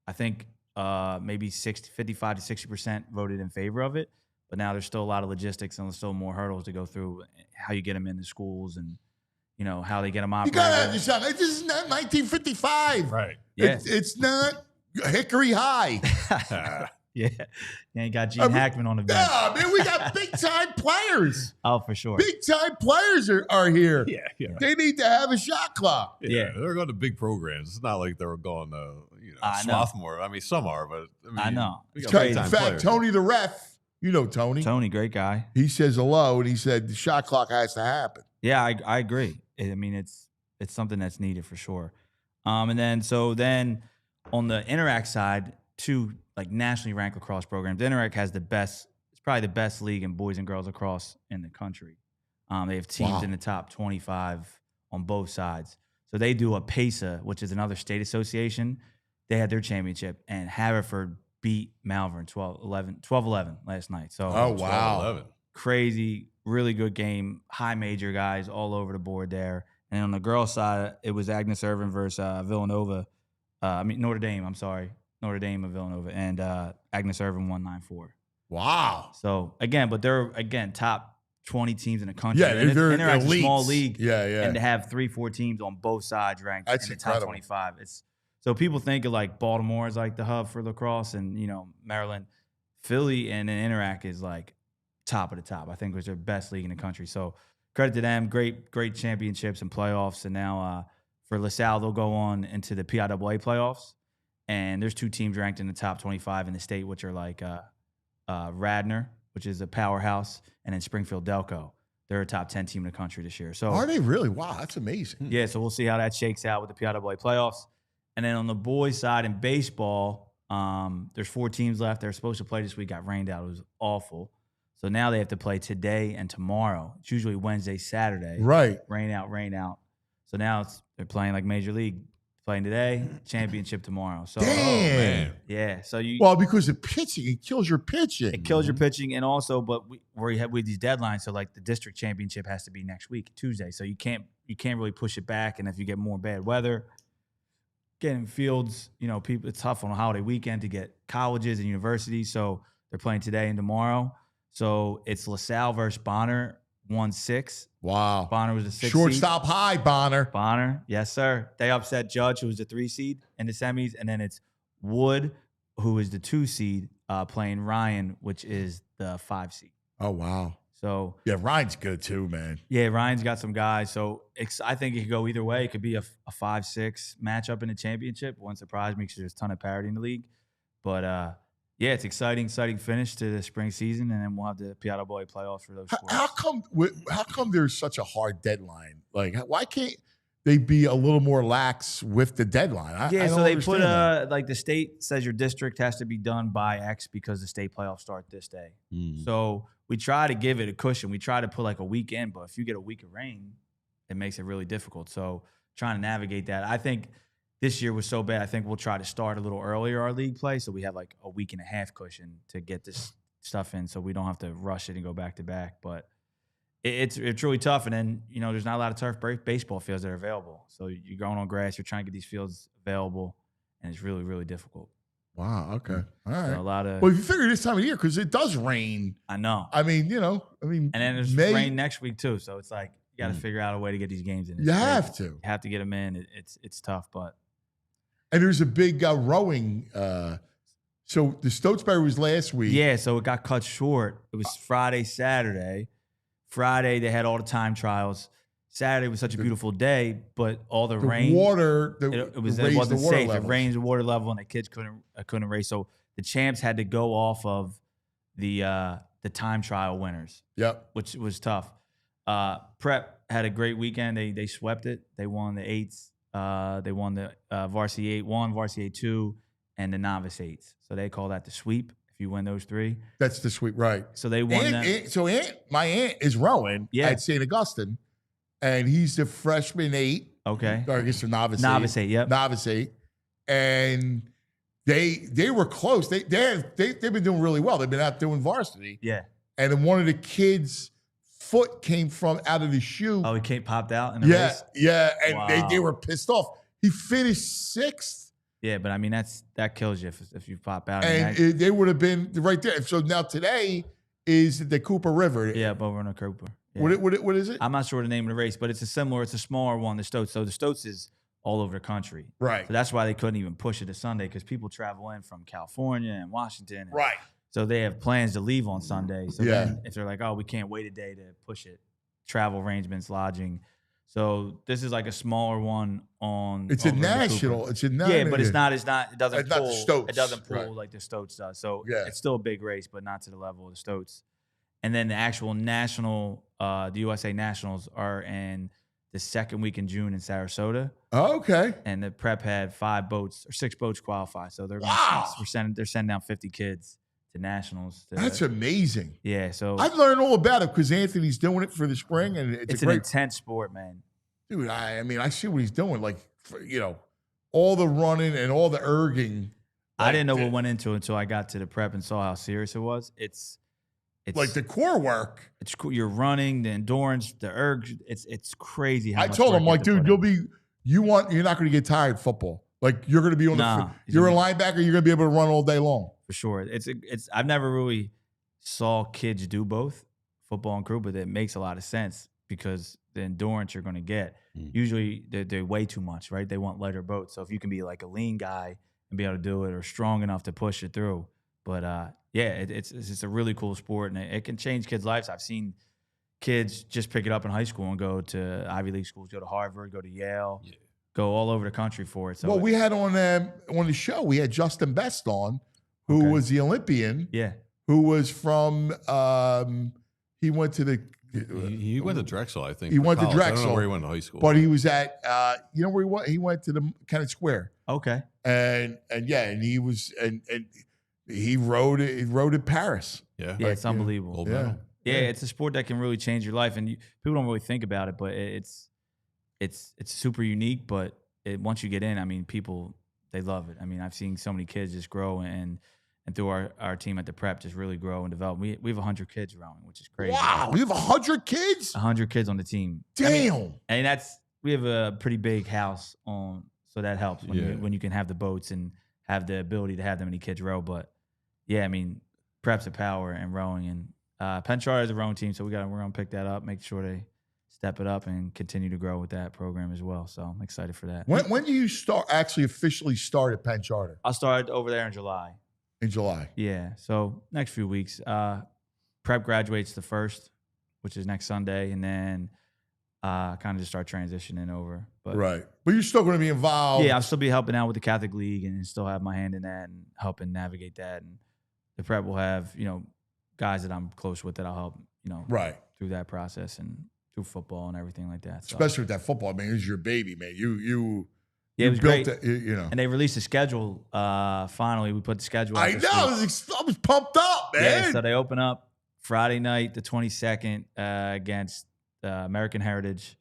I think maybe 55 to 60% voted in favor of it. But now there's still a lot of logistics and there's still more hurdles to go through. How you get them into schools and how they get them You operated. got to have the shot. This is not 1955. Right. Yeah. It's not Hickory High. Yeah. You ain't got Gene Hackman on the bench. Yeah, man, we got big time players. Oh, for sure. Big time players are here. Yeah. They need to have a shot clock. Yeah, they're going to big programs. It's not like they're going to, Swarthmore. I mean, some are, but I know. we In got big-time fact, players. Tony the ref, Tony. Tony, great guy. He says hello, and he said the shot clock has to happen. Yeah, I agree. I mean, it's something that's needed for sure. And then on the Interact side, two like nationally ranked lacrosse programs. Interact has it's probably the best league in boys and girls lacrosse in the country. They have teams in the top 25 on both sides. So they do a PESA, which is another state association. They had their championship, and Haverford beat Malvern 12-11 last night. So wow. crazy, really good game. High major guys all over the board there. And on the girls' side, it was Agnes Irvin versus Notre Dame. I'm sorry. Notre Dame of Villanova. And Agnes Irvin won 9-4. Wow. So, but they're, top 20 teams in the country. Yeah, and they're Interact's a small elites. league. Yeah. And to have 3-4 teams on both sides ranked That's in the incredible. top 25. So people think of like Baltimore as like the hub for lacrosse and, Maryland. Philly and then Interact is like top of the top. I think it was their best league in the country. So credit to them. Great championships and playoffs. And now for LaSalle, they'll go on into the PIAA playoffs. And there's two teams ranked in the top 25 in the state, which are like Radnor, which is a powerhouse, and then Springfield Delco. They're a top 10 team in the country this year. So Are they really? Wow, that's amazing. yeah, so we'll see how that shakes out with the PIAA playoffs. And then on the boys' side in baseball, there's 4 teams left. They're supposed to play this week. Got rained out. It was awful. So now they have to play today and tomorrow. It's usually Wednesday, Saturday. Right. Rain out. So now they're playing like Major League. Playing today, championship tomorrow. So Damn. yeah. So because of pitching, it kills your pitching. it kills your pitching, and also, but we have these deadlines. So like the district championship has to be next week, Tuesday. So you can't really push it back. And if you get more bad weather, getting fields, people, it's tough on a holiday weekend to get colleges and universities. So they're playing today and tomorrow. So it's LaSalle versus Bonner, 1-6. Wow. Bonner was the 6 seed. Shortstop high, Bonner. Yes, sir. They upset Judge, who was the 3 seed in the semis, and then it's Wood, who is the 2 seed, playing Ryan, which is the 5 seed. Oh, wow. So yeah, Ryan's good too, man. Yeah, Ryan's got some guys. So I think it could go either way. It could be a 5-6 matchup in the championship. Wouldn't surprise me because there's a ton of parity in the league. But yeah, it's exciting finish to the spring season, and then we'll have the PIAA playoffs for those sports. How come there's such a hard deadline? Like, why can't they be a little more lax with the deadline? I So don't they understand put that. like the state says your district has to be done by X because the state playoffs start this day. So we try to give it a cushion. We try to put like a week in, but if you get a week of rain, it makes it really difficult. So trying to navigate that, I think. This year was so bad. I think we'll try to start a little earlier our league play, so we have like a week and a half cushion to get this stuff in, so we don't have to rush it and go back to back. But it's really tough. And then there's not a lot of turf baseball fields that are available. So you're going on grass. You're trying to get these fields available, and it's really, really difficult. Wow. Okay. All right. So a lot of. Well, if you figure this time of year, because it does rain. I know. I mean. And then there's rain next week too, so it's like you got to figure out a way to get these games in. You have to. You have to get them in. It's tough, but. And there's a big rowing. So the Stotesbury was last week. Yeah, so it got cut short. It was Friday, Saturday. Friday, they had all the time trials. Saturday was such a beautiful day, but all the rain. Water, it wasn't safe. It raised the water level, and the kids couldn't race. So the champs had to go off of the time trial winners. Yep. Which was tough. Prep had a great weekend. They swept it. They won the 8s. They won the varsity 8-1, varsity 8-2, and the novice 8s. So they call that the sweep. if you win those 3. That's the sweet, right. So they won that. My aunt is rowing Yeah. at St. Augustine, and he's the freshman 8. Okay. Or I guess the novice 8. Novice 8, yep. Novice 8. And they were close. They've been doing really well. They've been out doing varsity. Yeah. And then one of the kids' foot came from out of the shoe. Oh, he popped out in the race? Yeah. And Wow. they were pissed off. He finished 6th. Yeah, but I mean, that kills you if you pop out. And they would have been right there. So now today is the Cooper River. Yeah, over on the Cooper. Yeah. What is it? I'm not sure the name of the race, but it's a smaller one, the Stoats. So the Stoats is all over the country. Right. So that's why they couldn't even push it to Sunday, because people travel in from California and Washington. And Right. So they have plans to leave on Sunday. So Yeah. then if they're like, oh, we can't wait a day to push it, travel arrangements, lodging. So this is like a smaller one on. It's a over in the national. Cooper. It's a national. Yeah, but it's not. It doesn't It's not pull. the Stoats, It doesn't pull right. like the Stoats does. So Yeah. it's still a big race, but not to the level of the Stoats. And then the actual national, the USA Nationals are in the second week in June in Sarasota. Oh, okay. And the prep had 6 boats qualify. So they're Wow. they're sending down 50 kids to nationals. That's amazing. Yeah. So I've learned all about it because Anthony's doing it for the spring, and it's a an great intense sport, man. dude. I mean, I see what he's doing. Like, all the running and all the erging. I didn't know like, what went into it until I got to the prep and saw how serious it was. It's like the core work. It's cool. You're running, the endurance, the erg. It's crazy. How I much told work him, you have like, to dude, put in. you're not going to get tired football. Like, you're going to be on Nah, you're a linebacker. You're going to be able to run all day long. For sure. It's I've never really saw kids do both, football and crew, but it makes a lot of sense because the endurance you're going to get. Usually they're way too much, right? They want lighter boats. So if you can be like a lean guy and be able to do it, or strong enough to push it through. But yeah, it's a really cool sport, and it can change kids' lives. I've seen kids just pick it up in high school and go to Ivy League schools, go to Harvard, go to Yale, go all over the country for it. So Well, we had on the show, we had Justin Best on, who was the Olympian. Yeah. Who was from he went to the He went to Drexel, I think. He for went to college. I don't Drexel. know where he went to high school. But he was at you know where he went? He went to the Kennett Square. Okay. And he was and he rode in Paris. Yeah. Yeah, it's unbelievable. Gold Yeah. medal. Yeah, it's a sport that can really change your life, and people don't really think about it, but it's super unique. But once you get in, I mean, people, they love it. I mean, I've seen so many kids just grow and through our team at the prep just really grow and develop. We have 100 kids around, which is crazy. Wow, we have 100 kids? 100 kids on the team. Damn. I mean, and we have a pretty big house on, so that helps when you can have the boats and have the ability to have that many kids row. But yeah, I mean, prep's a power and rowing, and Penn Charter is a rowing team, so we're gonna pick that up, make sure they step it up and continue to grow with that program as well. So I'm excited for that. When do you officially start at Penn Charter? I'll start over there in July. In July. Yeah. So next few weeks. Prep graduates the 1st, which is next Sunday, and then kind of just start transitioning over. But Right. But you're still going to be involved. yeah, I'll still be helping out with the Catholic League and still have my hand in that and helping navigate that. And the prep will have, guys that I'm close with that I'll help, Right. through that process and through football and everything like that. So, Especially with that football. I mean, it's your baby, man. yeah, it was great. It, And they released the schedule. Finally, we put the schedule out I this know. week. I was pumped up, man. Yeah, so they open up Friday night, the 22nd, against American Heritage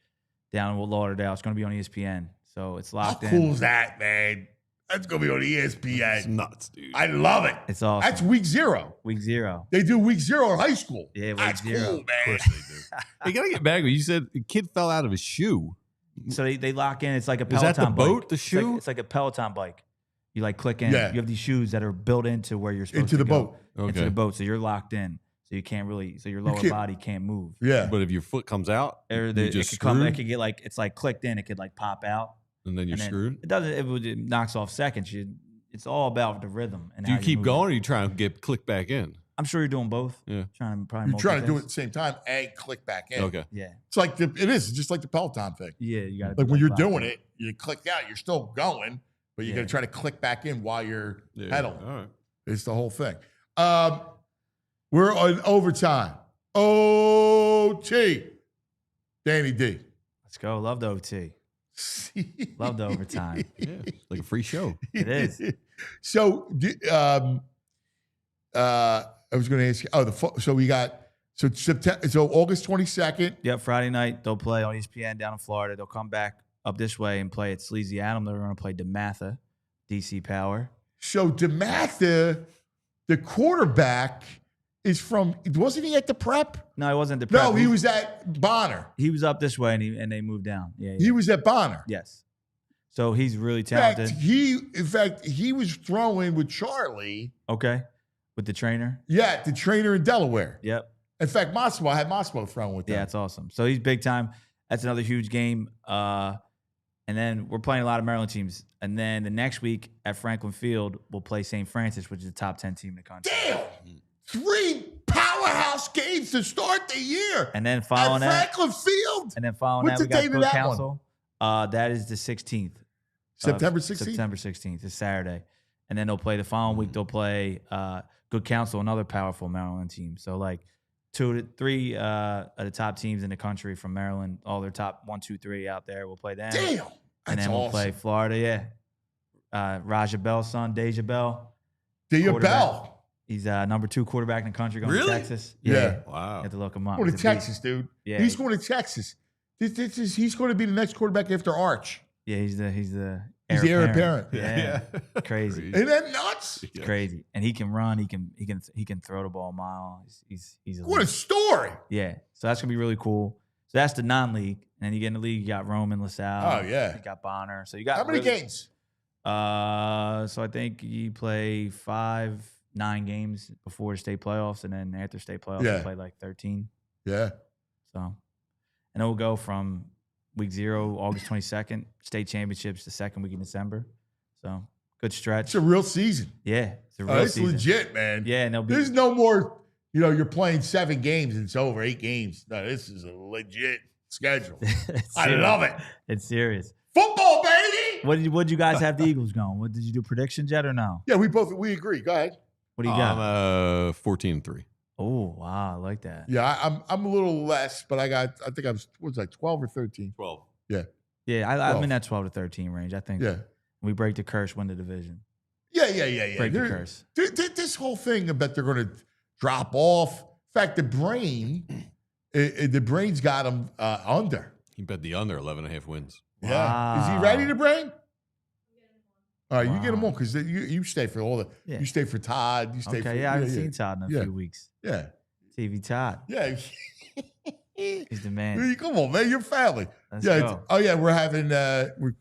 down in Lauderdale. It's going to be on ESPN, so it's How locked in. cool is that, man? That's going to be on ESPN. It's nuts, dude. I love it. It's awesome. That's week 0. Week 0. They do week 0 in high school. Yeah, week That's 0. cool, Of man. course they do. You gotta get back. You said the kid fell out of his shoe. So they lock in. It's like a Is Peloton that the boat, bike. the It's like- shoe? It's like a Peloton bike. You like click in. Yeah. You have these shoes that are built into where you're supposed Into to the go. boat. Into Okay. the boat. So you're locked in. So you can't really. So your lower can't- body can't move. Yeah. But if your foot comes out, Or you it just could come. It screwed, could get like it's like clicked in. It could like pop out. and then you're and then screwed. It doesn't. It knocks off seconds. It's all about the rhythm. And Do you how keep move. going, or you try and get clicked back in? I'm sure you're doing both. Yeah. Trying to You're trying to do it multitask. at the same time and click back in. Okay. Yeah. It's like it is just like the Peloton thing. Yeah. You got Like when you're doing it, you click out, you're still going, but you're Yeah. going to try to click back in while you're Yeah. pedaling. All right. It's the whole thing. We're on overtime. OT. Danny D. Let's go. Love the OT. Love the overtime. Yeah. Like a free show. It is. So, I was going to ask you. So we got September. So August 22nd. Yep, Friday night they'll play on ESPN down in Florida. They'll come back up this way and play at Sleazy Adam. They're going to play DeMatha, DC Power. So DeMatha, the quarterback, is from. Wasn't he at the prep? No, he wasn't at the prep. No, he was at Bonner. He was up this way and they moved down. Yeah, He was at Bonner. Yes. So he's really talented. In fact, he was throwing with Charlie. Okay. With the trainer. Yeah, the trainer in Delaware. Yep. In fact, I had Mossimo throwing with them. Yeah, that's awesome. So he's big time. That's another huge game. And then we're playing a lot of Maryland teams. And then the next week at Franklin Field, we'll play St. Francis, which is the top 10 team in the country. Damn! 3 powerhouse games to start the year. And then following that, Franklin Field. And then following What's that, we the got date of Good that Council. That is the 16th. September 16th? September 16th. It's Saturday. And then they'll play the following week. They'll play Good Council, another powerful Maryland team. So like 2 to 3 of the top teams in the country from Maryland, all their top 1, 2, 3 out there. We'll play them. Damn. And then we'll play Florida. Yeah. Raja Bell's son, Deja Bell. Deja Bell. He's number 2 quarterback in the country going to Texas. Yeah. Wow. You have to look him up. Going to He's a Texas, beast. dude. Yeah. He's going to Texas. He's going to be the next quarterback after Arch. Yeah, he's the He's the heir apparent. Yeah. Crazy. Isn't that nuts? It's crazy. And he can run. He can throw the ball a mile. He's what a story. Yeah. So that's gonna be really cool. So that's the non-league. And then you get in the league, you got Roman, LaSalle. Oh, yeah. You got Bonner. So you got How many games? So I think you play 9 games before the state playoffs, and then after state playoffs, you play like 13. Yeah. So, and it will go from week 0, August 22nd, state championships the second week in December. So good stretch. It's a real season. Yeah, it's a real season. It's legit, man. Yeah, and there's no more. You're playing 7 games and it's over 8 games. No, this is a legit schedule. I love it. It's serious. Football, baby. What did you guys have the Eagles going? What did you do prediction yet or no? Yeah, we agree. Go ahead. What do you got? I'm 14-3. Oh wow, I like that. Yeah, I'm a little less, but I think I was 12 or 13. 12. Yeah. Yeah, I'm in that 12 to 13 range. I think. Yeah. We break the curse, win the division. Yeah. Break the curse. This whole thing about they're going to drop off. In fact, the brain's got them under. He bet the under 11.5 wins. Yeah. Wow. Is he ready to brain? All right, you get them on because you stay for all the. Yeah. You stay for Todd. You stay for. I haven't seen Todd in a few weeks. Yeah. TV Todd. Yeah. He's the man. Come on, man. You're family. Let's go. Oh yeah, we're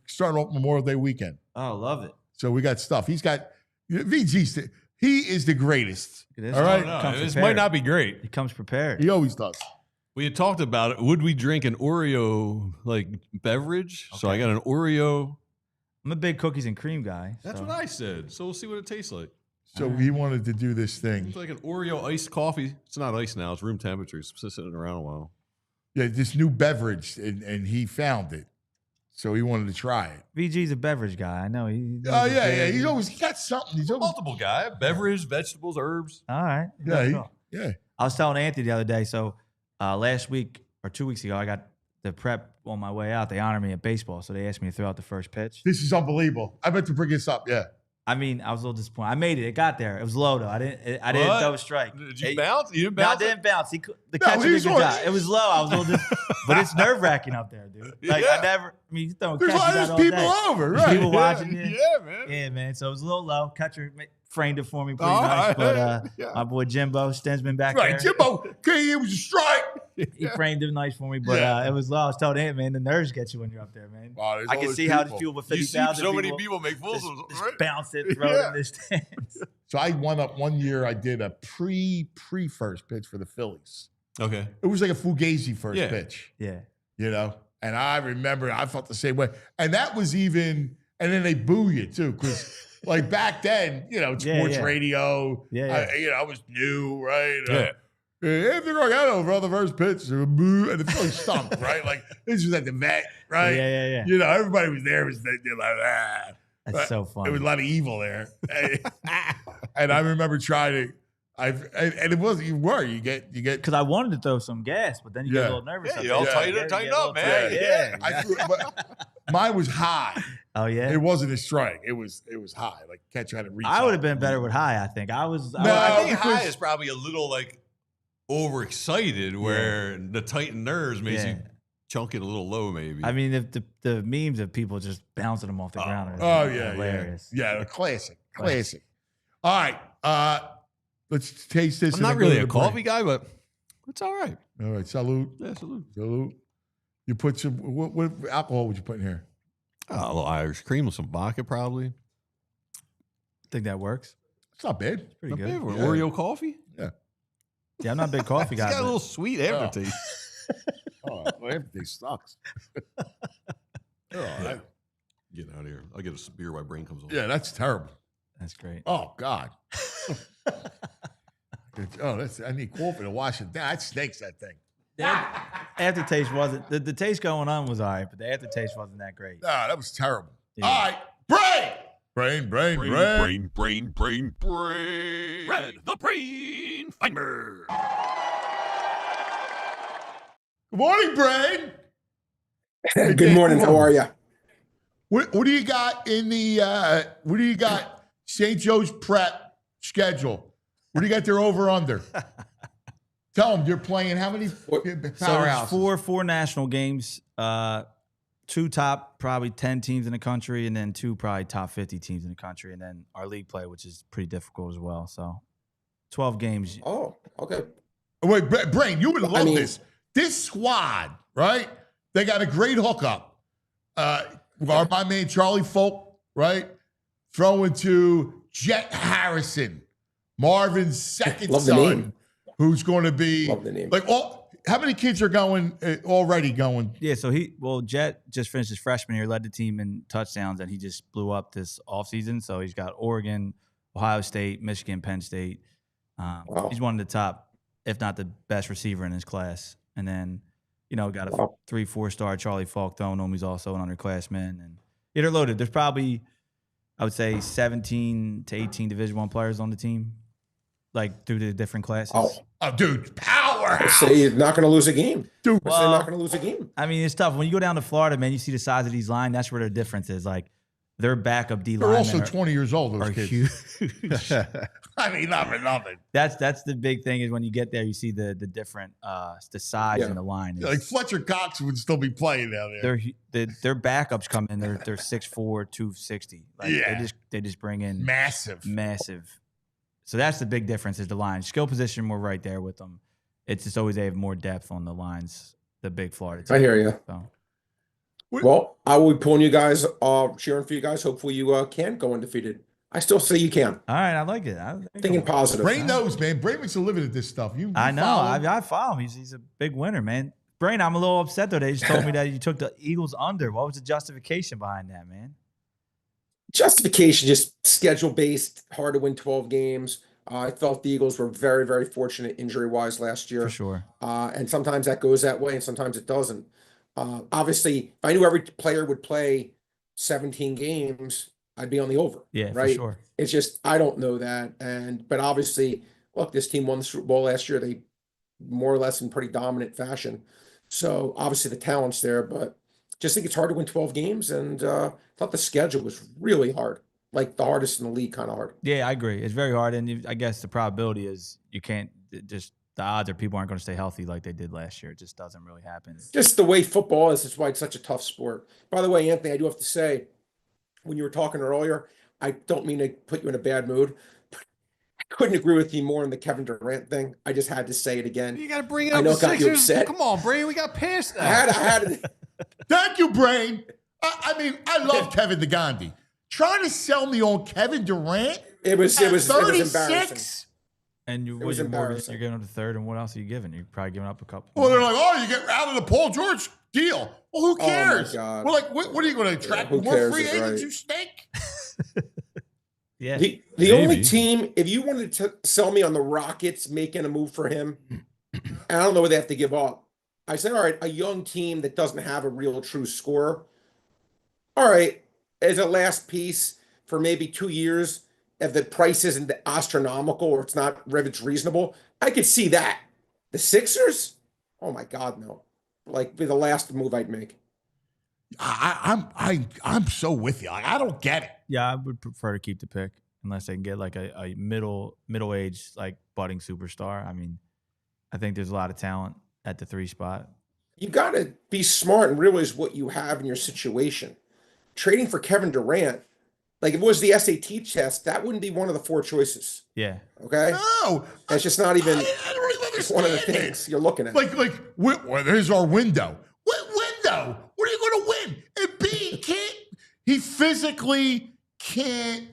starting off Memorial Day weekend. Oh, love it. So we got stuff. He's got VG's. He is the greatest. This all right. This might not be great. He comes prepared. He always does. We had talked about it. Would we drink an Oreo beverage? Okay. So I got an Oreo. I'm a big cookies and cream guy. That's what I said. So we'll see what it tastes like. So he wanted to do this thing. It's like an Oreo iced coffee. It's not ice now. It's room temperature. It's been sitting around a while. Yeah, this new beverage, and he found it. So he wanted to try it. VG's a beverage guy. I know. He got something. He's always multiple guy. Beverage, vegetables, herbs. All right. Yeah. I was telling Anthony the other day. So last week or 2 weeks ago, I got the prep on my way out. They honored me at baseball, so they asked me to throw out the first pitch. This is unbelievable. I meant to bring this up. Yeah. I mean, I was a little disappointed. I made it. It got there. It was low though. I didn't throw a strike. Did you bounce? You didn't bounce? No, I didn't bounce. The catcher did a good job. It was low. I was a little but it's nerve wracking up there, dude. Like I mean, you throwing there's catchers out all people day. over, There's right? people watching you. Yeah, man. Yeah, man. So it was a little low. Catcher framed it for me pretty nice. But my boy Jimbo Stensman back there. Right, Jimbo. It was a strike. He framed it nice for me, but it was low. I was telling him, man, the nerves get you when you're up there, man. Wow, I can see how the fuel with 50,000 so many people make fools of them, right? Bounce it, throw it in the stands. So I went up one year. I did a pre-first pitch for the Phillies. Okay. It was like a Fugazi first pitch. Yeah. And I remember I felt the same way. And that was even, and then they boo you too, because like back then, sports radio. Yeah. I was new, right? Yeah. Anthony Gargano for the first pitch, boo, and the Phillies stunk, right? Like this was at the vet, right? Yeah. Everybody was there. Was like, That's so funny. There was a lot of evil there, and I remember trying to. And it wasn't. You get Because I wanted to throw some gas, but then you get a little nervous. Yeah, up you all there. tighten up, man. Yeah. I threw, but mine was high. Oh yeah. It wasn't a strike. It was high. Like catcher had to reach. I would have out. been better with high. I think I was. No, I think because- high is probably a little like overexcited, where the tightened nerves makes you chunk it a little low, maybe. I mean, if the memes of people just bouncing them off the ground. Oh Hilarious. yeah, classic. All right, let's taste this. I'm and not then go really to a the coffee break. guy, but it's all right. All right, salute. Yeah, salute. Salute. You put some. What alcohol would you put in here? A little Irish cream with some vodka, probably. Think that works. It's not bad. Pretty Not good. bad for Yeah. Oreo coffee. Yeah, I'm not a big coffee It's guy. got a but- little sweet aftertaste. Oh, everything sucks. Get out of here. I'll get a beer while brain comes on. Yeah, that's terrible. That's great. Oh God. I need coffee to wash it down. That stinks. That thing. Aftertaste wasn't the taste going on was all right, but the aftertaste wasn't that great. Ah, that was terrible. Yeah. All right, brain. Brain, brain. Red, the brain finder. Good morning, brain. Good morning. How are you? What do you got in the? What do you got? St. Joe's prep schedule. What do you got there over under? Tell them you're playing how many So there's powerhouses? four national games, two top probably 10 teams in the country, and then two probably top 50 teams in the country, and then our league play, which is pretty difficult as well. So 12 games. Oh, okay. Wait, brain, you would love mean- this. This squad, right? They got a great hookup. My man Charlie Folk, right? Throwing to Jet Harrison, Marvin's second Love the son, name. who's going to be Love the name. like how many kids are going already going? Yeah, so Jet just finished his freshman year, led the team in touchdowns, and he just blew up this offseason. So he's got Oregon, Ohio State, Michigan, Penn State. Wow. He's one of the top, if not the best receiver in his class. And then, got a Wow. 3-4-star Charlie Falk throwing him. He's also an underclassman. And they're loaded. There's probably, I would say, 17 to 18 Division I players on the team, like through the different classes. Oh, dude, powerhouse. Say you're not going to lose a game. Dude, Say you're not going to lose a game. I mean, it's tough. When you go down to Florida, man, you see the size of these line. That's where their difference is. Like, their backup D they're linemen also 20 years old, those are kids. huge. I mean, nothing. That's the big thing is when you get there, you see the different the size Yeah. and the line. Like Fletcher Cox would still be playing down there. Their backups come in. They're 6'4", 260. Like Yeah. they just bring in Massive. So that's the big difference is the line. Skill position, we're right there with them. It's just always they have more depth on the lines. The big Florida team. I hear you. So. Well, I will be pulling you guys, cheering for you guys. Hopefully you can go undefeated. I still say you can. All right, I like it. Thinking positive. Brain knows, man. Brain makes a living at this stuff. I know. follow him? I follow him. He's a big winner, man. Brain, I'm a little upset though. They just told me that you took the Eagles under. What was the justification behind that, man? Justification, just schedule based, hard to win 12 games. I felt the Eagles were very, very fortunate injury wise last year. For sure. And sometimes that goes that way and sometimes it doesn't. Obviously, if I knew every player would play 17 games, I'd be on the over. Yeah, right? for sure. It's just, I don't know that. But obviously, look, this team won the Super Bowl last year. They more or less in pretty dominant fashion. So obviously the talent's there, but just think it's hard to win 12 games. And thought the schedule was really hard, like the hardest in the league, kind of hard. Yeah, I agree. It's very hard. And I guess the probability is you can't just the odds are people aren't going to stay healthy like they did last year. It just doesn't really happen. Just the way football is, that's why it's such a tough sport. By the way, Anthony, I do have to say, when you were talking earlier, I don't mean to put you in a bad mood, but I couldn't agree with you more on the Kevin Durant thing. I just had to say it again. You got to bring it I up. know The it got you Sixers. upset. Come on, Brain. We got past I that. had it. Thank you, Brain. I mean, I love Kevin Negandhi. Trying to sell me on Kevin Durant? It was embarrassing. 36? And It was embarrassing. You're giving up the third, and what else are you giving? You're probably giving up a couple. Well, they're like, oh, you get out of the Paul George deal. Well, who Oh, my cares? God. We're like, what are you going to attract who more cares free is agents, right. you stink? Yeah. The only Maybe. team, if you wanted to sell me on the Rockets making a move for him, I don't know what they have to give up. I said, all right, a young team that doesn't have a real true scorer. All right, as a last piece for maybe 2 years, if the price isn't astronomical or it's not if it's reasonable, I could see that. The Sixers? Oh my God, no. Like be the last move I'd make. I'm so with you. Like, I don't get it. Yeah, I would prefer to keep the pick unless they can get like a middle-aged like budding superstar. I mean, I think there's a lot of talent at the 3 spot. You got to be smart and realize what you have in your situation. Trading for Kevin Durant, like if it was the SAT test, that wouldn't be one of the 4 choices. Yeah. Okay. No, that's just not even. I don't even understand one of the things you're looking at. Like, well, there's our window. What window? What are you going to win? And B, he physically can't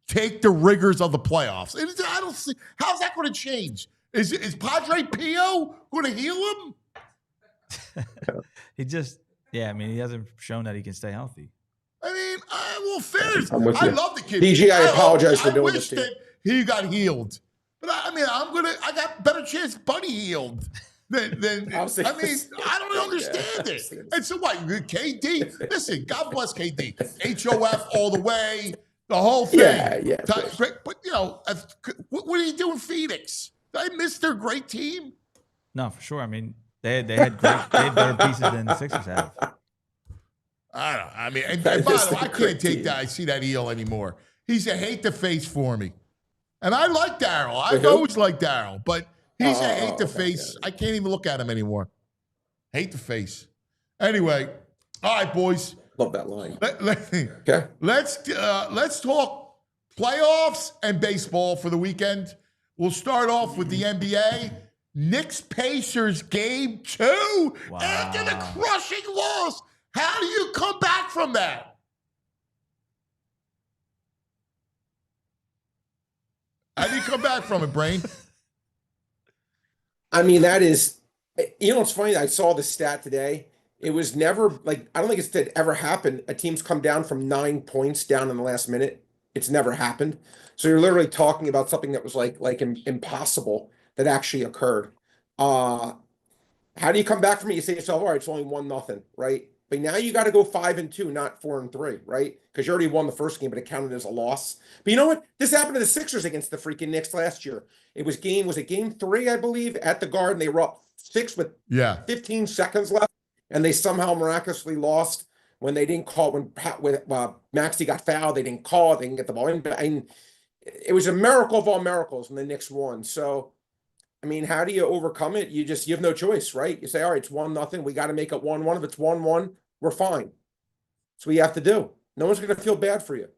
take the rigors of the playoffs. I don't see how's that going to change. Is Padre Pio going to heal him? I mean, he hasn't shown that he can stay healthy. I mean, well, fair. I love the kid. PG, I apologize for doing this to you. I wish that he got healed. But I mean, I got better chance Buddy healed than I mean, I don't understand it. And so what? KD? Listen, God bless KD. HOF all the way, the whole thing. Yeah. But you know, what do you do in Phoenix? Did I miss their great team? No, for sure. I mean, they had better pieces than the Sixers have. I don't know. I mean, and by the way, I can't take that. I see that eel anymore. He's a hate to face for me. And I like Daryl. I've always liked Daryl, but he's a hate to face. I can't even look at him anymore. Hate to face. Anyway, all right, boys. Love that line. Okay. Let's talk playoffs and baseball for the weekend. We'll start off with the NBA. Knicks Pacers game 2 after the crushing loss. How do you come back from that? How do you come back from it, Brain? I mean, that is, you know, it's funny. I saw the stat today. It was never like, I don't think it's ever happened. A team's come down from 9 points down in the last minute. It's never happened. So you're literally talking about something that was like impossible that actually occurred. How do you come back from it? You say to yourself, all right, it's only 1-0, right? But now you got to go 5-2, not 4-3, right? Because you already won the first game, but it counted as a loss. But you know what? This happened to the Sixers against the freaking Knicks last year. Was it game 3, I believe, at the Garden? They were up 6 with 15 seconds left, and they somehow miraculously lost when they didn't call, when Maxey got fouled, they didn't call, they didn't get the ball in. But I mean, it was a miracle of all miracles when the Knicks won. So, I mean, how do you overcome it? You have no choice, right? You say, all right, it's 1-0. We got to make it 1-1. If it's 1-1, we're fine. That's what you have to do. No one's going to feel bad for you.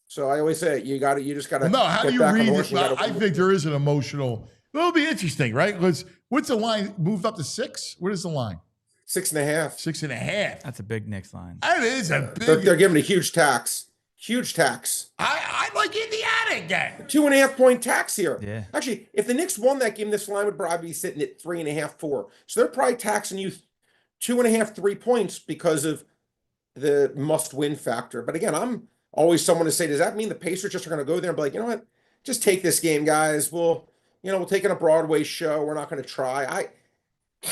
So I always say, you just got to. No, how do you read it? I think there is an emotional. It'll be interesting, right? Because what's the line? Moved up to 6? What is the line? 6.5. 6.5. That's a big Knicks line. That is a big. They're giving a huge tax. Huge tax. I like Indiana again. 2.5 point tax here. Yeah. Actually, if the Knicks won that game, this line would probably be sitting at 3.5, 4. So they're probably taxing you 2.5, 3 points because of the must-win factor. But again, I'm always someone to say, does that mean the Pacers just are going to go there and be like, you know what, just take this game, guys. We'll take in a Broadway show. We're not going to try.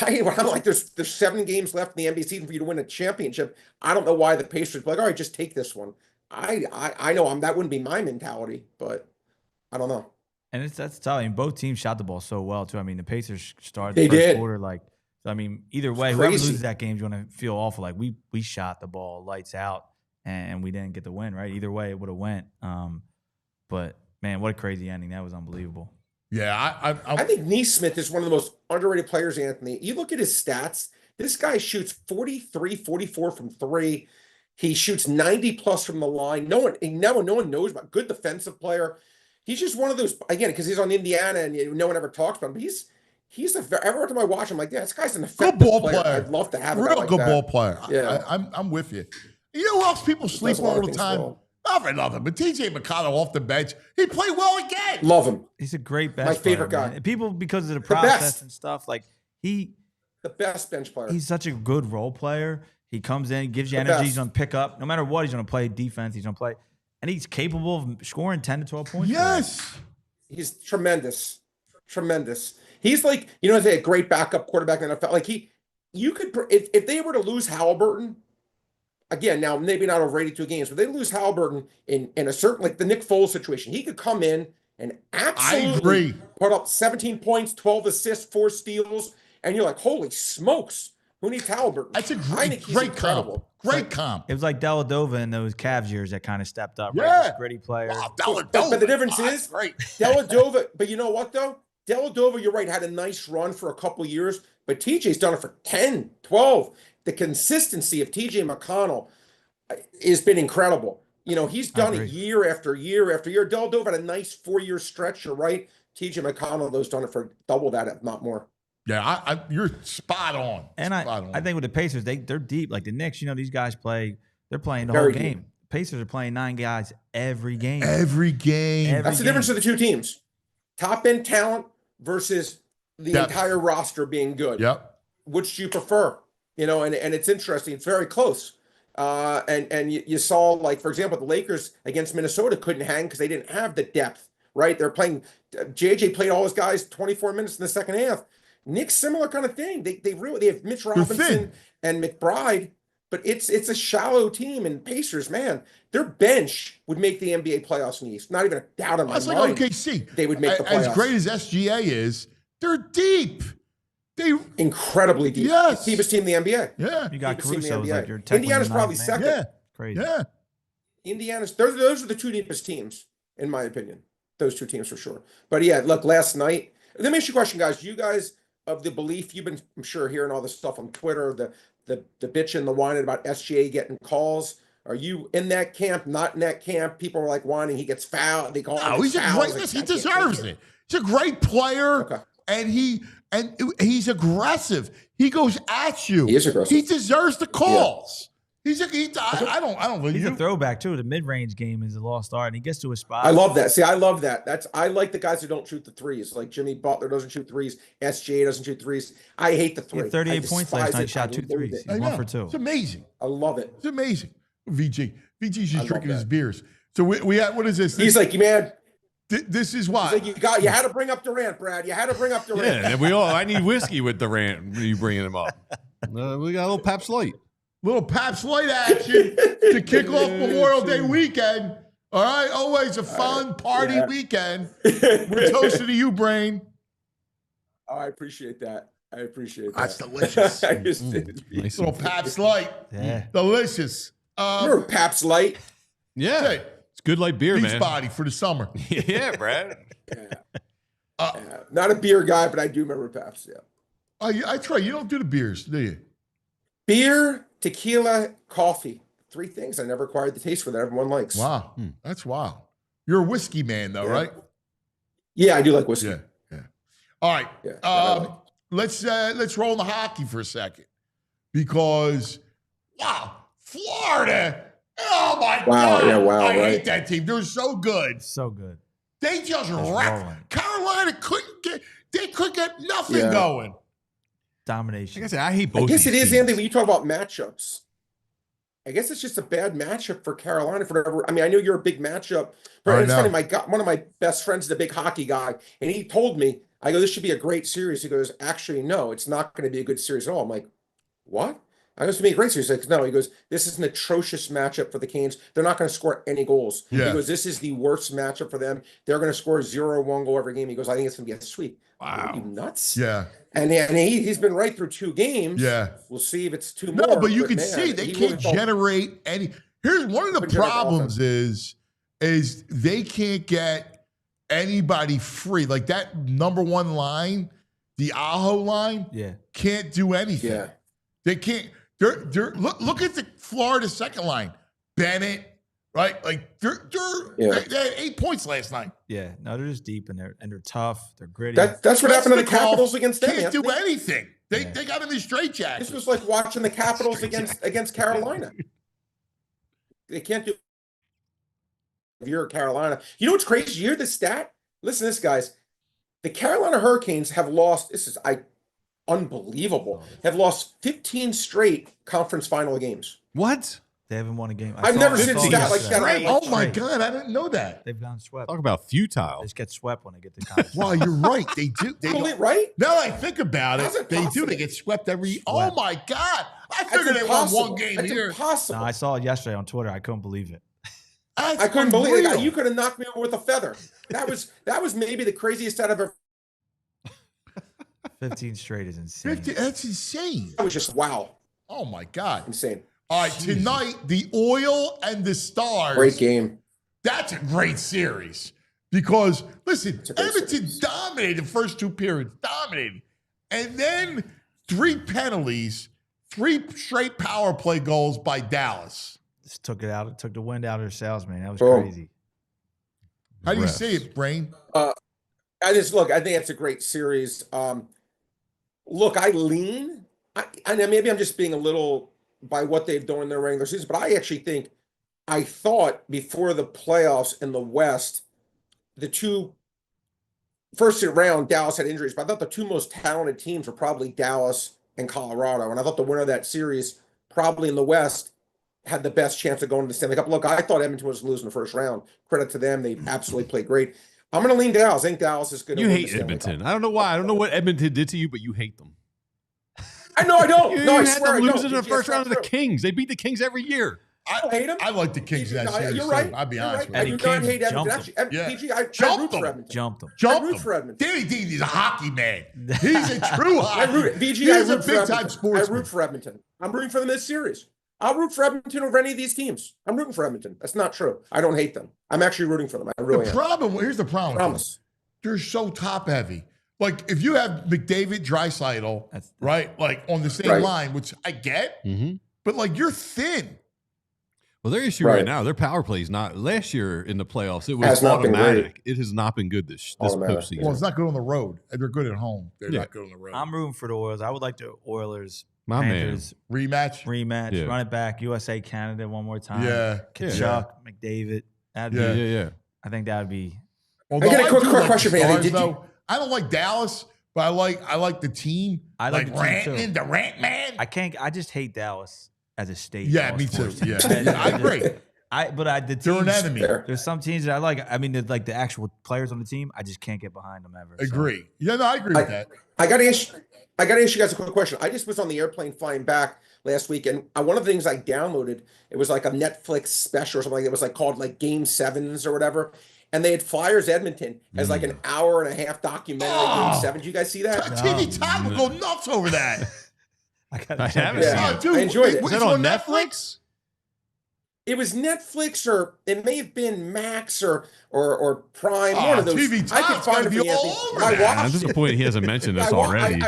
I'm like, there's 7 games left in the NBA season for you to win a championship. I don't know why the Pacers be like, all right, just take this one. I know that wouldn't be my mentality, but I don't know. And that's tough. I mean, both teams shot the ball so well too. I mean, the Pacers started the first quarter like. So I mean, either way, whoever Crazy. loses that game is going to feel awful. Like we shot the ball lights out and we didn't get the win. Right? Either way, it would have went. But man, what a crazy ending! That was unbelievable. Yeah, I think Neesmith is one of the most underrated players, Anthony. You look at his stats. This guy shoots 43, 44 from 3. He shoots 90 plus from the line. No one knows about. Good defensive player. He's just one of those, again, because he's on Indiana and no one ever talks about him. But he's every time I watch him, like, yeah, this guy's an effective good ball player. player. I'd love to have a real guy like good that. ball player. Yeah, I'm with you. You know who else people sleep does a lot on of all the things time? well. Not for nothing, but TJ McConnell off the bench. He played well again. Love him. He's a great bench My favorite player, guy. man. And people, because of the The process best. and stuff, like The best bench player. he's such a good role player. He comes in, gives you The energy. best. He's going to pick up. No matter what, he's going to play defense. He's going to play. And he's capable of scoring 10 to 12 points. Yes. He's tremendous. Tremendous. He's like, he's a great backup quarterback in the NFL. Like you could, if they were to lose Halliburton, again, now maybe not over 82 games, but they lose Halliburton in a certain, like the Nick Foles situation. He could come in and absolutely put up 17 points, 12 assists, 4 steals, and you're like, holy smokes, who needs Halliburton? That's a great comp. Great comp. It was like Dellavedova in those Cavs years that kind of stepped up. Yeah. Right? This gritty player. Wow, But the difference is, great. Dellavedova, but you know what, though? Dellavedova, you're right, had a nice run for a couple years, but TJ's done it for 10, 12. The consistency of TJ McConnell has been incredible. You know, he's done it year after year after year. Dellavedova had a nice 4-year stretch, you're right. TJ McConnell, those done it for double that, if not more. Yeah, you're spot on. And I think with the Pacers, they're deep. Like the Knicks, you know, these guys they're playing the Very whole game. deep. Pacers are playing 9 guys every game. Every game. That's the difference of the two teams. Top end talent versus the entire roster being good. Yep. Which do you prefer? You know, and it's interesting. It's very close. And you saw, like, for example, the Lakers against Minnesota couldn't hang because they didn't have the depth, right? They're playing, JJ played all his guys 24 minutes in the second half. Knicks, similar kind of thing. They have Mitch Robinson and McBride, but it's a shallow team. And Pacers, man, their bench would make the NBA playoffs in the East. Not even a doubt in my mind. That's like OKC. They would make the playoffs. As great as SGA is, they're deep. They incredibly deep. Yes. Deepest team in the NBA. Yeah. You got Caruso. Like Indiana's probably second. Yeah. Crazy. Yeah. Indiana's those are the 2 deepest teams, in my opinion. Those 2 teams for sure. But yeah, look, last night. Let me ask you a question, guys. You guys of the belief you've been, I'm sure, hearing all this stuff on Twitter, the bitching, the whining about SGA getting calls. Are you in that camp? Not in that camp? People are like whining. He gets fouled. They call him. Oh, he's a great. He deserves it. He's a great player, and he's aggressive. He goes at you. He is aggressive. He deserves the calls. Yeah. I don't believe he's you. a throwback too. The mid-range game is a lost art, and he gets to a spot. I love that. See, I love that. I like the guys who don't shoot the threes. Like Jimmy Butler doesn't shoot threes. SGA doesn't shoot threes. I hate the three. He had 38 points last night. Shot 2 threes. He's 1 for 2. It's amazing. I love it. It's amazing. VG's just drinking his beers. So we had, what is this? He's like, man. This is why. Like, you had to bring up Durant, Brad. You had to bring up Durant. Yeah, I need whiskey with Durant when you bringing him up. We got a little Pabst Light. Little Pabst Light action to kick off Memorial Day weekend. All right, always a fun party weekend. We're toasting to you, Brain. Oh, I appreciate that. That's delicious. Nice little Pabst Light. Yeah. Delicious. Remember Pabst Light? Yeah. Hey, it's good like beer, man. Beachbody for the summer. Yeah, Brad. Not a beer guy, but I do remember Pabst, yeah. I try. You don't do the beers, do you? Beer, tequila, coffee. 3 things I never acquired the taste for that everyone likes. Wow. That's wild. You're a whiskey man, though, right? Yeah, I do like whiskey. Yeah. All right. Yeah, let's roll in the hockey for a second. Because, wow, Florida. Oh, my God. Yeah, wow. I hate that team. They're so good. So good. They just wrecked. Carolina couldn't get nothing going. Domination. Like I said, I hate both. I guess it is, teams. Andy, when you talk about matchups. I guess it's just a bad matchup for Carolina for whatever. I mean, I know you're a big matchup. But it's funny, one of my best friends is a big hockey guy, and he told me, I go, this should be a great series. He goes, actually, no, it's not going to be a good series at all. I'm like, what? I go, it's going to be a great series. He's like, no, he goes, this is an atrocious matchup for the Canes. They're not going to score any goals. Yeah. He goes, this is the worst matchup for them. They're going to score 0-1 goal every game. He goes, I think it's going to be a sweep. Wow. Are you nuts? Yeah. And he's been right through 2 games. Yeah. We'll see if it's 2 more. No, but you can see they can't generate any. Here's one of the problems is they can't get anybody free. Like that number 1 line, the Aho line, can't do anything. Yeah. They can't. They're look at the Florida second line. Bennett, right? Like they had 8 points last night. Yeah, no, they're just deep and they're tough. They're gritty. That's what happened to the Capitals against them. Can't do anything. They got him in straitjackets. This was like watching the Capitals against Carolina. They can't do. If you're Carolina, you know what's crazy? You hear this stat? Listen to this, guys. The Carolina Hurricanes have lost. This is unbelievable. Have lost 15 straight conference final games. What? They haven't won a game. I've never seen a stat like that. Oh my God, I didn't know that. They've gone swept. Talk about futile. They just get swept when they get to conference. Wow, you're right. They do. Right? Now that I think about it, they do. They get swept every. Oh my God, I I figured they won one game That's here. impossible. No, I saw it yesterday on Twitter. I couldn't believe it. That's I couldn't believe unreal. it. You could have knocked me over with a feather. That was maybe the craziest set I've ever. 15 straight is insane. 50, that's insane. That was just wow, Oh my God. insane. All right, tonight, the Oil and the Stars. Great game. That's a great series. Because, listen, a great Edmonton series. dominated the first two periods, dominated. And then 3 penalties, 3 straight power play goals by Dallas. Just took it out. It took the wind out of their sails, man. That was Boom. crazy. How do you Refs. see it, Brain? I think it's a great series. Look, I lean. I know maybe I'm just being a little by what they've done in their regular season, but I actually think I thought before the playoffs in the West, the two first round Dallas had injuries, but I thought the two most talented teams were probably Dallas and Colorado, and I thought the winner of that series probably in the West had the best chance of going to the Stanley Cup. Look, I thought Edmonton was losing the first round. Credit to them; they absolutely played great. I'm going to lean Dallas. I think Dallas is good. You hate Edmonton. I don't know why. I don't know what Edmonton did to you, but you hate them. I know I don't. You No, I had swear I them don't. losing in the PG, first that's round of the not true. Kings. They beat the Kings every year. I don't hate them. I like the Kings in that series. You're too. right. I'll be You're honest right. with I you. do not Kings hate Edmonton. jumped Actually, Yeah. PG, I Jumped root them. for Edmonton. Jumped them. Jump I root them. for Edmonton. Danny Dean is a hockey man. He's a true I hockey. root. VG, He's I a root for big time Edmonton. I sportsman. root for Edmonton. I'm rooting for them this series. I'll root for Edmonton over any of these teams. I'm rooting for Edmonton. That's not true. I don't hate them. I'm actually rooting for them. I really The am. problem, here's the problem. with them. Promise. They're so top heavy. Like if you have McDavid, Draisaitl, That's- right, like on the same Right. line, which I get, Mm-hmm. but like you're thin. Well, their issue right Right. now, their power play is not. Last year in the playoffs, it Has was not been great. automatic. It has not been good this Automatic. postseason. Well, it's not good on the road. They're good at home. They're Yeah. not good on the road. I'm rooting for the Oilers. I would like the Oilers My man. Panthers Rematch. rematch. Yeah. Run it back. USA Canada one more time. Yeah. Kachuk, McDavid. That'd Yeah. be, yeah. I think that would be. Although I got a quick do like question the for you, Stars, Andy. Did you- though. I don't like Dallas, but I like the team. I like the team, Rantanen, too. the Rant Man. I just hate Dallas as a state. Yeah, in all me too. sports. Yeah, I agree. The They're an teams, enemy. Fair. there's some teams that I like. I mean, like the actual players on the team, I just can't get behind them ever. so. Agree. Yeah, no, I agree with that. I got to ask you guys a quick question. I just was on the airplane flying back last week, and one of the things I downloaded, it was like a Netflix special or something. It was like called like Game Sevens or whatever, and they had Flyers Edmonton as like an hour and a half documentary. Oh. Game Seven. Did you guys see that? TV Time will go nuts over that. I gotta I check haven't it seen out. Yeah. Oh, dude, I enjoyed it. it's Is that on Netflix? It was Netflix, or it may have been Max or Prime. Oh, one of those. TV I Time's could find gotta it be for you, all Anthony. over I that. I'm watched it. disappointed he hasn't mentioned this I wa- already.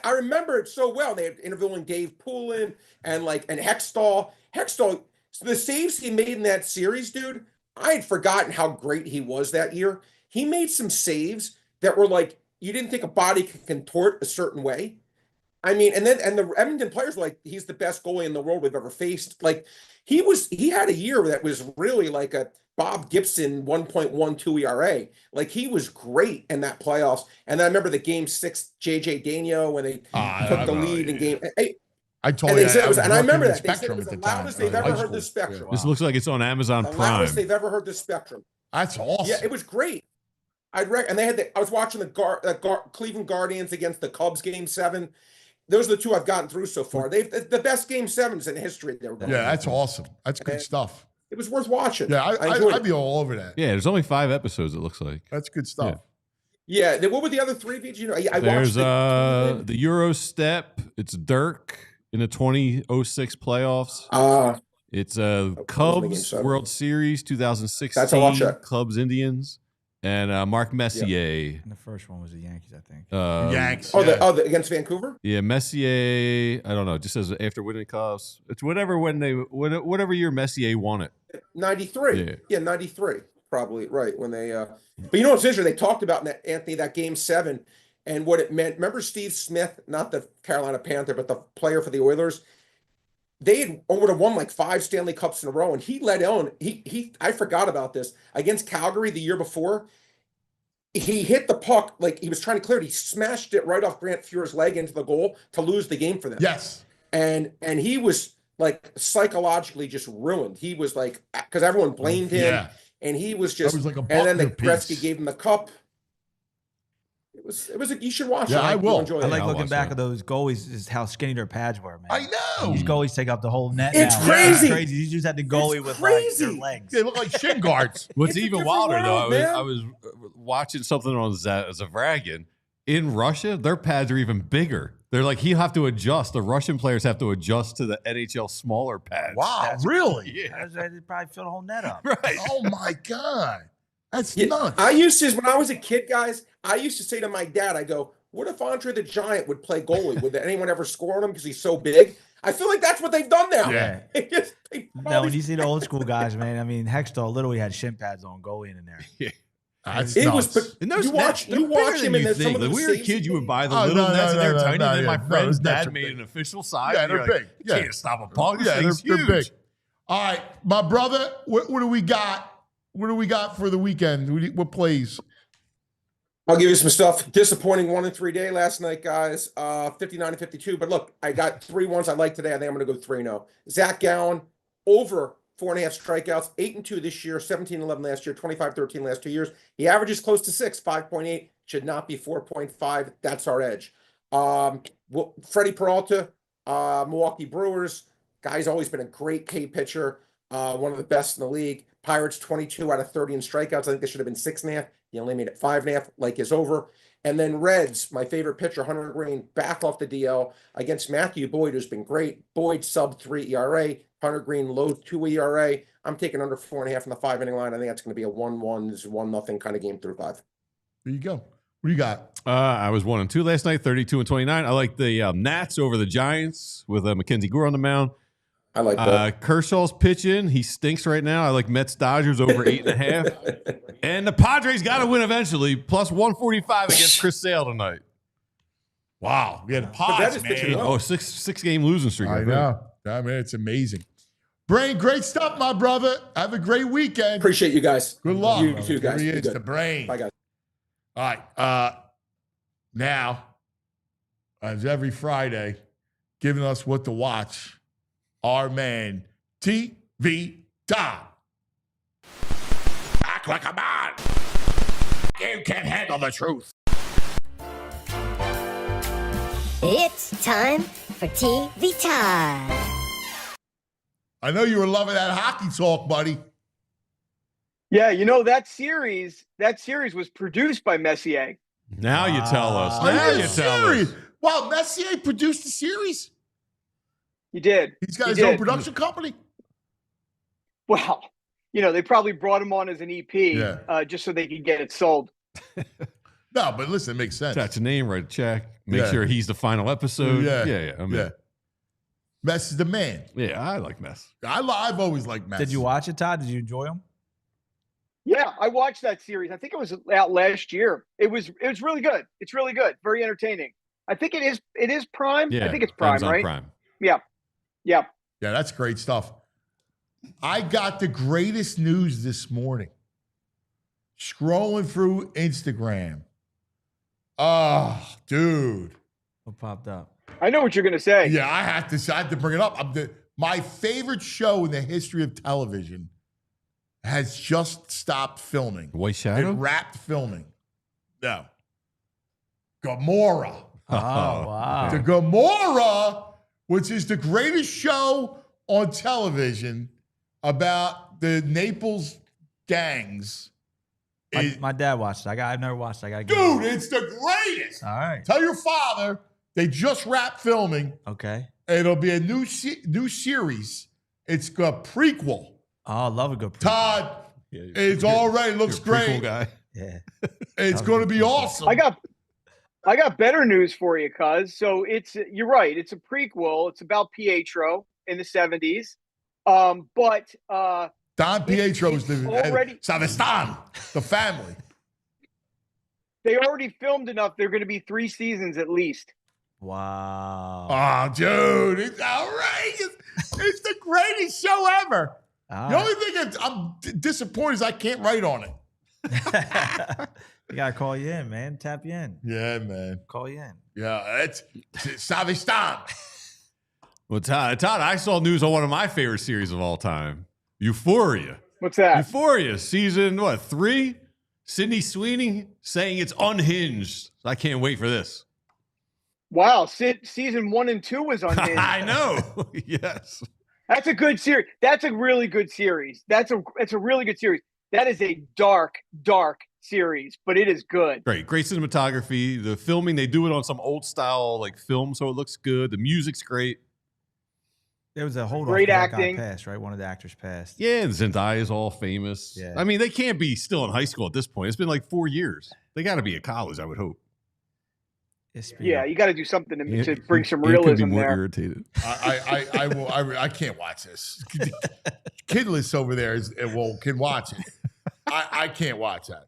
I remember it so well. They had interviewing Dave Poulin and Hextall. Hextall, the saves he made in that series, dude. I had forgotten how great he was that year. He made some saves that were like you didn't think a body could contort a certain way. I mean, and the Edmonton players were like, he's the best goalie in the world we've ever faced. Like he had a year that was really like a Bob Gibson 1.12 ERA. Like he was great in that playoffs. And I remember the game 6 JJ Daigneault when they took the lead in game. I told And you they said it was, I and I working remember in that. They said it Spectrum was at the the time. loudest they've in ever high heard the school. Spectrum. This looks like it's on Amazon The loudest Prime. they've ever heard the Spectrum. That's awesome. Yeah, it was great. And they had I was watching the Cleveland Guardians against the Cubs game 7. Those are the two I've gotten through so far. They've the best game 7s in history. They were going. Yeah, that's awesome. That's good stuff. It was worth watching. Yeah, I enjoyed I'd it. be all over that. Yeah, there's only 5 episodes. It looks like. That's good stuff. Yeah. What were the other 3? VG? You know, I There's watched the Euro Step. It's Dirk in the 2006 playoffs. It's the game Cubs 7. World Series 2016. That's a watch that. Cubs Indians and Mark Messier. And the first one was the Yankees, I think. Yanks. the against Vancouver. Yeah, Messier. I don't know. It just says after winning Cubs. It's whatever whatever year Messier won it. 93. Yeah, 93. Probably right when they. But you know what's interesting? They talked about Anthony that game 7 and what it meant. Remember Steve Smith, not the Carolina Panther, but the player for the Oilers. They would have won like 5 Stanley Cups in a row, and he led on. I forgot about this against Calgary the year before. He hit the puck like he was trying to clear it. He smashed it right off Grant Fuhr's leg into the goal to lose the game for them. Yes. And he was like psychologically just ruined. He was like because everyone blamed him, Yeah. and he was just. That was like a and then the Buckner piece. Gretzky gave him the cup. It was you should watch it. Yeah, I You'll will. enjoy I it. like I'll looking watch back that. at those goalies, is how skinny their pads were, man. I know. These goalies take up the whole net. It's now. crazy. It's crazy. You just had the goalie It's with like their crazy. legs. They look like shin guards. What's It's a even different wilder though, world, man. I was watching something on Zavragan. In Russia, their pads are even bigger. They're like he'll have to adjust. The Russian players have to adjust to the NHL smaller pads. Wow, really? Yeah. They probably fill the whole net up. Right. Oh my God, that's Yeah, nuts. I used to, when I was a kid, guys, I used to say to my dad, I go, what if Andre the Giant would play goalie? Would anyone ever score on him because he's so big? I feel like that's what they've done now. Yeah. They put all No, when these- you see the old school guys, man, I mean, Hextall literally had shin pads on goalie in there. That's It nuts. was, And those you watch, they're you bigger watch than him in you the, some think. of Like, the we were saves kids, you he would buy the Oh, little no, nets, no, and they're no, tiny. no, and then my yeah, no, friend's those nets dad are made big. an official size. Yeah, and you're they're like, big. You Yeah. can't stop a puck. This Yeah, thing's they're huge. big. All right, my brother, what do we got? What do we got for the weekend? What plays? I'll give you some stuff. Disappointing 1-3 day last night, guys. 59-52. But look, I got 3 ones I like today. I think I'm going to go 3-0. Zach Gallen over 4.5 strikeouts, 8-2 this year, 17-11 last year, 25-13 last 2 years. He averages close to 6, 5.8. Should not be 4.5. That's our edge. Freddie Peralta, Milwaukee Brewers. Guy's always been a great K pitcher, one of the best in the league. Pirates 22 out of 30 in strikeouts. I think they should have been 6.5. He only made it 5.5, like is over. And then Reds, my favorite pitcher, Hunter Green, back off the DL against Matthew Boyd, who's been great. Boyd sub 3 ERA, Hunter Green low 2 ERA. I'm taking under 4.5 in the 5-inning line. I think that's going to be a 1-1, 1-0 kind of game through 5. There you go. What do you got? I was 1-2 last night, 32-29. I like the Nats over the Giants with Mackenzie Gore on the mound. I like that. Kershaw's pitching. He stinks right now. I like Mets Dodgers over 8.5. And the Padres got to win eventually. Plus 145 against Chris Sale tonight. Wow, we had that pods, is pitching man. well. Oh, six game losing streak. I think. know. I mean, it's amazing. Brain, great stuff, my brother. Have a great weekend. Appreciate you guys. Good luck. You too, guys. Here he Be is, good. the Brain. Bye, guys. All right. Now, as every Friday, giving us what to watch, our man, TV Todd. Act like a man. You can't handle the truth. It's time for TV time. I know you were loving that hockey talk, buddy. Yeah, you know that series was produced by Messier. Now you tell us. Are Now you you tell serious? us. Wow, Messier produced the series? He did. He's got He his own did. production company? Well, you know, they probably brought him on as an EP Yeah. just so they could get it sold. No, but listen, it makes sense. That's a name, write a check. Make Yeah. sure he's the final episode. Yeah. Yeah. I mean, Yeah. Mess is the man. yeah, I like Mess. I've always liked Mess. Did you watch it, Todd? Did you enjoy him? Yeah, I watched that series. I think it was out last year. It was really good. It's really good. Very entertaining. I think it is Prime. Yeah, I think it's Prime, Amazon right? Prime. Yeah. Yeah, that's great stuff. I got the greatest news this morning. Scrolling through Instagram. Oh, dude. What popped up? I know what you're going to say. Yeah, I had to bring it up. My favorite show in the history of television has just stopped filming. White It Shadow? wrapped filming. No. Gomorrah. Oh, wow. The Gomorrah, which is the greatest show on television about the Naples gangs. My dad watched it. I've never watched it. I got to Dude, it's the greatest. All right. Tell your father they just wrapped filming. Okay. It'll be a new series. It's a prequel. Oh, I love a good prequel. Todd, it's already looks You're a prequel great. guy. Yeah. It's going to be awesome. I got better news for you, cuz. So you're right. It's a prequel. It's about Pietro in the 70s. But Don Pietro's the already- Savistan, the family. they already filmed enough. There are going to be 3 seasons at least. Wow. Oh, dude, it's outrageous. It's the greatest show ever. All The right. only thing I'm disappointed is I can't write on it. We got to call you in, man. Tap you in. Yeah, man. Call you in. Yeah, it's Savistan. Well, Todd, I saw news on one of my favorite series of all time, Euphoria. What's that? Euphoria, season 3? Sydney Sweeney saying it's unhinged. I can't wait for this. Wow, season 1 and 2 was unhinged. I know. Yes. That's a good series. That's a really good series. It's a really good series. That is a dark series, but it is good. Great cinematography. The filming, they do it on some old style like film, so it looks good. The music's great. There was a hold Great off acting. passed, right? One of the actors passed. Yeah, and Zendaya is all famous. Yeah. I mean, they can't be still in high school at this point. It's been like 4 years. They got to be at college, I would hope. Yeah, you got to do something to bring some It could be realism more there. irritated. I can't watch this. Kidless over there can watch it. I can't watch that.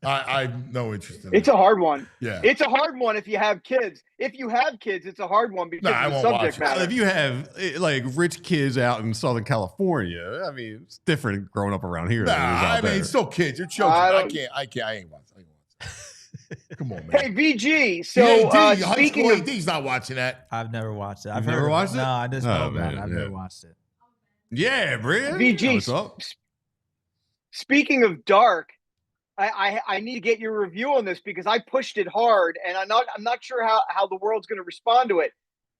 I'm no interest in it. It's a hard one. Yeah. It's a hard one if you have kids. If you have kids, it's a hard one because I of the won't watch subject it. matter. If you have like rich kids out in Southern California, I mean, it's different growing up around here. Nah, than it is out I mean, there. it's still kids. They're children. I ain't watching. Come on, man. Hey, VG. So high speaking school of, AD's not watching that. I've never watched it. I've You've never heard of watched it? No, I just Oh, know about man, it. I've yeah. never watched it. Yeah, Brian. VG. What's up? Speaking of dark, I need to get your review on this because I pushed it hard, and I'm not sure how the world's going to respond to it.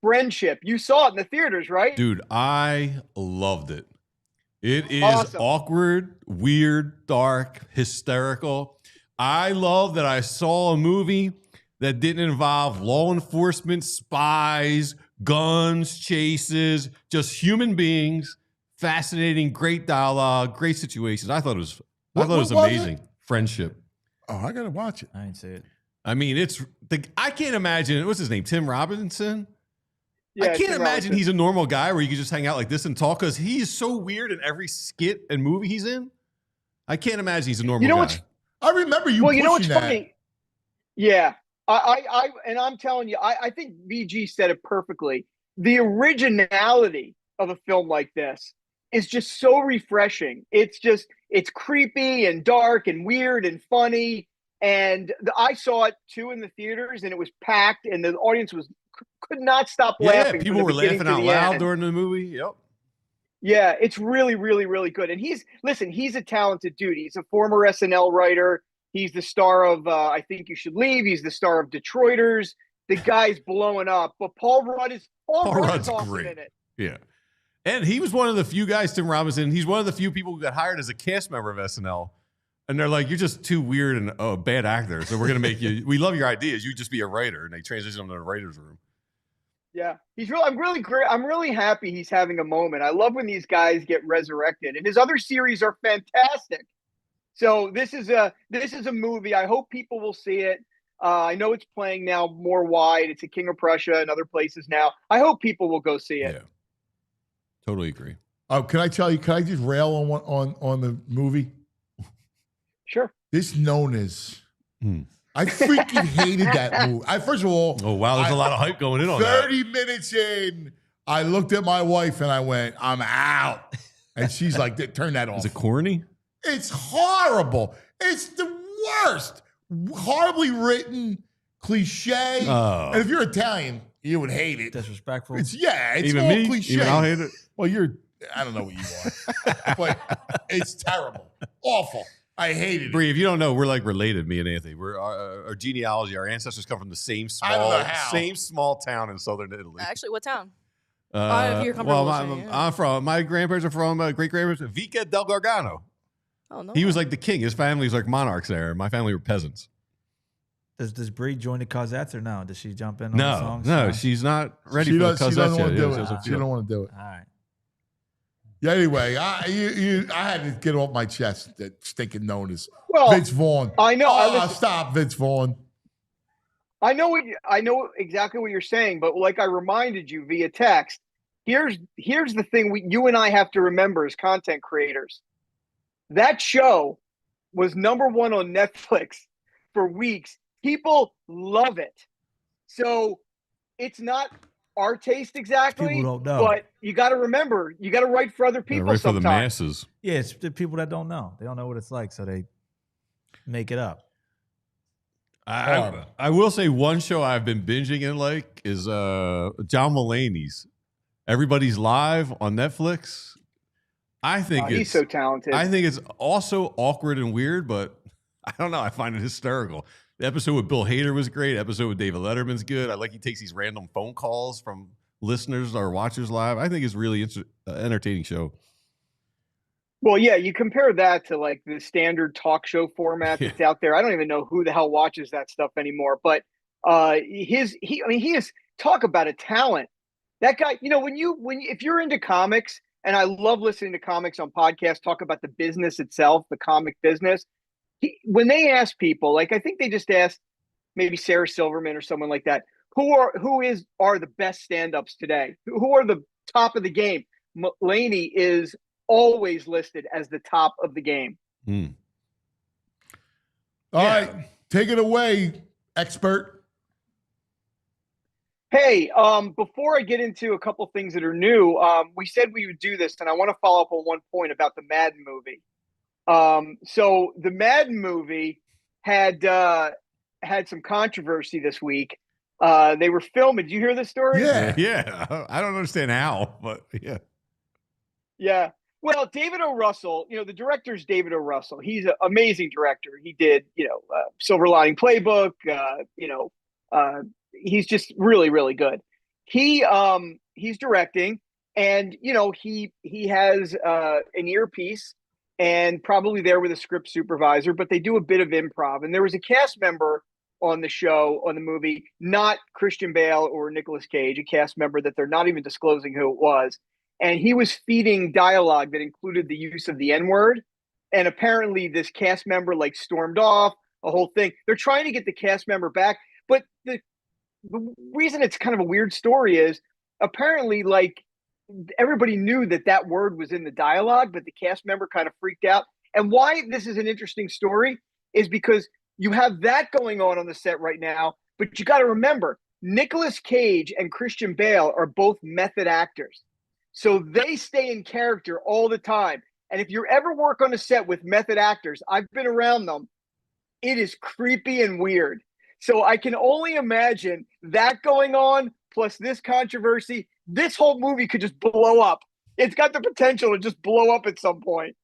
Friendship. You saw it in the theaters, right? Dude, I loved it. It is Awesome. awkward, weird, dark, hysterical. I love that I saw a movie that didn't involve law enforcement, spies, guns, chases, just human beings. Fascinating, great dialogue, great situations. I thought it was amazing. Friendship. Oh, I gotta watch it. I didn't see it. I mean, I can't imagine. What's his name? Tim Robinson. Yeah, I can't Tim imagine Robinson. he's a normal guy where you can just hang out like this and talk because he's so weird in every skit and movie he's in. I can't imagine he's a normal guy. I remember you. Well, you know what's pushing that. funny? Yeah, I'm telling you, I think VG said it perfectly. The originality of a film like this is just so refreshing. It's creepy and dark and weird and funny. And I saw it too in the theaters, and it was packed, and the audience could not stop laughing. Yeah, people from were the beginning laughing to out the loud end. during the movie. Yep. Yeah, it's really, really, really good. And he's a talented dude. He's a former SNL writer. He's the star of I Think You Should Leave. He's the star of Detroiters. The guy's blowing up. But Paul Rudd is Rudd's awesome great. in it. Yeah. And he was one of the few guys, Tim Robinson, he's one of the few people who got hired as a cast member of SNL. And they're like, you're just too weird and a bad actor. So we're going to make you, we love your ideas. You just be a writer. And they transitioned him to the writer's room. Yeah, I'm really great. I'm really happy he's having a moment. I love when these guys get resurrected, and his other series are fantastic. So this is a movie. I hope people will see it. I know it's playing now more wide. It's at King of Prussia and other places now. I hope people will go see it. Yeah. Totally agree. Can I tell you? Can I just rail on the movie? Sure. This known as. I freaking hated that movie. First of all, oh wow, there's a lot of hype going in on that. 30 minutes in, I looked at my wife and I went, "I'm out," and she's like, "Turn that off." Is it corny? It's horrible. It's the worst. Horribly written, cliche. Oh. And if you're Italian, you would hate it. Disrespectful. It's Even all me? cliche. Even I'll hate it? Well, I don't know what you are, but it's terrible, awful. I hated it. Bree, if you don't know, we're like related, me and Anthony. We're our genealogy, our ancestors come from the same I don't know how. small town in southern Italy. Actually, what town? Well, if you're comfortable saying, I'm from, my grandparents are from, great grandparents, Vica del Gargano. Oh, no. He was like the king. His family was like monarchs there. My family were peasants. Does Bree join the Cosettes or no? Does she jump in on the songs? No, she's not ready She for the doesn't want to Cosette do yet. it. She don't want to do it. All right. Yeah. Anyway, I had to get off my chest that stinking known as Well, Vince Vaughn. I know. Stop, Vince Vaughn. I know exactly what you're saying, but like I reminded you via text, here's the thing you and I have to remember as content creators. That show was #1 on Netflix for weeks. People love it. So it's not our taste exactly, People don't know. but you got to remember, you got to write for other people Right for the sometimes. masses. Yeah, it's the people that don't know. They don't know what it's like, so they make it up. I will say one show I've been binging and like is John Mulaney's Everybody's Live on Netflix. I think He's so talented. I think it's also awkward and weird, but I don't know. I find it hysterical. The episode with Bill Hader was great. Episode with David Letterman's good. I like he takes these random phone calls from listeners or watchers live. I think it's really entertaining show. Well, yeah, you compare that to like the standard talk show format that's out there. I don't even know who the hell watches that stuff anymore. But he is talk about a talent. That guy, if you're into comics, and I love listening to comics on podcasts, talk about the business itself, the comic business. When they ask people, like I think they just asked maybe Sarah Silverman or someone like that, who are the best stand-ups today? Who are the top of the game? Mulaney is always listed as the top of the game. All right, take it away, expert. Hey, before I get into a couple things that are new, we said we would do this, and I want to follow up on one point about the Madden movie. So the Madden movie had some controversy this week. They were filming. Did you hear this story? Yeah. I don't understand how, but yeah. Yeah. Well, David O. Russell, the director's David O. Russell. He's an amazing director. He did, Silver Lining Playbook. He's just really, really good. He's directing, and he has an earpiece and probably there with a script supervisor, but they do a bit of improv. And there was a cast member on the show, on the movie, not Christian Bale or Nicolas Cage, a cast member that they're not even disclosing who it was. And he was feeding dialogue that included the use of the N-word. And apparently this cast member stormed off, a whole thing. They're trying to get the cast member back. But the reason it's kind of a weird story is apparently everybody knew that word was in the dialogue, but the cast member kind of freaked out. And why this is an interesting story is because you have that going on the set right now, but you got to remember, Nicolas Cage and Christian Bale are both method actors. So they stay in character all the time. And if you ever work on a set with method actors, I've been around them, it is creepy and weird. So I can only imagine that going on, plus this controversy. This whole movie could just blow up. It's got the potential to just blow up at some point.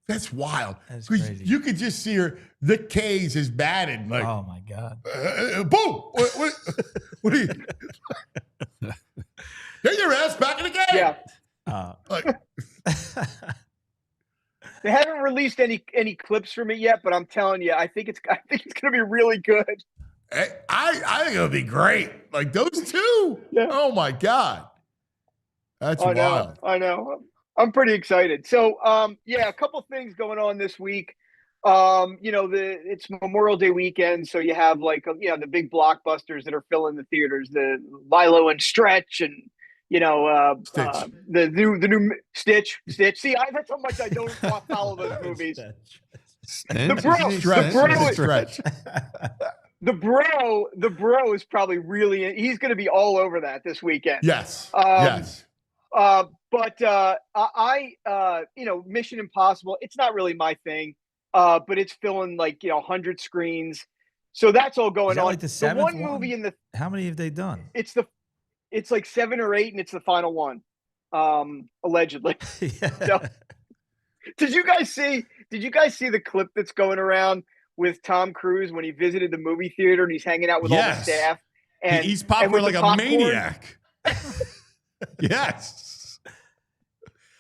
That's wild. That's crazy. You could just see her. The K's is batted. Oh my God. Boom. What are you? Get your ass back in the game. Yeah. They haven't released any clips from it yet, but I'm telling you, I think it's going to be really good. I think it'll be great. Like those two. Yeah. Oh my God. That's wild. I know. I'm pretty excited. So, a couple things going on this week. It's Memorial Day weekend, so you have the big blockbusters that are filling the theaters, the Lilo and Stretch, and the new Stitch. See, that's how much I don't follow those movies. The bro is probably he's going to be all over that this weekend. Yes. But Mission Impossible, it's not really my thing, but it's filling 100 screens. So that's all going on. Like the seventh one movie how many have they done? It's like 7 or 8, and it's the final one, allegedly. So, did you guys see the clip that's going around with Tom Cruise when he visited the movie theater and he's hanging out with all the staff? And he's popcorn like a maniac. Yes.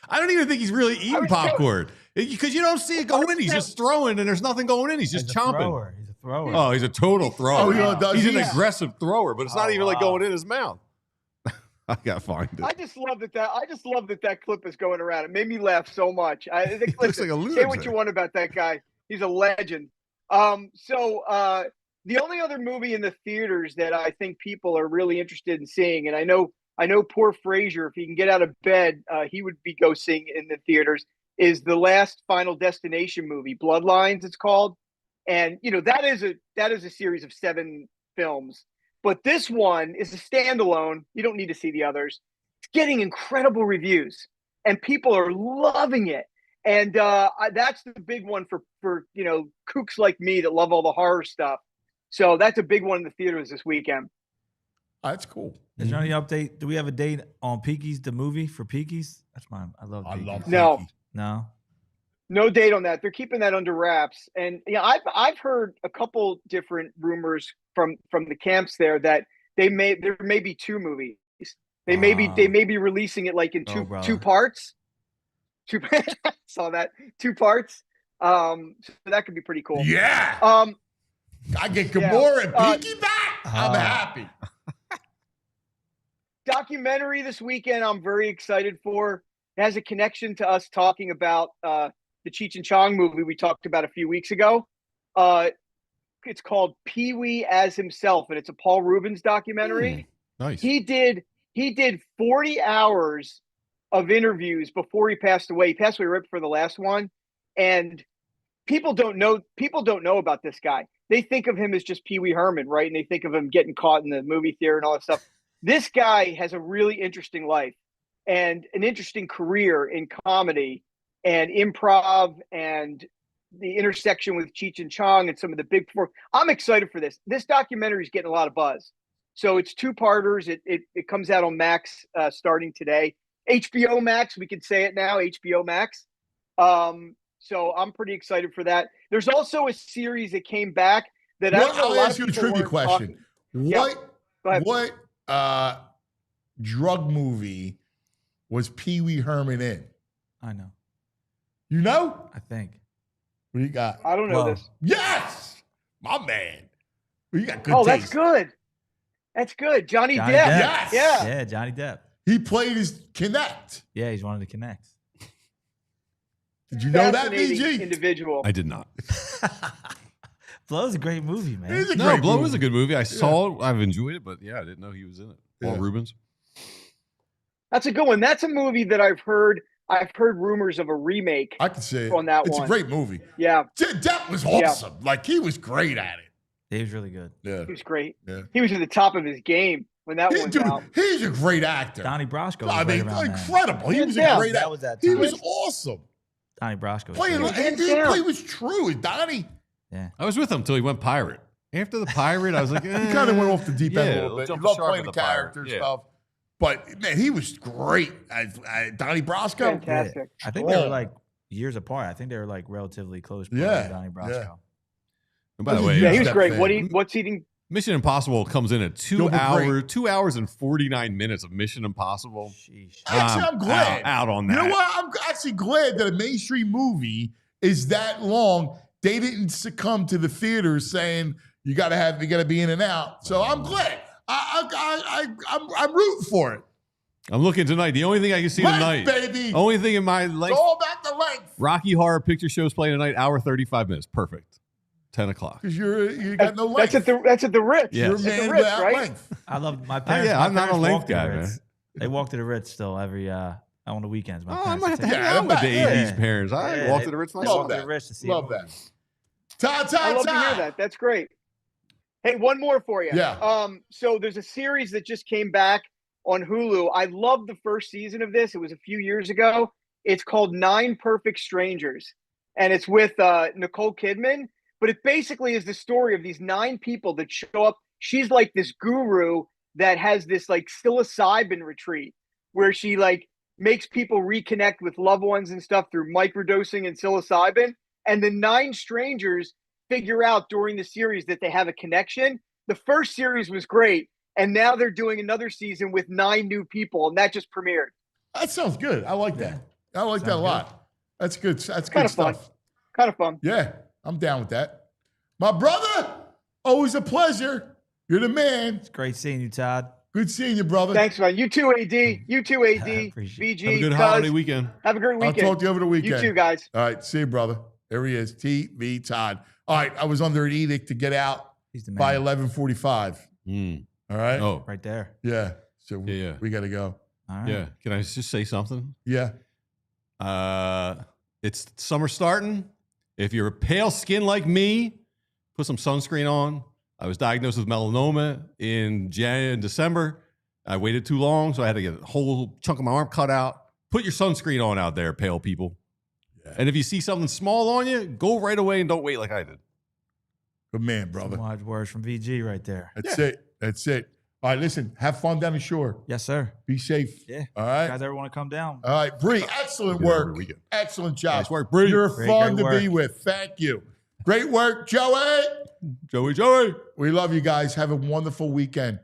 I don't even think he's really eating popcorn because you don't see it go in. He's just throwing, and there's nothing going in. He's just chomping. He's a thrower. Oh, he's a total thrower. He's an Yeah. aggressive thrower, but it's not even going in his mouth. I gotta find it. I just love that clip is going around. It made me laugh so much. Looks like a loser. Say what you want about that guy. He's a legend. The only other movie in the theaters that I think people are really interested in seeing, and I know poor Frazier, if he can get out of bed, he would be go seeing in the theaters, is the last Final Destination movie, Bloodlines, it's called. And that is a series of 7 films. But this one is a standalone. You don't need to see the others. It's getting incredible reviews, and people are loving it. And that's the big one for kooks like me that love all the horror stuff. So that's a big one in the theaters this weekend. That's cool. Is there any update? Do we have a date on Peaky's, the movie for Peaky's? That's mine. I love Peaky's. No. No? No date on that. They're keeping that under wraps. And I've heard a couple different rumors from the camps there that there may be 2 movies. They may be releasing it like in two parts. Saw that 2 parts. So that could be pretty cool. Yeah. I get Gamora and Pinky back. I'm happy. Documentary this weekend I'm very excited for. It has a connection to us talking about the Cheech and Chong movie we talked about a few weeks ago. It's called Pee-wee as Himself, and it's a Paul Rubens documentary. Nice. He did 40 hours of interviews before he passed away. He passed away right before the last one. And people don't know about this guy. They think of him as just Pee Wee Herman, right? And they think of him getting caught in the movie theater and all that stuff. This guy has a really interesting life and an interesting career in comedy and improv and the intersection with Cheech and Chong and some of the big performers. I'm excited for this. This documentary is getting a lot of buzz. So it's 2-parters. It comes out on Max starting today. HBO Max, we can say it now, HBO Max. So I'm pretty excited for that. There's also a series that came back that I'll ask you a trivia question. What drug movie was Pee Wee Herman in? I know. You know? I think. What do you got? I don't know this. Yes! My man. Well, you got good taste. That's good. That's good. Johnny Depp. Yes. Yeah, Johnny Depp. He played his Connect. Yeah, he's one of the Connects. Did you know that, BG? Individual. I did not. Blow's a great movie, man. It is a great Blow movie. was a good movie. I saw it. I've enjoyed it, but yeah, I didn't know he was in it. Paul Rubens. That's a good one. That's a movie that I've heard rumors of a remake. I can say on that it's one. a great movie. Yeah. Depp was awesome. Like, he was great at it. He was really good. Yeah. He was great. Yeah. He was at the top of his game when that one's out. He's a great actor. Donnie Brasco was incredible. He was a great actor. He was awesome. Donnie Brasco. Playing was true. Donnie. Yeah. I was with him until he went pirate. After the pirate, I was like, He kind of went off the deep end a little bit. He jump loved shark playing the with the pirate. character and Yeah. stuff. But, man, he was great. Donnie Brasco. Fantastic. I think they were like years apart. I think they were like relatively close. Donnie Brasco. Yeah. And by the way, he was great. What's eating? Mission Impossible comes in at 2 hours and 49 minutes of Mission Impossible. Actually, I'm glad. Out on that. You know what? I'm actually glad that a mainstream movie is that long. They didn't succumb to the theaters saying you got to be in and out. So I'm glad. I'm rooting for it. I'm looking tonight. The only thing I can see tonight, baby. Only thing in my length. It's all about the length. Rocky Horror Picture Show's playing tonight. Hour 35 minutes. Perfect. 10 o'clock. Because you got no length. That's at the Ritz. Yes. You're a man without length. I love my parents. I'm not a length guy, man. They walk to the Ritz still every on the weekends. I might have to hang out with the 80s parents. I walk to the Ritz myself. Love that. Todd. I love to hear that. That's great. Hey, one more for you. Yeah. So there's a series that just came back on Hulu. I love the first season of this. It was a few years ago. It's called 9 Perfect Strangers, and it's with Nicole Kidman. But it basically is the story of these 9 people that show up. She's like this guru that has this like psilocybin retreat where she like makes people reconnect with loved ones and stuff through microdosing and psilocybin. And the 9 strangers figure out during the series that they have a connection. The first series was great. And now they're doing another season with 9 new people. And that just premiered. That sounds good. I like that. I like that a lot. That's good. That's kind good of fun. stuff. Kind of fun. Yeah, I'm down with that. My brother, always a pleasure. You're the man. It's great seeing you, Todd. Good seeing you, brother. Thanks, man. You too, AD. You too, AD. VG. Have a good holiday weekend. Have a great weekend. I'll talk to you over the weekend. You too, guys. All right. See you, brother. There he is. TV Todd. All right. I was under an edict to get out by 11:45. All right. Oh, right there. Yeah. So yeah. we got to go. All right. Yeah. Can I just say something? Yeah. It's summer starting. If you're pale skin like me, put some sunscreen on. I was diagnosed with melanoma in December. I waited too long, so I had to get a whole chunk of my arm cut out. Put your sunscreen on out there, pale people. Yeah. And if you see something small on you, go right away and don't wait like I did. Good man, brother. Some wise words from VG right there. That's it. That's it. All right, listen, have fun down the shore. Yes, sir. Be safe. Yeah. All right. You guys ever want to come down? All right, Bree, excellent We'll do it every work. weekend. Excellent job. Nice work, Bree. You're Great, fun great to be work. with. Thank you. Great work, Joey. Joey. We love you guys. Have a wonderful weekend.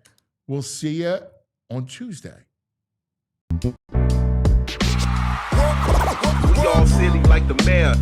We'll see you on Tuesday. We all silly like the mayor.